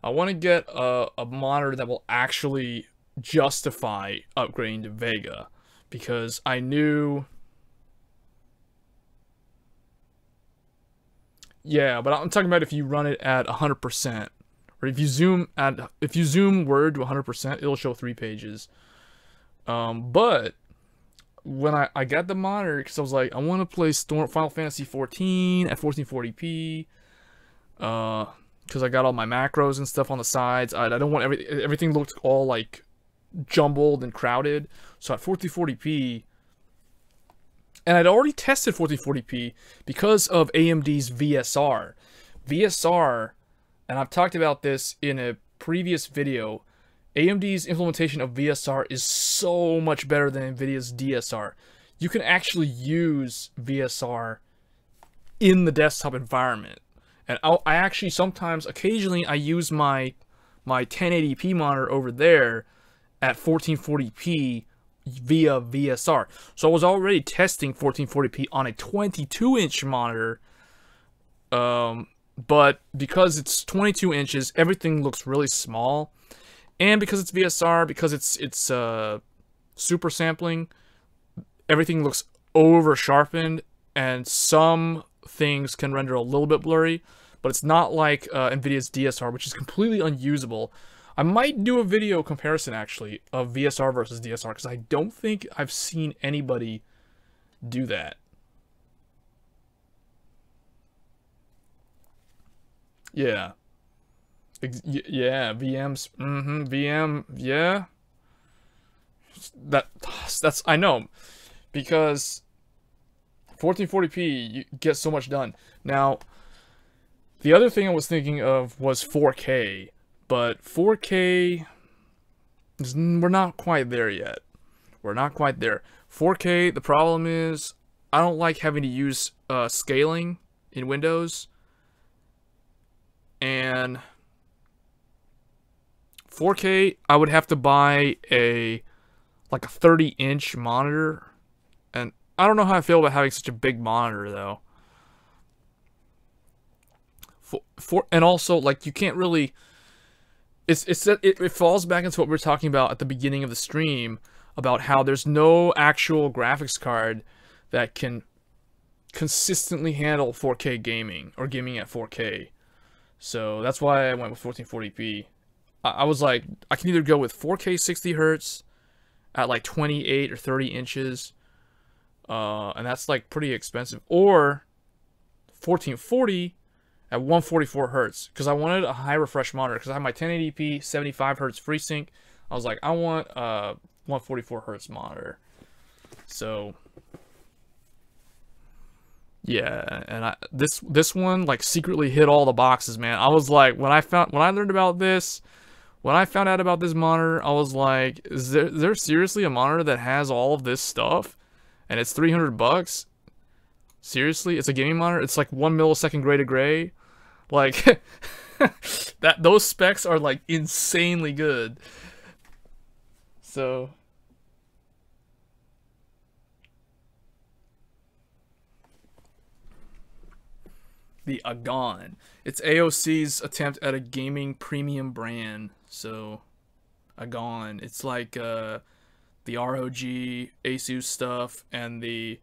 want to get a monitor that will actually justify upgrading to Vega because I knew. Yeah, but I'm talking about if you run it at 100%, or if you zoom Word to 100%, it'll show 3 pages. But when I got the monitor, because I was like, I want to play Final Fantasy 14 at 1440p, because I got all my macros and stuff on the sides. I don't want everything looked all like jumbled and crowded. So at 1440p. And I'd already tested 1440p because of AMD's VSR. VSR, and I've talked about this in a previous video, AMD's implementation of VSR is so much better than NVIDIA's DSR. You can actually use VSR in the desktop environment. And I actually occasionally, I use my 1080p monitor over there at 1440p via VSR. So I was already testing 1440p on a 22-inch monitor, but because it's 22 inches, everything looks really small, and because it's VSR, because it's super sampling, everything looks over sharpened, and some things can render a little bit blurry, but it's not like NVIDIA's DSR, which is completely unusable. I might do a video comparison, actually, of VSR versus DSR, because I don't think I've seen anybody do that. Yeah. Yeah, VMs. VM, yeah. That's, I know. Because 1440p, you get so much done. Now, the other thing I was thinking of was 4K. But 4K, we're not quite there yet. We're not quite there. 4K, the problem is, I don't like having to use scaling in Windows. And 4K, I would have to buy like a 30-inch monitor. And I don't know how I feel about having such a big monitor, though. And also, like, you can't really... It falls back into what we were talking about at the beginning of the stream about how there's no actual graphics card that can consistently handle 4K gaming or gaming at 4K. So that's why I went with 1440p. I was like, I can either go with 4K 60 Hz at like 28 or 30 inches, and that's like pretty expensive, or 1440 at 144 Hertz, because I wanted a high refresh monitor, because I have my 1080p 75 Hertz FreeSync. I was like, I want a 144 Hertz monitor. So yeah, and this one like secretly hit all the boxes, man. I was like, when I found out about this monitor, I was like, is there seriously a monitor that has all of this stuff, and it's $300? Seriously, it's a gaming monitor. It's like 1 millisecond gray to gray. Like, those specs are like insanely good. So the Agon. It's AOC's attempt at a gaming premium brand. So, Agon. It's like the ROG Asus stuff and the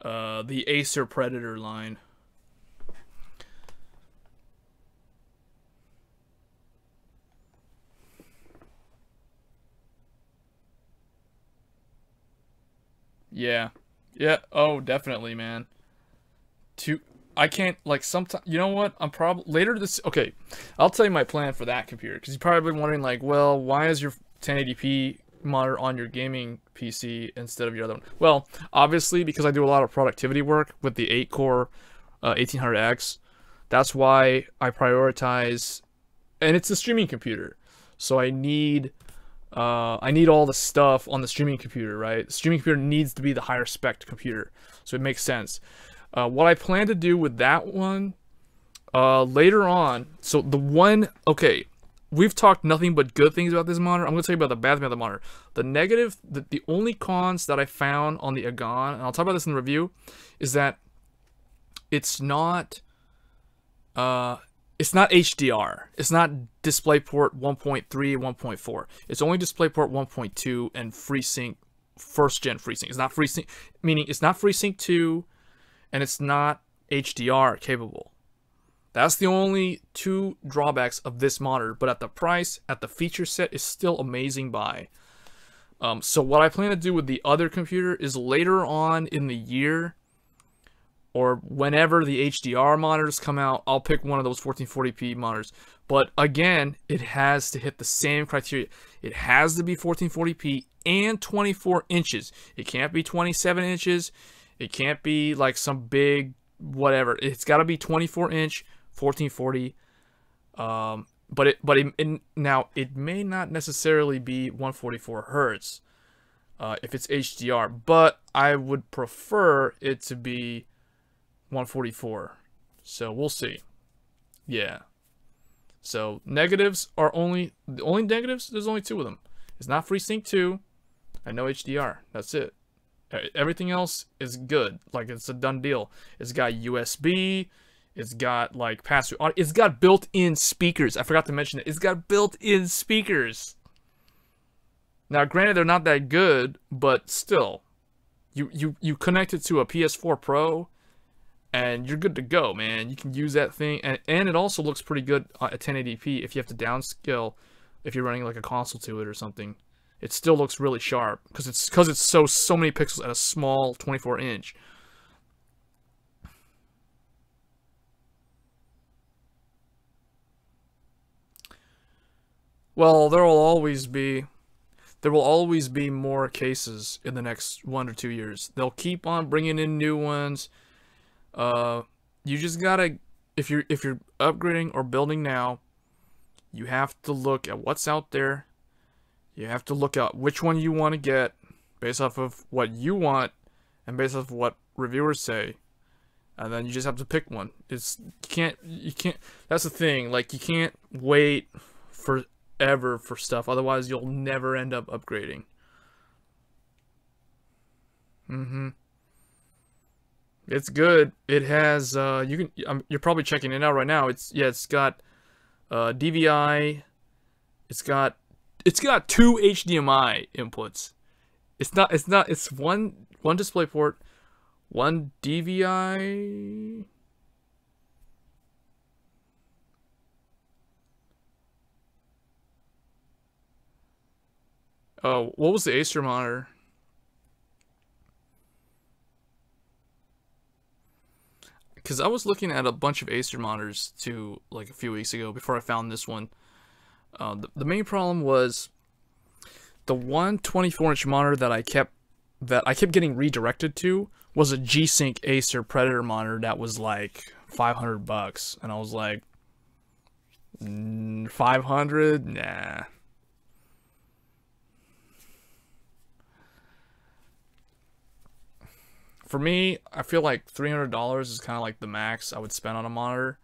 Acer Predator line. Yeah. Yeah. Oh, definitely, man. I can't, like, sometimes, you know what? I'm probably later this. Okay, I'll tell you my plan for that computer, because you're probably wondering, like, well, why is your 1080p monitor on your gaming PC instead of your other one? Well, obviously because I do a lot of productivity work with the 8-core 1800X. That's why I prioritize, and it's a streaming computer, so I need all the stuff on the streaming computer, right? The streaming computer needs to be the higher spec computer, so it makes sense. What I plan to do with that one later on, so the one, okay, we've talked nothing but good things about this monitor. I'm going to tell you about the bad thing about the monitor. The negative, the only cons that I found on the Agon, and I'll talk about this in the review, is that it's not HDR. It's not DisplayPort 1.3 and 1.4. It's only DisplayPort 1.2 and FreeSync, first gen FreeSync. It's not FreeSync, meaning it's not FreeSync 2, and it's not HDR capable. That's the only two drawbacks of this monitor, but at the price, at the feature set, is still amazing buy. So what I plan to do with the other computer is later on in the year, or whenever the HDR monitors come out, I'll pick one of those 1440p monitors. But again, it has to hit the same criteria. It has to be 1440p and 24 inches. It can't be 27 inches. It can't be like some big whatever. It's got to be 24 inch, 1440. Now it may not necessarily be 144 hertz if it's HDR, but I would prefer it to be 144. So we'll see. Yeah. So negatives are the only negatives. There's only two of them. It's not FreeSync 2, and no HDR. That's it. Everything else is good. Like, it's a done deal. It's got USB. It's got like pass-through audio. It's got built-in speakers. I forgot to mention it. It's got built-in speakers. Now, granted, they're not that good, but still, you connect it to a PS4 Pro, and you're good to go, man. You can use that thing, and it also looks pretty good at 1080p if you have to downscale if you're running like a console to it or something. It still looks really sharp because it's so many pixels at a small 24 inch. Well, there will always be more cases in the next 1 or 2 years. They'll keep on bringing in new ones. You just gotta, if you're upgrading or building now, you have to look at what's out there. You have to look at which one you want to get based off of what you want and based off of what reviewers say. And then you just have to pick one. You can't, that's the thing, like, you can't wait forever for stuff, otherwise you'll never end up upgrading. It's good. It has, you're probably checking it out right now. It's got DVI. It's got 2 HDMI inputs. It's one DisplayPort, one DVI. Oh, what was the Acer monitor? Because I was looking at a bunch of Acer monitors too, like a few weeks ago before I found this one. The main problem was the one 24-inch monitor that I kept getting redirected to was a G-Sync Acer Predator monitor that was like $500, and I was like, 500? Nah. For me, I feel like $300 is kind of like the max I would spend on a monitor.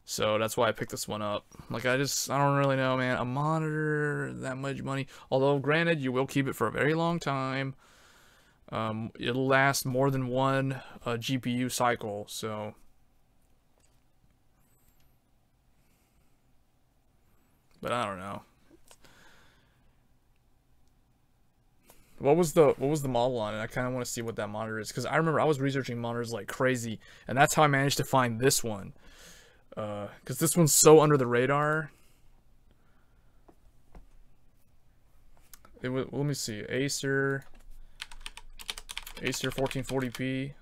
So that's why I picked this one up. Like, I don't really know, man. A monitor, that much money. Although, granted, you will keep it for a very long time. It'll last more than one GPU cycle, so. But I don't know. What was the model on it? I kind of want to see what that monitor is, because I remember I was researching monitors like crazy, and that's how I managed to find this one. Because this one's so under the radar. Let me see. Acer 1440p.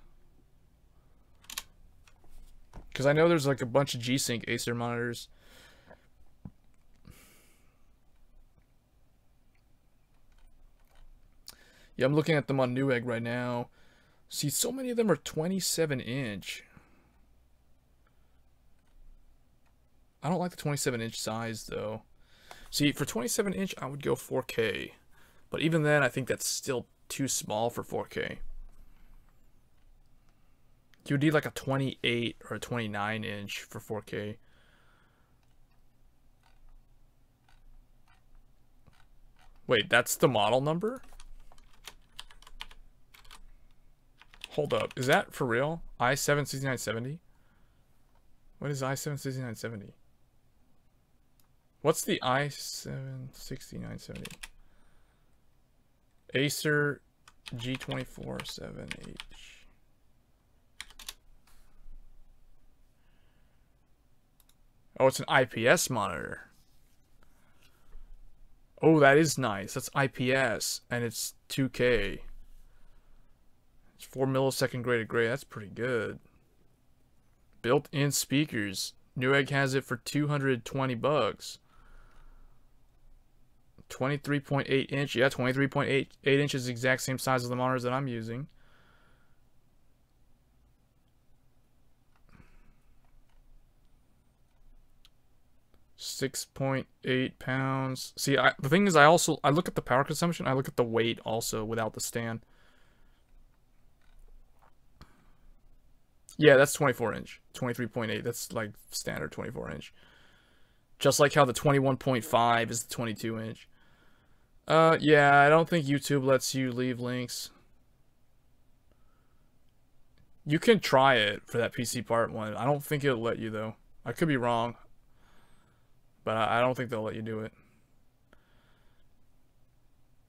Because I know there's like a bunch of G-Sync Acer monitors. Yeah, I'm looking at them on Newegg right now. See, so many of them are 27-inch. I don't like the 27-inch size, though. See, for 27-inch, I would go 4K. But even then, I think that's still too small for 4K. You would need like a 28 or a 29-inch for 4K. Wait, that's the model number? Hold up, is that for real? i7-6970? What is i7-6970? What's the i7-6970? Acer G247H. Oh, it's an IPS monitor. Oh, that is nice. That's IPS, and it's 2K. It's 4 millisecond graded gray. That's pretty good. Built-in speakers. Newegg has it for $220. 23.8 inch. Yeah, 23.8 inches is the exact same size as the monitors that I'm using. £6.8. See, the thing is, I look at the power consumption. I look at the weight also without the stand. Yeah, that's 24 inch. 23.8. That's like standard 24 inch. Just like how the 21.5 is the 22 inch. Yeah, I don't think YouTube lets you leave links. You can try it for that PC part one. I don't think it'll let you, though. I could be wrong. But I don't think they'll let you do it.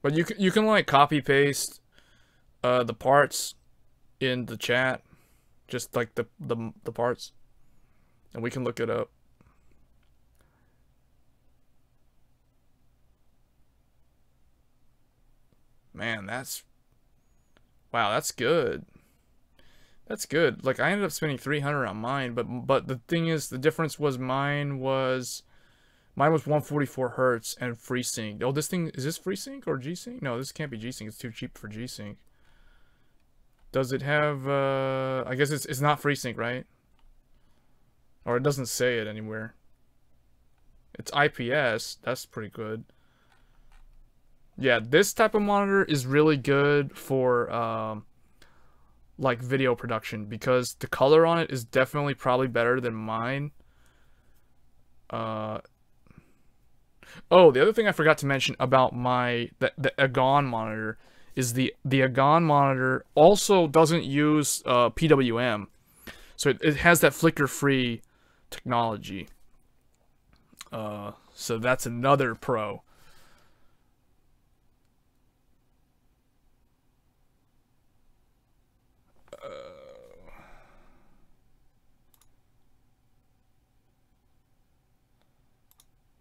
But you can like copy paste the parts in the chat. Just like the parts. And we can look it up. Man, wow, that's good. That's good. Like, I ended up spending $300 on mine, but the thing is, the difference was mine was 144 hertz and FreeSync. Oh, this thing, is this FreeSync or G-Sync? No, this can't be G-Sync. It's too cheap for G-Sync. Does it have, I guess it's not FreeSync, right? Or it doesn't say it anywhere. It's IPS. That's pretty good. Yeah, this type of monitor is really good for, like, video production, because the color on it is definitely probably better than mine. Oh, the other thing I forgot to mention about the Agon monitor is the Agon monitor also doesn't use PWM. So it has that flicker-free technology. So that's another pro.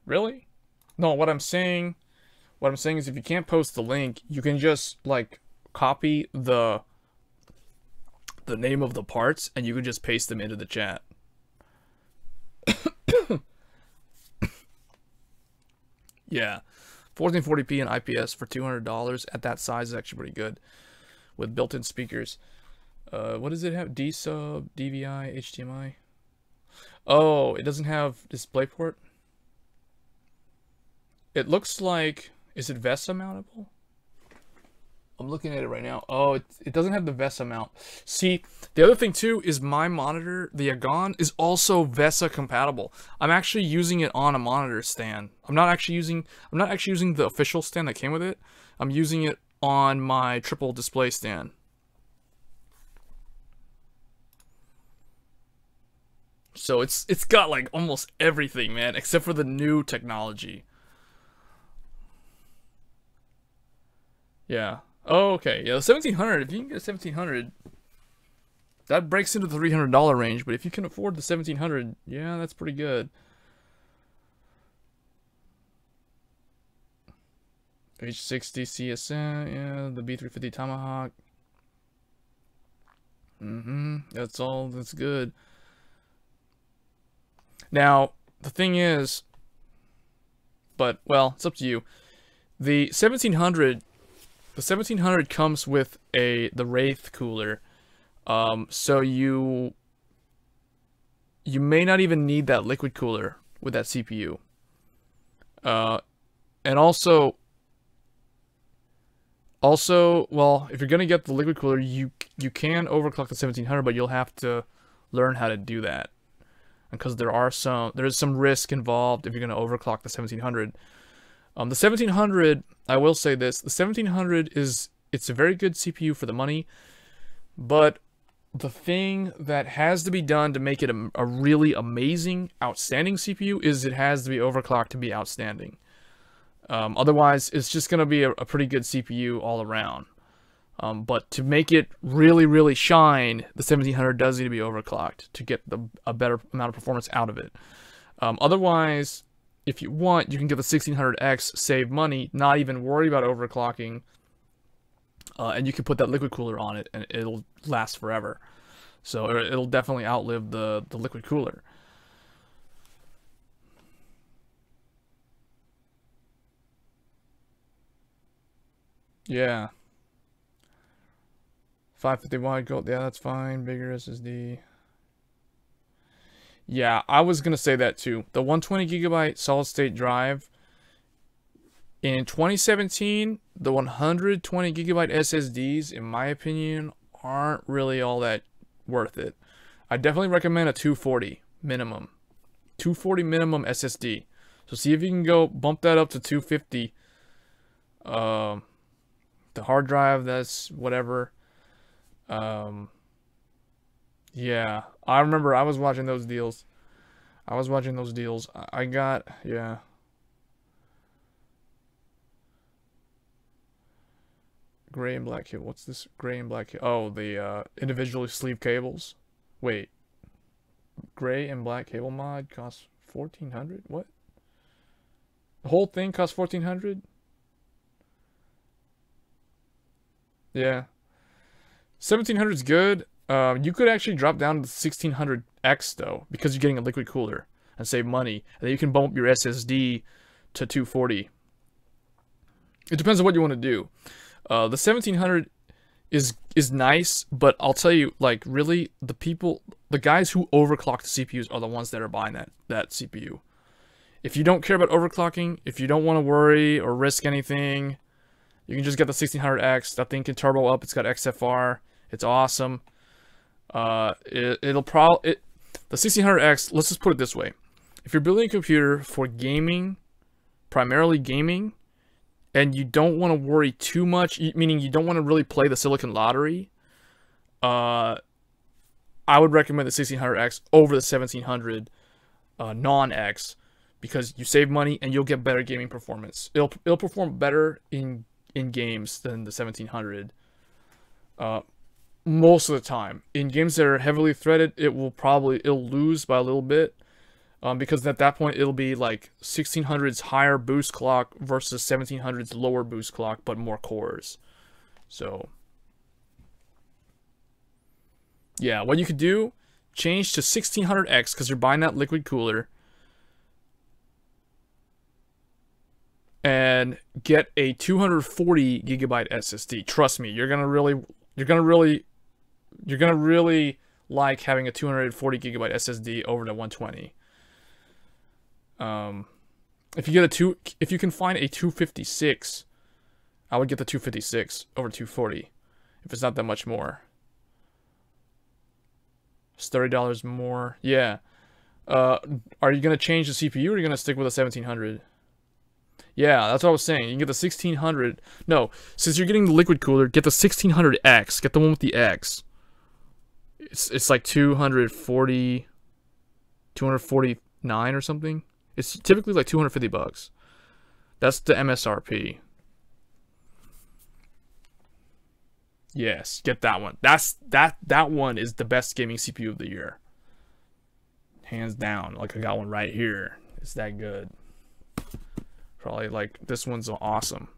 Really? No, what I'm saying is, if you can't post the link, you can just like copy the name of the parts and you can just paste them into the chat. Yeah. 1440p and IPS for $200 at that size is actually pretty good with built-in speakers. What does it have? D-sub, DVI, HDMI. Oh, it doesn't have DisplayPort. It looks like, is it VESA mountable? I'm looking at it right now. Oh, it doesn't have the VESA mount. See, the other thing too is my monitor, the Agon, is also VESA compatible. I'm actually using it on a monitor stand. I'm not actually using the official stand that came with it. I'm using it on my triple display stand. So it's got like almost everything, man, except for the new technology. Yeah. Oh, okay. Yeah, the 1700. If you can get a 1700, that breaks into the $300 range. But if you can afford the 1700, yeah, that's pretty good. H60 CSN, yeah, the B350 Tomahawk. That's good. Now, the thing is, but, well, it's up to you. The 1700 comes with the Wraith cooler. So you may not even need that liquid cooler with that CPU. And also, well, if you're gonna get the liquid cooler, you can overclock the 1700, but you'll have to learn how to do that, because there's some risk involved if you're gonna overclock the 1700. The 1700, I will say this: the 1700 it's a very good CPU for the money, but the thing that has to be done to make it a really amazing, outstanding CPU is it has to be overclocked to be outstanding. Otherwise, it's just going to be a pretty good CPU all around. But to make it really, really shine, the 1700 does need to be overclocked to get a better amount of performance out of it. Otherwise, if you want, you can get the 1600X, save money, not even worry about overclocking, and you can put that liquid cooler on it, and it'll last forever. So it'll definitely outlive the liquid cooler. Yeah. 550 wide gold, yeah, that's fine. Bigger SSD. Yeah, I was gonna say that too. The 120 gigabyte solid state drive in 2017, the 120 gigabyte SSDs, in my opinion, aren't really all that worth it. I definitely recommend a 240 minimum. 240 minimum SSD. So see if you can go bump that up to 250. The hard drive, that's whatever. Yeah, I remember I was watching those deals. I got, yeah. Gray and black cable. What's this gray and black cable? Oh, the individually sleeve cables. Wait. Gray and black cable mod costs 1400? What? The whole thing costs 1400? Yeah. 1700 is good. You could actually drop down to the 1600X though, because you're getting a liquid cooler and save money. And then you can bump up your SSD to 240. It depends on what you want to do. The 1700 is nice, but I'll tell you, like, really, the guys who overclock the CPUs are the ones that are buying that CPU. If you don't care about overclocking, if you don't want to worry or risk anything, you can just get the 1600X. That thing can turbo up. It's got XFR. It's awesome. The 1600X, let's just put it this way. If you're building a computer for gaming, primarily gaming, and you don't want to worry too much, meaning you don't want to really play the Silicon Lottery, I would recommend the 1600X over the 1700 non-X, because you save money and you'll get better gaming performance. It'll perform better in games than the 1700 most of the time. In games that are heavily threaded, it'll lose by a little bit, because at that point it'll be like 1600's higher boost clock versus 1700's lower boost clock but more cores. So yeah, what you could do, change to 1600X because you're buying that liquid cooler, and get a 240 gigabyte SSD. Trust me, you're gonna really like having a 240 gigabyte SSD over the 120. If you can find a 256, I would get the 256 over 240 if it's not that much more. It's $30 more. Yeah. Are you gonna change the CPU or are you gonna stick with a 1700? Yeah, that's what I was saying. You can get the 1600. No, since you're getting the liquid cooler, get the 1600X. Get the one with the X. It's like 240. $249 or something. It's typically like $250. That's the MSRP. Yes, get that one. That one is the best gaming CPU of the year. Hands down. Like, I got one right here. It's that good. Probably like this one's awesome.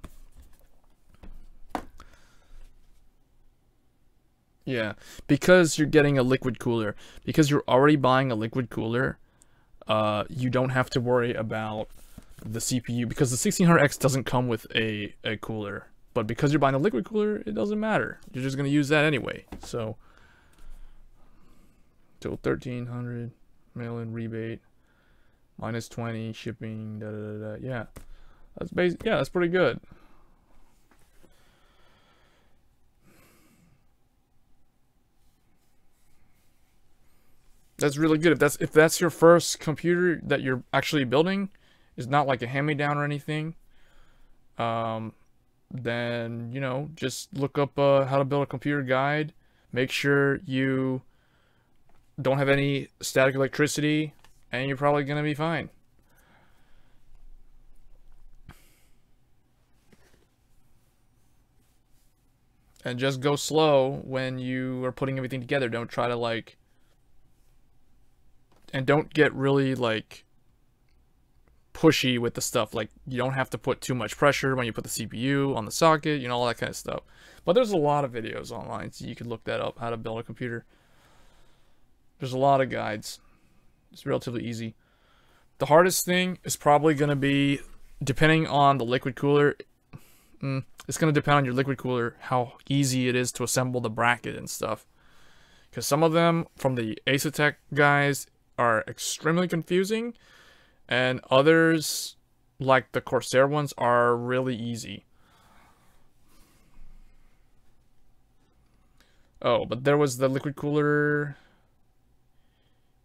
Yeah, because you're getting a liquid cooler. Because you're already buying a liquid cooler, you don't have to worry about the CPU, because the 1600X doesn't come with a cooler. But because you're buying a liquid cooler, it doesn't matter. You're just going to use that anyway. So, till 1300, mail-in rebate, minus 20, shipping, da da da da. Yeah, that's pretty good. That's really good. If that's your first computer that you're actually building, it's not like a hand-me-down or anything. Then, you know, just look up how to build a computer guide. Make sure you don't have any static electricity, and you're probably gonna be fine. And just go slow when you are putting everything together. Don't try to like, and don't get really like pushy with the stuff. Like, you don't have to put too much pressure when you put the CPU on the socket, you know, all that kind of stuff. But there's a lot of videos online, so you can look that up, how to build a computer. There's a lot of guides. It's relatively easy. The hardest thing is probably going to be, depending on the liquid cooler, it's going to depend on your liquid cooler, how easy it is to assemble the bracket and stuff. Because some of them, from the Asetek guys, are extremely confusing. And others, like the Corsair ones, are really easy. Oh, but there was the liquid cooler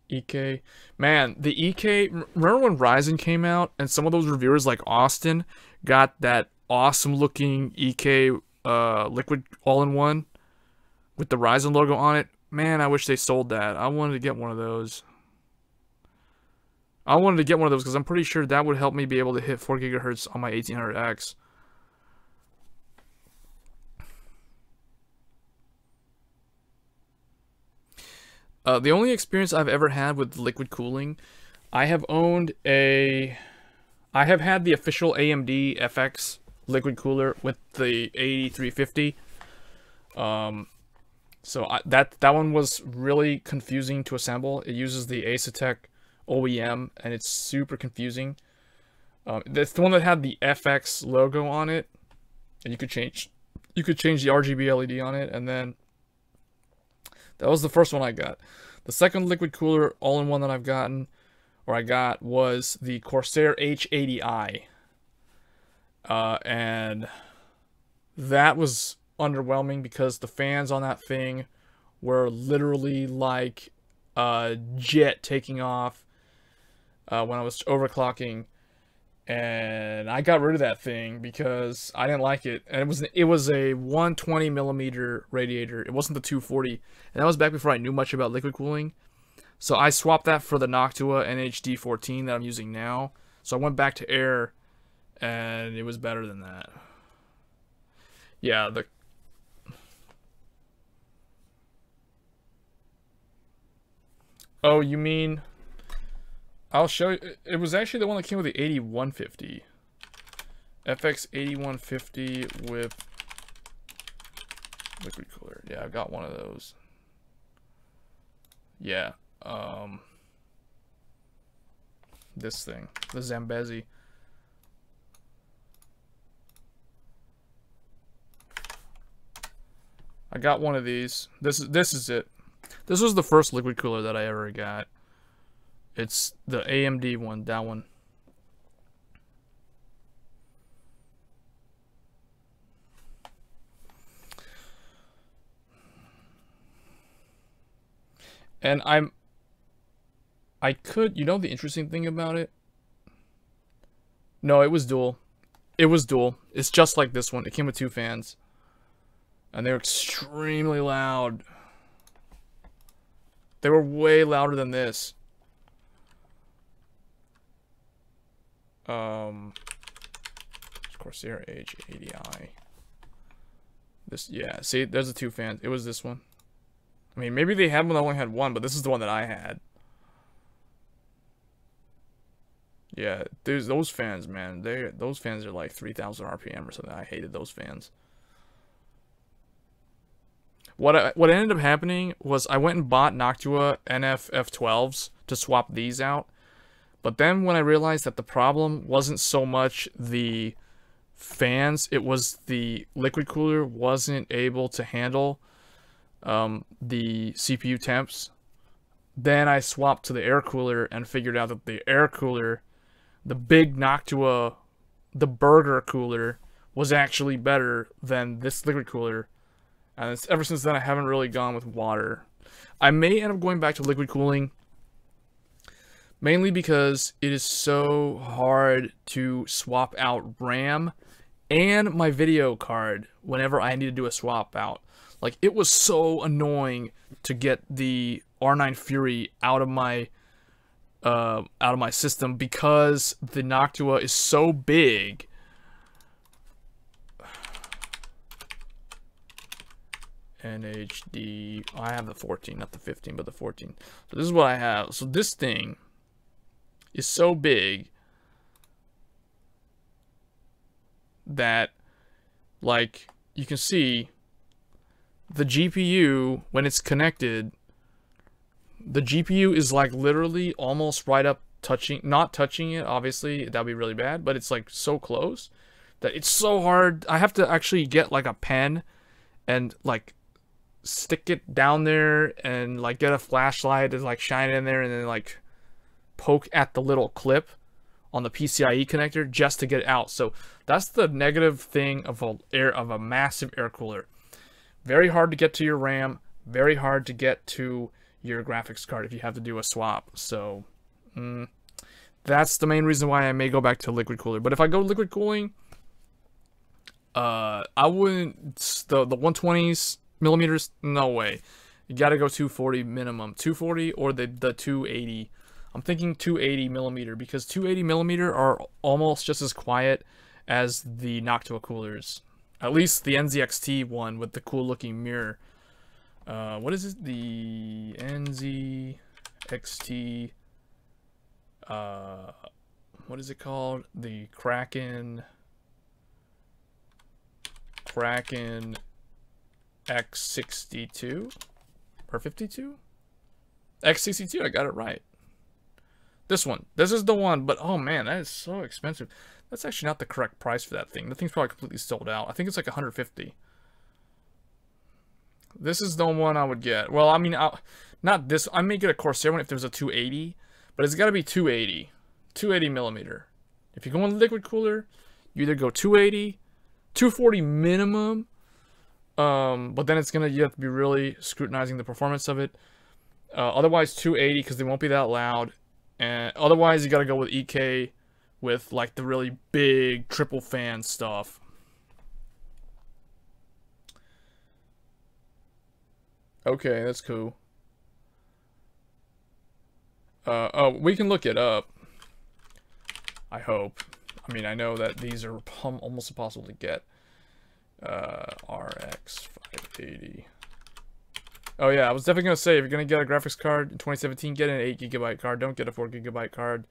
EK. Man, the EK, remember when Ryzen came out and some of those reviewers like Austin got that awesome looking EK liquid all-in-one with the Ryzen logo on it? Man, I wish they sold that. I wanted to get one of those. I wanted to get one of those because I'm pretty sure that would help me be able to hit 4 gigahertz on my 1800X. The only experience I've ever had with liquid cooling, I have had the official AMD FX liquid cooler with the 8350. So that one was really confusing to assemble. It uses the Asetek OEM, and it's super confusing. That's the one that had the FX logo on it, and you could change the RGB LED on it, and then that was the first one I got. The second liquid cooler all-in-one that I got was the Corsair H80i, and that was underwhelming because the fans on that thing were literally like a jet taking off. When I was overclocking, and I got rid of that thing because I didn't like it. And it was a 120 millimeter radiator. It wasn't the 240, and that was back before I knew much about liquid cooling. So I swapped that for the Noctua NHD14 that I'm using now. So I went back to air, and it was better than that. Yeah, oh, you mean? I'll show you. It was actually the one that came with the 8150. FX 8150 with liquid cooler. Yeah, I've got one of those. Yeah. This thing. The Zambezi. I got one of these. This is it. This was the first liquid cooler that I ever got. It's the AMD one, that one. And I could, you know the interesting thing about it? No, it was dual. It was dual. It's just like this one. It came with 2 fans. And they're extremely loud. They were way louder than this. Corsair H80i. This, yeah, see, there's the two fans. It was this one. I mean, maybe they had one that only had one, but this is the one that I had. Yeah, there's those fans, man. Those fans are like 3,000 RPM or something. I hated those fans. What ended up happening was I went and bought Noctua NF F12s to swap these out. But then when I realized that the problem wasn't so much the fans, it was the liquid cooler wasn't able to handle the CPU temps, then I swapped to the air cooler and figured out that the air cooler, the big Noctua, the burger cooler, was actually better than this liquid cooler. And ever since then, I haven't really gone with water. I may end up going back to liquid cooling, mainly because it is so hard to swap out RAM and my video card whenever I need to do a swap out. Like, it was so annoying to get the R9 Fury out of my system because the Noctua is so big. NHD. I have the 14, not the 15, but the 14. So this is what I have. So this thing is so big that, like, you can see the GPU, when it's connected, the GPU is like literally almost right up touching, not touching it, obviously, that'd be really bad, but it's like so close that it's so hard. I have to actually get like a pen and like stick it down there and like get a flashlight and like shine it in there and then like poke at the little clip on the PCIe connector just to get it out. So that's the negative thing of a massive air cooler. Very hard to get to your RAM, very hard to get to your graphics card if you have to do a swap. So that's the main reason why I may go back to liquid cooler. But if I go liquid cooling, I wouldn't, the 120s millimeters, no way. You gotta go 240 minimum, 240 or the 280. I'm thinking 280 millimeter because 280 millimeter are almost just as quiet as the Noctua coolers. At least the NZXT one with the cool looking mirror. What is it? The NZXT. What is it called? The Kraken X62 or 52? X62. I got it right. This one. This is the one, but oh man, that is so expensive. That's actually not the correct price for that thing. The thing's probably completely sold out. I think it's like 150. This is the one I would get. Well, I mean, not this. I may get a Corsair one if there's a 280, but it's got to be 280. 280 millimeter. If you go on liquid cooler, you either go 280, 240 minimum, but then it's you have to be really scrutinizing the performance of it. Otherwise, 280 because they won't be that loud. And otherwise, you got to go with EK with like the really big triple fan stuff. Okay, that's cool. Oh, we can look it up. I hope. I mean, I know that these are almost impossible to get. RX 580. Oh yeah, I was definitely gonna say if you're gonna get a graphics card in 2017, get an 8GB card. Don't get a 4GB card.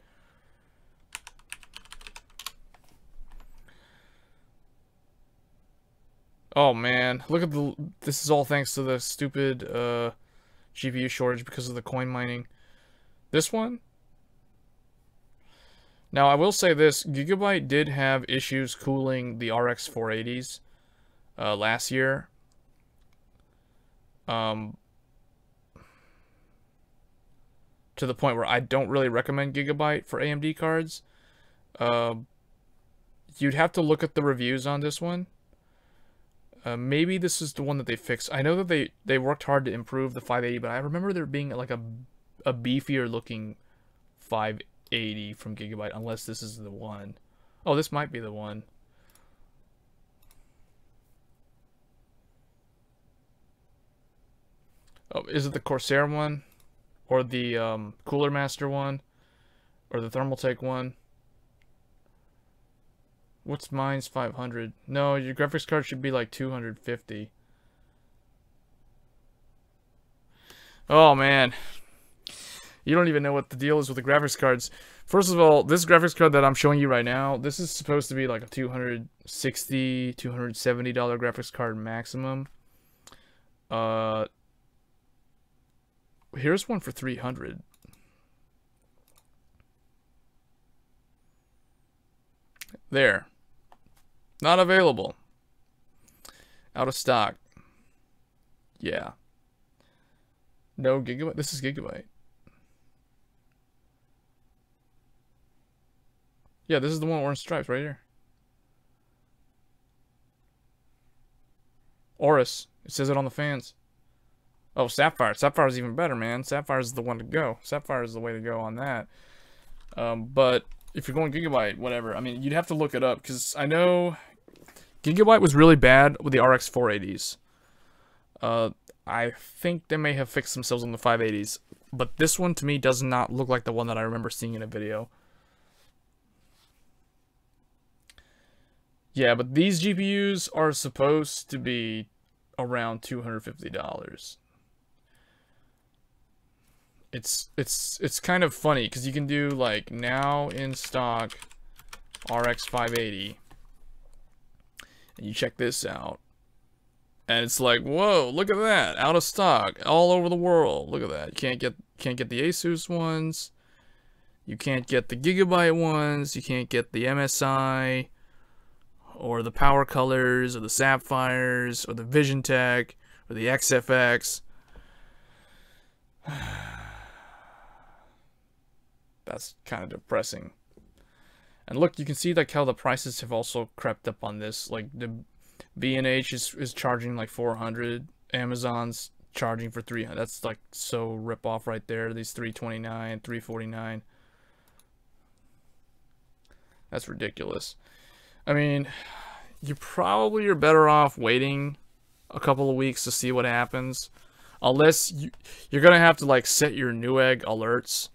Oh man, look at this is all thanks to the stupid GPU shortage because of the coin mining. This one? Now I will say this, Gigabyte did have issues cooling the RX 480s last year. To the point where I don't really recommend Gigabyte for AMD cards. You'd have to look at the reviews on this one. Maybe this is the one that they fixed. I know that they worked hard to improve the 580, but I remember there being like a beefier looking 580 from Gigabyte, unless this is the one. Oh, this might be the one. Oh, is it the Corsair one? Or the Cooler Master one? Or the Thermaltake one? What's mine's 500? No, your graphics card should be like 250. Oh man. You don't even know what the deal is with the graphics cards. First of all, this graphics card that I'm showing you right now, this is supposed to be like a $260, $270 graphics card maximum. Here's one for 300. There. Not available. Out of stock. Yeah. No gigabyte. This is gigabyte. Yeah, this is the one with orange stripes right here. Oris. It says it on the fans. Oh, Sapphire. Sapphire is even better, man. Sapphire is the one to go. Sapphire is the way to go on that. But if you're going gigabyte, whatever. I mean, you'd have to look it up because I know gigabyte was really bad with the RX 480s. I think they may have fixed themselves on the 580s, but this one to me does not look like the one that I remember seeing in a video. Yeah, but these GPUs are supposed to be around $250. It's kind of funny because you can do like now in stock RX 580, and you check this out, and it's like, whoa, look at that, out of stock all over the world. Look at that. You can't get the Asus ones, you can't get the Gigabyte ones, you can't get the MSI or the Power Colors or the Sapphires or the Vision Tech or the XFX. That's kind of depressing. And look, you can see like how the prices have also crept up on this. Like the B&H is charging like 400. Amazon's charging for 300. That's like so rip off right there. These 329, 349. That's ridiculous. I mean, you probably are better off waiting a couple of weeks to see what happens. Unless you're gonna have to like set your Newegg alerts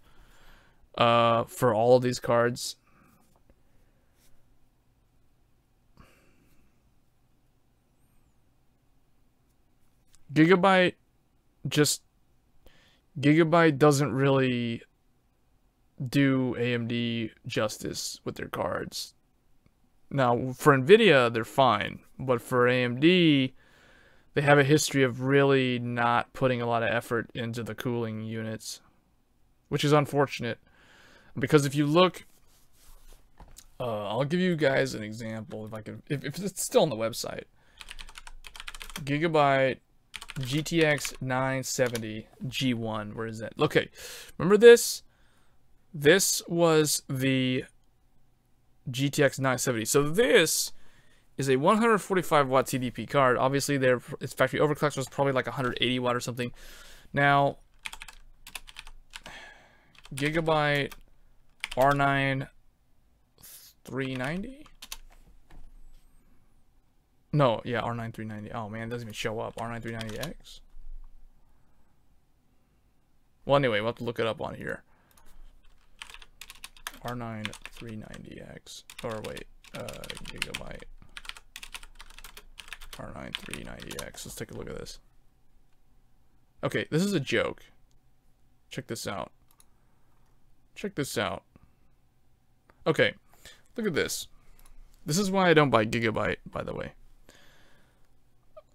for all of these cards. Gigabyte doesn't really do AMD justice with their cards. Now, for Nvidia, they're fine, but for AMD, they have a history of really not putting a lot of effort into the cooling units, which is unfortunate. Because if you look, I'll give you guys an example if I can, if it's still on the website. Gigabyte GTX 970 G1, where is that? Okay, remember this? This was the GTX 970. So this is a 145 watt TDP card. Obviously, its factory overclock was probably like 180 watt or something. Now, Gigabyte R9 390. No, yeah, R9 390. Oh man, it doesn't even show up. R9 390X. Well, anyway, we'll have to look it up on here. R9 390X. Or wait, Gigabyte R9 390X. Let's take a look at this. Okay, this is a joke. Check this out. Check this out. Okay, look at this. This is why I don't buy Gigabyte, by the way.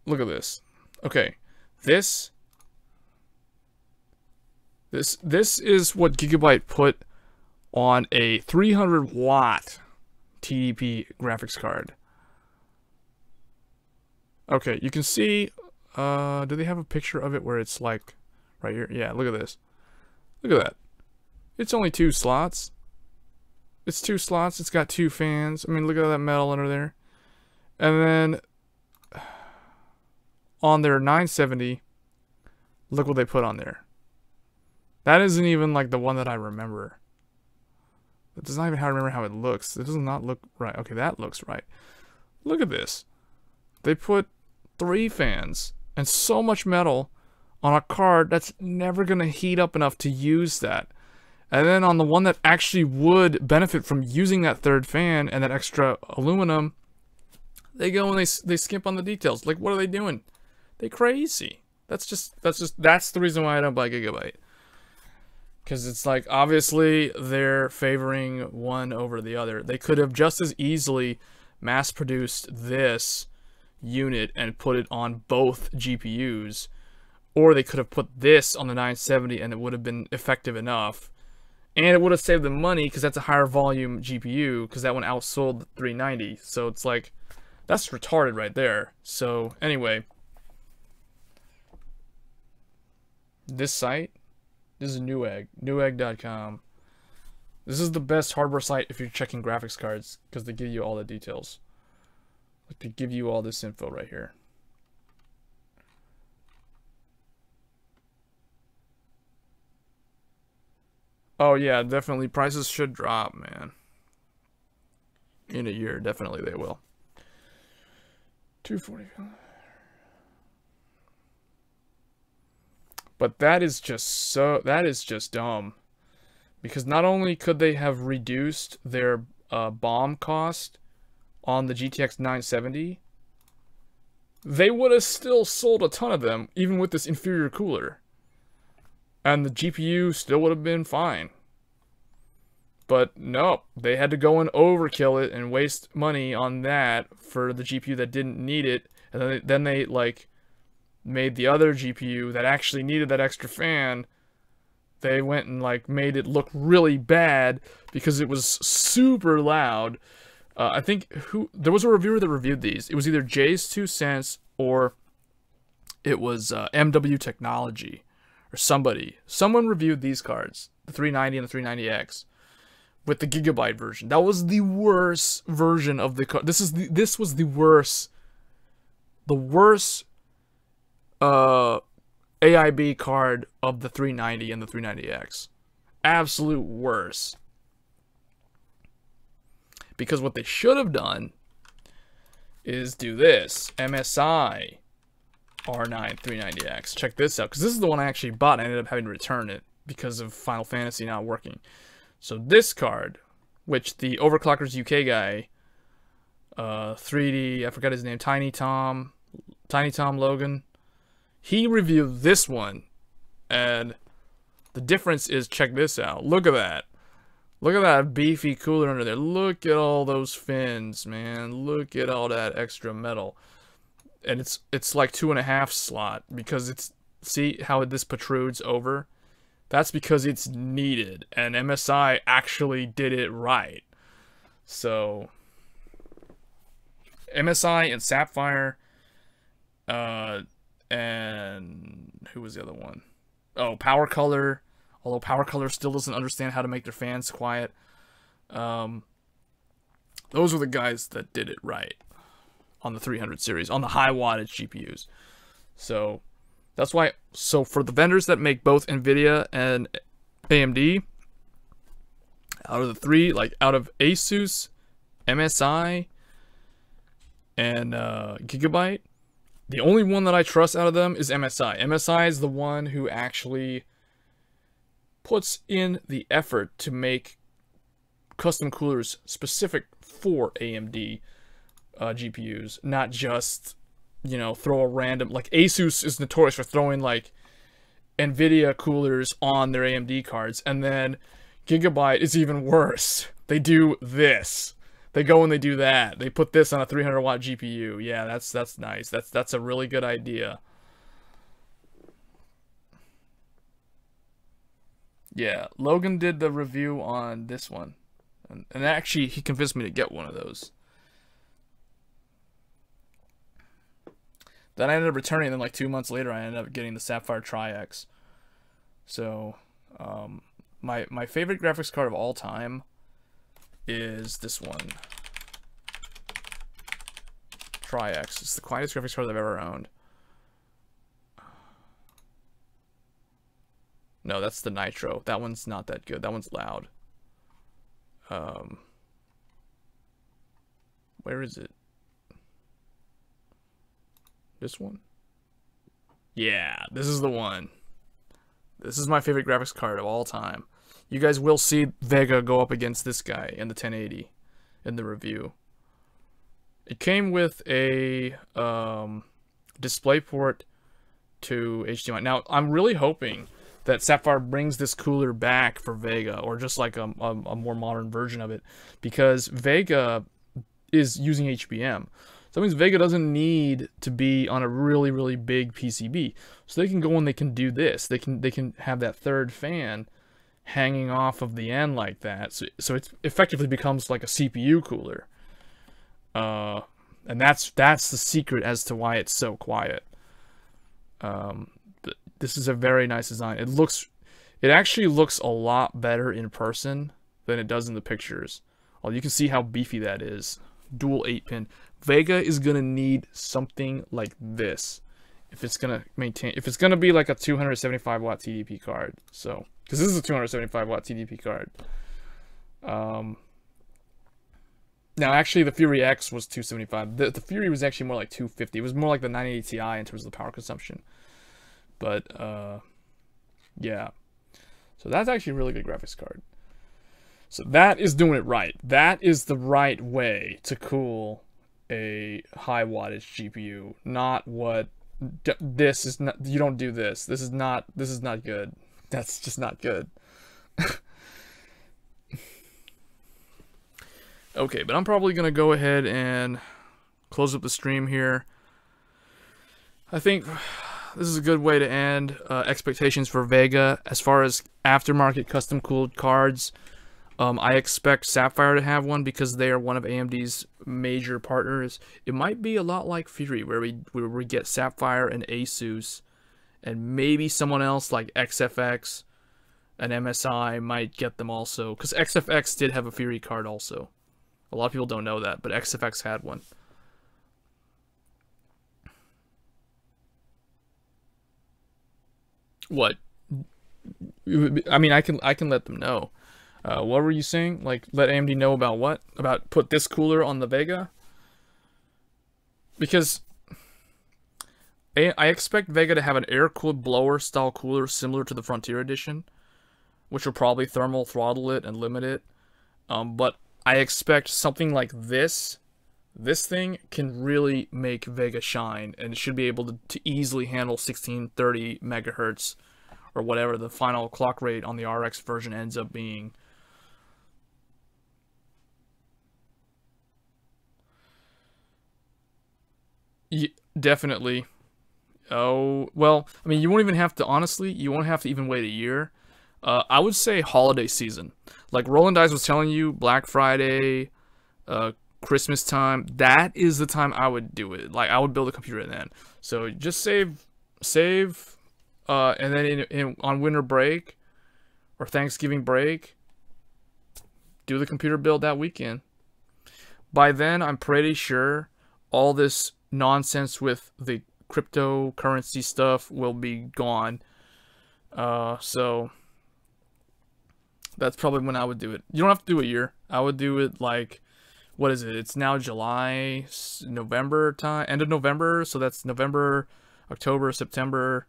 Look at this. Okay, this is what Gigabyte put on a 300 watt TDP graphics card. Okay, you can see, do they have a picture of it where it's like right here? Yeah, look at this. Look at that. It's only 2 slots. It's 2 slots. It's got 2 fans. I mean, look at that metal under there. And then on their 970, look what they put on there. That isn't even like the one that I remember. It does not even remember how it looks. It does not look right. Okay, that looks right. Look at this. They put 3 fans and so much metal on a card that's never going to heat up enough to use that. And then on the one that actually would benefit from using that third fan and that extra aluminum, they go and they skimp on the details. Like, what are they doing? They crazy. That's the reason why I don't buy Gigabyte. Because it's like, obviously, they're favoring one over the other. They could have just as easily mass-produced this unit and put it on both GPUs. Or they could have put this on the 970 and it would have been effective enough. And it would have saved them money because that's a higher volume GPU because that one outsold the 390. So it's like, that's retarded right there. So anyway, this site, this is Newegg, newegg.com. This is the best hardware site if you're checking graphics cards because they give you all the details. Like, they give you all this info right here. Oh yeah, definitely prices should drop, man. In a year, definitely they will. 245. But that is just dumb. Because not only could they have reduced their BOM cost on the GTX 970, they would have still sold a ton of them, even with this inferior cooler. And the GPU still would have been fine. But no, they had to go and overkill it and waste money on that for the GPU that didn't need it. And then they like made the other GPU that actually needed that extra fan. They went and like made it look really bad because it was super loud. I think there was a reviewer that reviewed these. It was either Jay's 2 cents or it was MW Technology or somebody. Someone reviewed these cards, the 390 and the 390X, with the Gigabyte version. That was the worst version of the card. This was the worst AIB card of the 390 and the 390X. Absolute worst. Because what they should have done is do this. MSI R9 390X. Check this out, because this is the one I actually bought. I ended up having to return it because of Final Fantasy not working. So this card, which the Overclockers UK guy, 3D, I forgot his name, Tiny Tom Logan, he reviewed this one, and the difference is, check this out. Look at that. Look at that beefy cooler under there. Look at all those fins, man. Look at all that extra metal. And it's like 2.5 slot because it's, see how this protrudes over? That's because it's needed, and MSI actually did it right. So MSI and Sapphire, and who was the other one? Oh, Power Color. Although Power Color still doesn't understand how to make their fans quiet. Those are the guys that did it right on the 300 series, on the high wattage GPUs. So that's why, so for the vendors that make both NVIDIA and AMD, out of the three, like out of Asus, MSI, and Gigabyte, the only one that I trust out of them is MSI. MSI is the one who actually puts in the effort to make custom coolers specific for AMD GPUs, not just, you know, throw a random, like Asus is notorious for throwing like NVIDIA coolers on their AMD cards, and then Gigabyte is even worse. They do this. They go and they do that. They put this on a 300 watt GPU. Yeah, that's nice. That's a really good idea. Yeah, Logan did the review on this one. And actually, he convinced me to get one of those. Then I ended up returning, and then like 2 months later, I ended up getting the Sapphire Tri-X. So, my favorite graphics card of all time is this one. Tri-X. It's the quietest graphics card I've ever owned. No, that's the Nitro. That one's not that good. That one's loud. Where is it? This one? Yeah, this is the one. This is my favorite graphics card of all time. you guys will see Vega go up against this guy in the 1080 in the review. It came with a DisplayPort to HDMI. Now, I'm really hoping that Sapphire brings this cooler back for Vega, or just like a more modern version of it, because Vega is using HBM. So that means Vega doesn't need to be on a really, really big PCB. So they can go and they can do this. They can have that third fan hanging off of the end like that. So it effectively becomes like a CPU cooler. And that's the secret as to why it's so quiet. This is a very nice design. It actually looks a lot better in person than it does in the pictures. Well, you can see how beefy that is. Dual 8-pin. Vega is gonna need something like this if it's gonna be like a 275 watt TDP card. So, because this is a 275 watt TDP card. Now, actually, the Fury X was 275. The Fury was actually more like 250. It was more like the 980 Ti in terms of the power consumption. But, yeah. So that's actually a really good graphics card. So that is doing it right. That is the right way to cool a high wattage GPU. Not what... This is not... You don't do this. This is not good. That's just not good. Okay, but I'm probably going to go ahead and close up the stream here. I think this is a good way to end expectations for Vega. As far as aftermarket custom-cooled cards, I expect Sapphire to have one because they are one of AMD's major partners. It might be a lot like Fury, where we get Sapphire and Asus, and maybe someone else like XFX and MSI might get them also. Because XFX did have a Fury card also. A lot of people don't know that, but XFX had one. What? I mean, I can let them know. What were you saying? Like, let AMD know about what? About put this cooler on the Vega? Because I expect Vega to have an air-cooled blower-style cooler similar to the Frontier Edition, which will probably thermal throttle it and limit it. But I expect something like this. This thing can really make Vega shine, and it should be able to easily handle 1630 megahertz, or whatever the final clock rate on the RX version ends up being. Yeah, definitely. Oh, well, I mean, you won't even have to, honestly, you won't have to even wait a year. I would say holiday season. Like Roland Dice was telling you, Black Friday, Christmas time, that is the time I would do it. Like, I would build a computer then. So just save, and then on winter break, or Thanksgiving break, do the computer build that weekend. By then, I'm pretty sure all this nonsense with the cryptocurrency stuff will be gone. So that's probably when I would do it. You don't have to do a year. I would do it like, what is it? It's now July, November time, end of November. So that's November, October, September,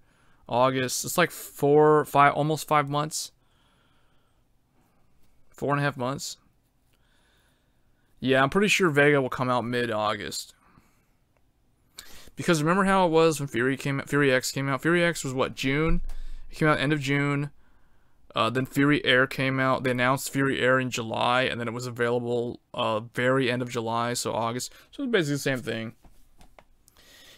August. It's like almost 5 months. 4.5 months. Yeah, I'm pretty sure Vega will come out mid-August. Because remember how it was when Fury X came out? Fury X was what, June? It came out end of June. Then Fury Air came out. They announced Fury Air in July, and then it was available very end of July, so August. So it's basically the same thing.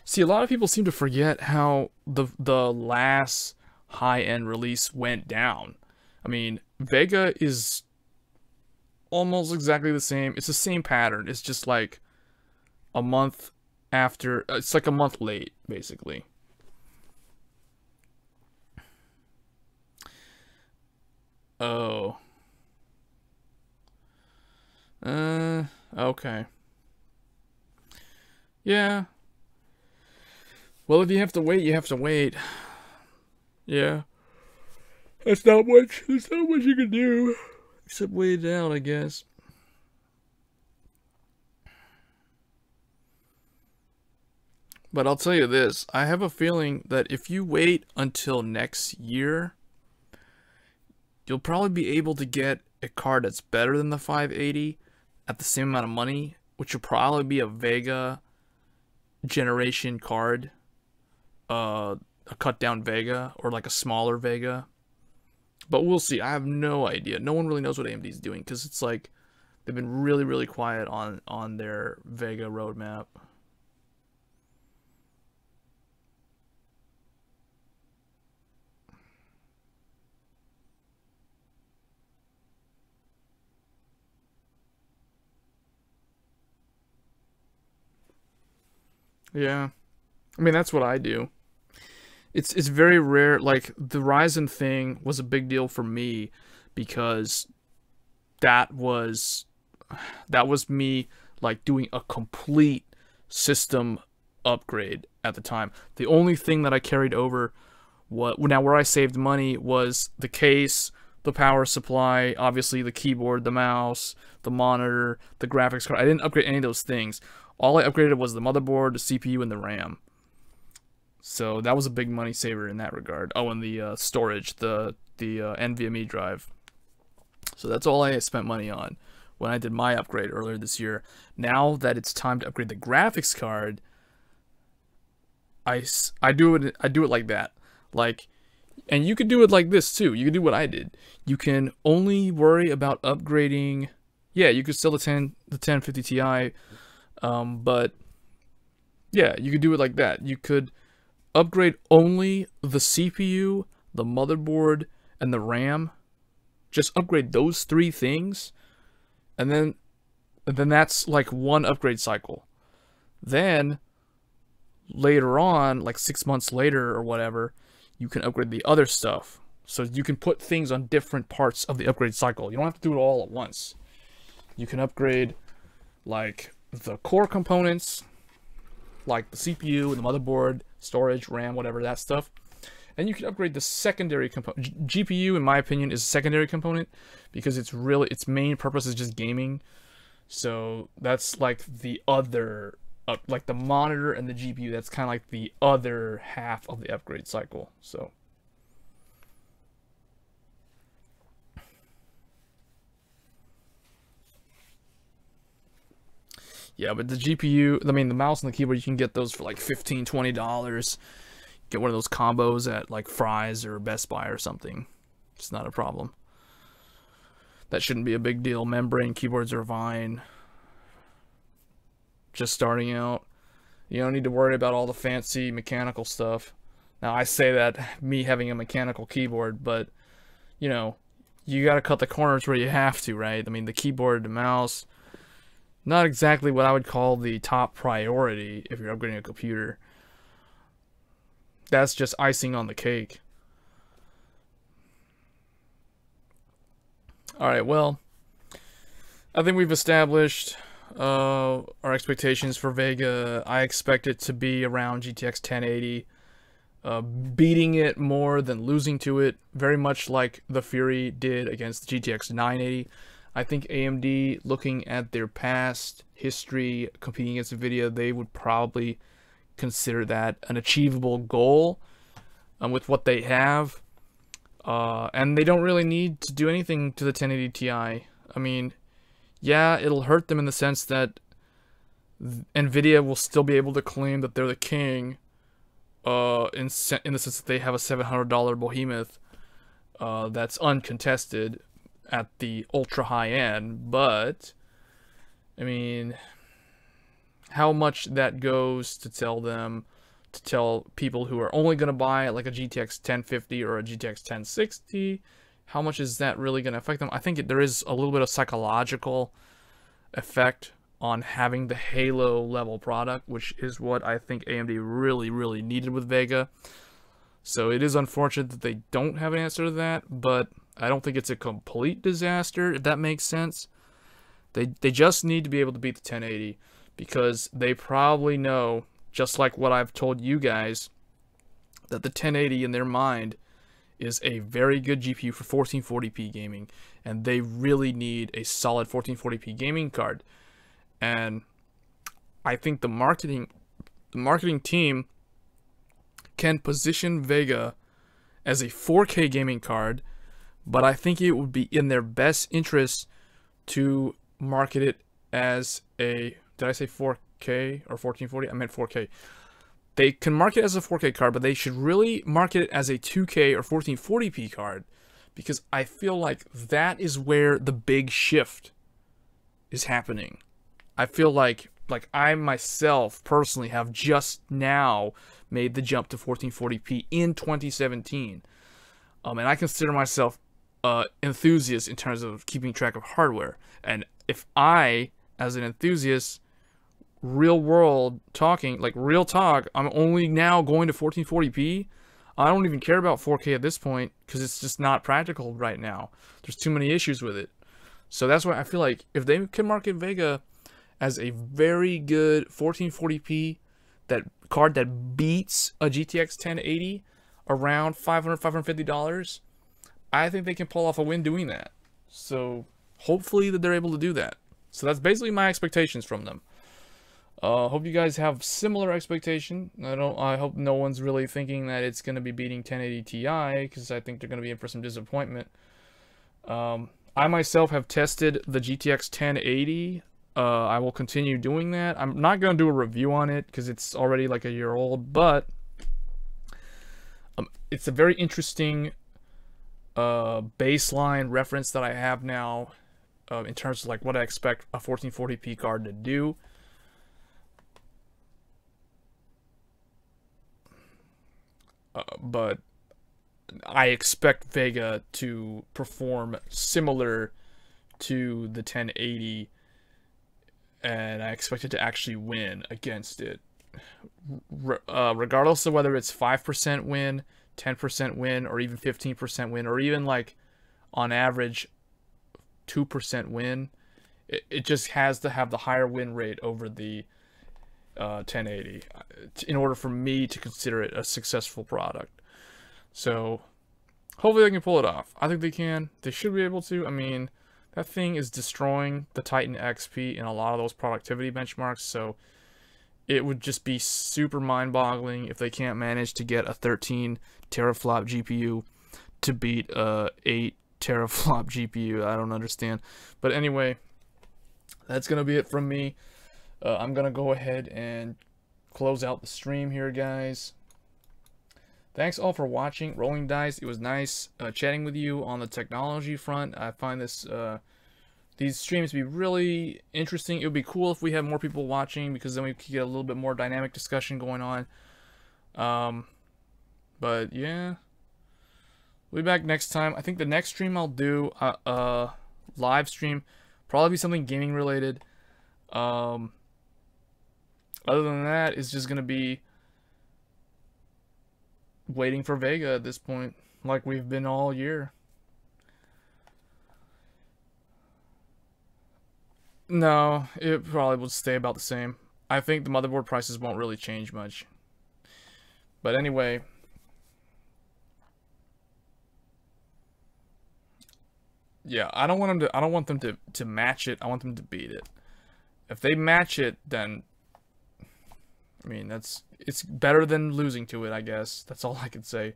See, a lot of people seem to forget how the last high-end release went down. I mean, Vega is almost exactly the same. It's the same pattern. It's just like a month after. It's like a month late, basically. Oh. Okay. Yeah. Well, if you have to wait, you have to wait. Yeah. There's not much you can do. Except wait it out, I guess. But I'll tell you this. I have a feeling that if you wait until next year, you'll probably be able to get a card that's better than the 580 at the same amount of money, which will probably be a Vega generation card, a cut down Vega or like a smaller Vega. But we'll see. I have no idea. No one really knows what AMD's doing because it's like they've been really, really quiet on their Vega roadmap. Yeah. I mean, that's what I do. It's very rare. Like, the Ryzen thing was a big deal for me because that was me, like, doing a complete system upgrade at the time. The only thing that I carried over, now where I saved money was the case, the power supply, obviously the keyboard, the mouse, the monitor, the graphics card. I didn't upgrade any of those things. All I upgraded was the motherboard, the CPU, and the RAM. So that was a big money saver in that regard. Oh, and the storage, the NVMe drive. So that's all I spent money on when I did my upgrade earlier this year. Now that it's time to upgrade the graphics card, I do it like that. Like, and you could do it like this too. You could do what I did. You can only worry about upgrading. Yeah, you could still the 1050 Ti, but yeah, you could do it like that. You could upgrade only the CPU, the motherboard, and the RAM. Just upgrade those 3 things, and then that's like one upgrade cycle. Then later on, like 6 months later or whatever, you can upgrade the other stuff. So you can put things on different parts of the upgrade cycle. You don't have to do it all at once. You can upgrade like the core components, like the CPU and the motherboard, storage, RAM, whatever, that stuff. And you can upgrade the secondary component. GPU, in my opinion, is a secondary component because its main purpose is just gaming. So that's like the other, like the monitor and the GPU. That's kind of like the other half of the upgrade cycle. So yeah, but the GPU, I mean, the mouse and the keyboard, you can get those for like $15, $20. Get one of those combos at like Fry's or Best Buy or something. It's not a problem. That shouldn't be a big deal. Membrane keyboards are fine. Just starting out. You don't need to worry about all the fancy mechanical stuff. Now, I say that, me having a mechanical keyboard, but, you know, you gotta cut the corners where you have to, right? I mean, the keyboard, the mouse, not exactly what I would call the top priority if you're upgrading a computer. That's just icing on the cake. Alright, well, I think we've established our expectations for Vega. I expect it to be around GTX 1080, beating it more than losing to it, very much like the Fury did against the GTX 980. I think AMD, looking at their past history competing against NVIDIA, they would probably consider that an achievable goal with what they have. And they don't really need to do anything to the 1080 Ti. I mean, yeah, it'll hurt them in the sense that NVIDIA will still be able to claim that they're the king in the sense that they have a $700 behemoth that's uncontested at the ultra high end. But, I mean, how much that goes to tell people who are only going to buy like a GTX 1050 or a GTX 1060, how much is that really going to affect them? I think there is a little bit of psychological effect on having the Halo level product, which is what I think AMD really, really needed with Vega. So it is unfortunate that they don't have an answer to that, but I don't think it's a complete disaster, if that makes sense. They just need to be able to beat the 1080, because they probably know, just like what I've told you guys, that the 1080 in their mind is a very good GPU for 1440p gaming, and they really need a solid 1440p gaming card. And I think the marketing team can position Vega as a 4K gaming card, but I think it would be in their best interest to market it as a, did I say 4K or 1440? I meant 4K. They can market it as a 4K card, but they should really market it as a 2K or 1440p card, because I feel like that is where the big shift is happening. I feel like I myself personally have just now made the jump to 1440p in 2017. And I consider myself enthusiast in terms of keeping track of hardware. And if I, as an enthusiast, real world talking, like real talk, I'm only now going to 1440p. I don't even care about 4K at this point because it's just not practical right now. There's too many issues with it. So that's why I feel like if they can market Vega as a very good 1440p that card that beats a GTX 1080 around $550, I think they can pull off a win doing that. So hopefully that they're able to do that. So that's basically my expectations from them. Hope you guys have similar expectation. I hope no one's really thinking that it's going to be beating 1080 Ti, because I think they're going to be in for some disappointment. I myself have tested the GTX 1080. I will continue doing that. I'm not going to do a review on it because it's already like a year old, but it's a very interesting baseline reference that I have now in terms of like what I expect a 1440p card to do. But I expect Vega to perform similar to the 1080, and I expect it to actually win against it. Regardless of whether it's 5% win, 10% win, or even 15% win, or even like on average 2% win, it just has to have the higher win rate over the 1080 in order for me to consider it a successful product. So hopefully they can pull it off. I think they can. They should be able to. I mean, that thing is destroying the Titan XP in a lot of those productivity benchmarks, so it would just be super mind-boggling if they can't manage to get a 13 teraflop GPU to beat a 8 teraflop GPU. I don't understand. But anyway, that's going to be it from me. I'm going to go ahead and close out the stream here, guys. Thanks all for watching Rolling Dice. It was nice chatting with you on the technology front. I find this these streams to be really interesting. It would be cool if we had more people watching, because then we could get a little bit more dynamic discussion going on. But yeah, we'll be back next time. I think the next stream I'll do, live stream, probably be something gaming related. Other than that, it's just gonna be waiting for Vega at this point, like we've been all year. No, it probably will stay about the same. I think the motherboard prices won't really change much. But anyway, yeah, I don't want them to match it. I want them to beat it. If they match it, then I mean, it's better than losing to it, I guess. That's all I can say.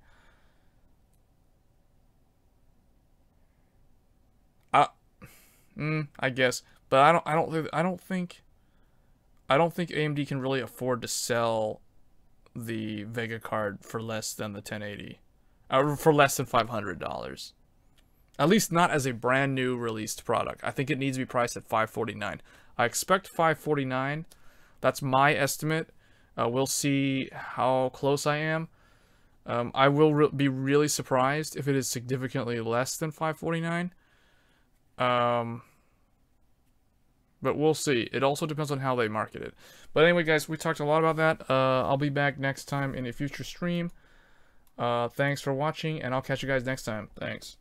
I guess, but I don't think AMD can really afford to sell the Vega card for less than the 1080, for less than $500. At least not as a brand new released product. I think it needs to be priced at $549. I expect $549. That's my estimate. We'll see how close I am. I will be really surprised if it is significantly less than $549. But we'll see. It also depends on how they market it. But anyway, guys, we talked a lot about that. I'll be back next time in a future stream. Thanks for watching, and I'll catch you guys next time. Thanks.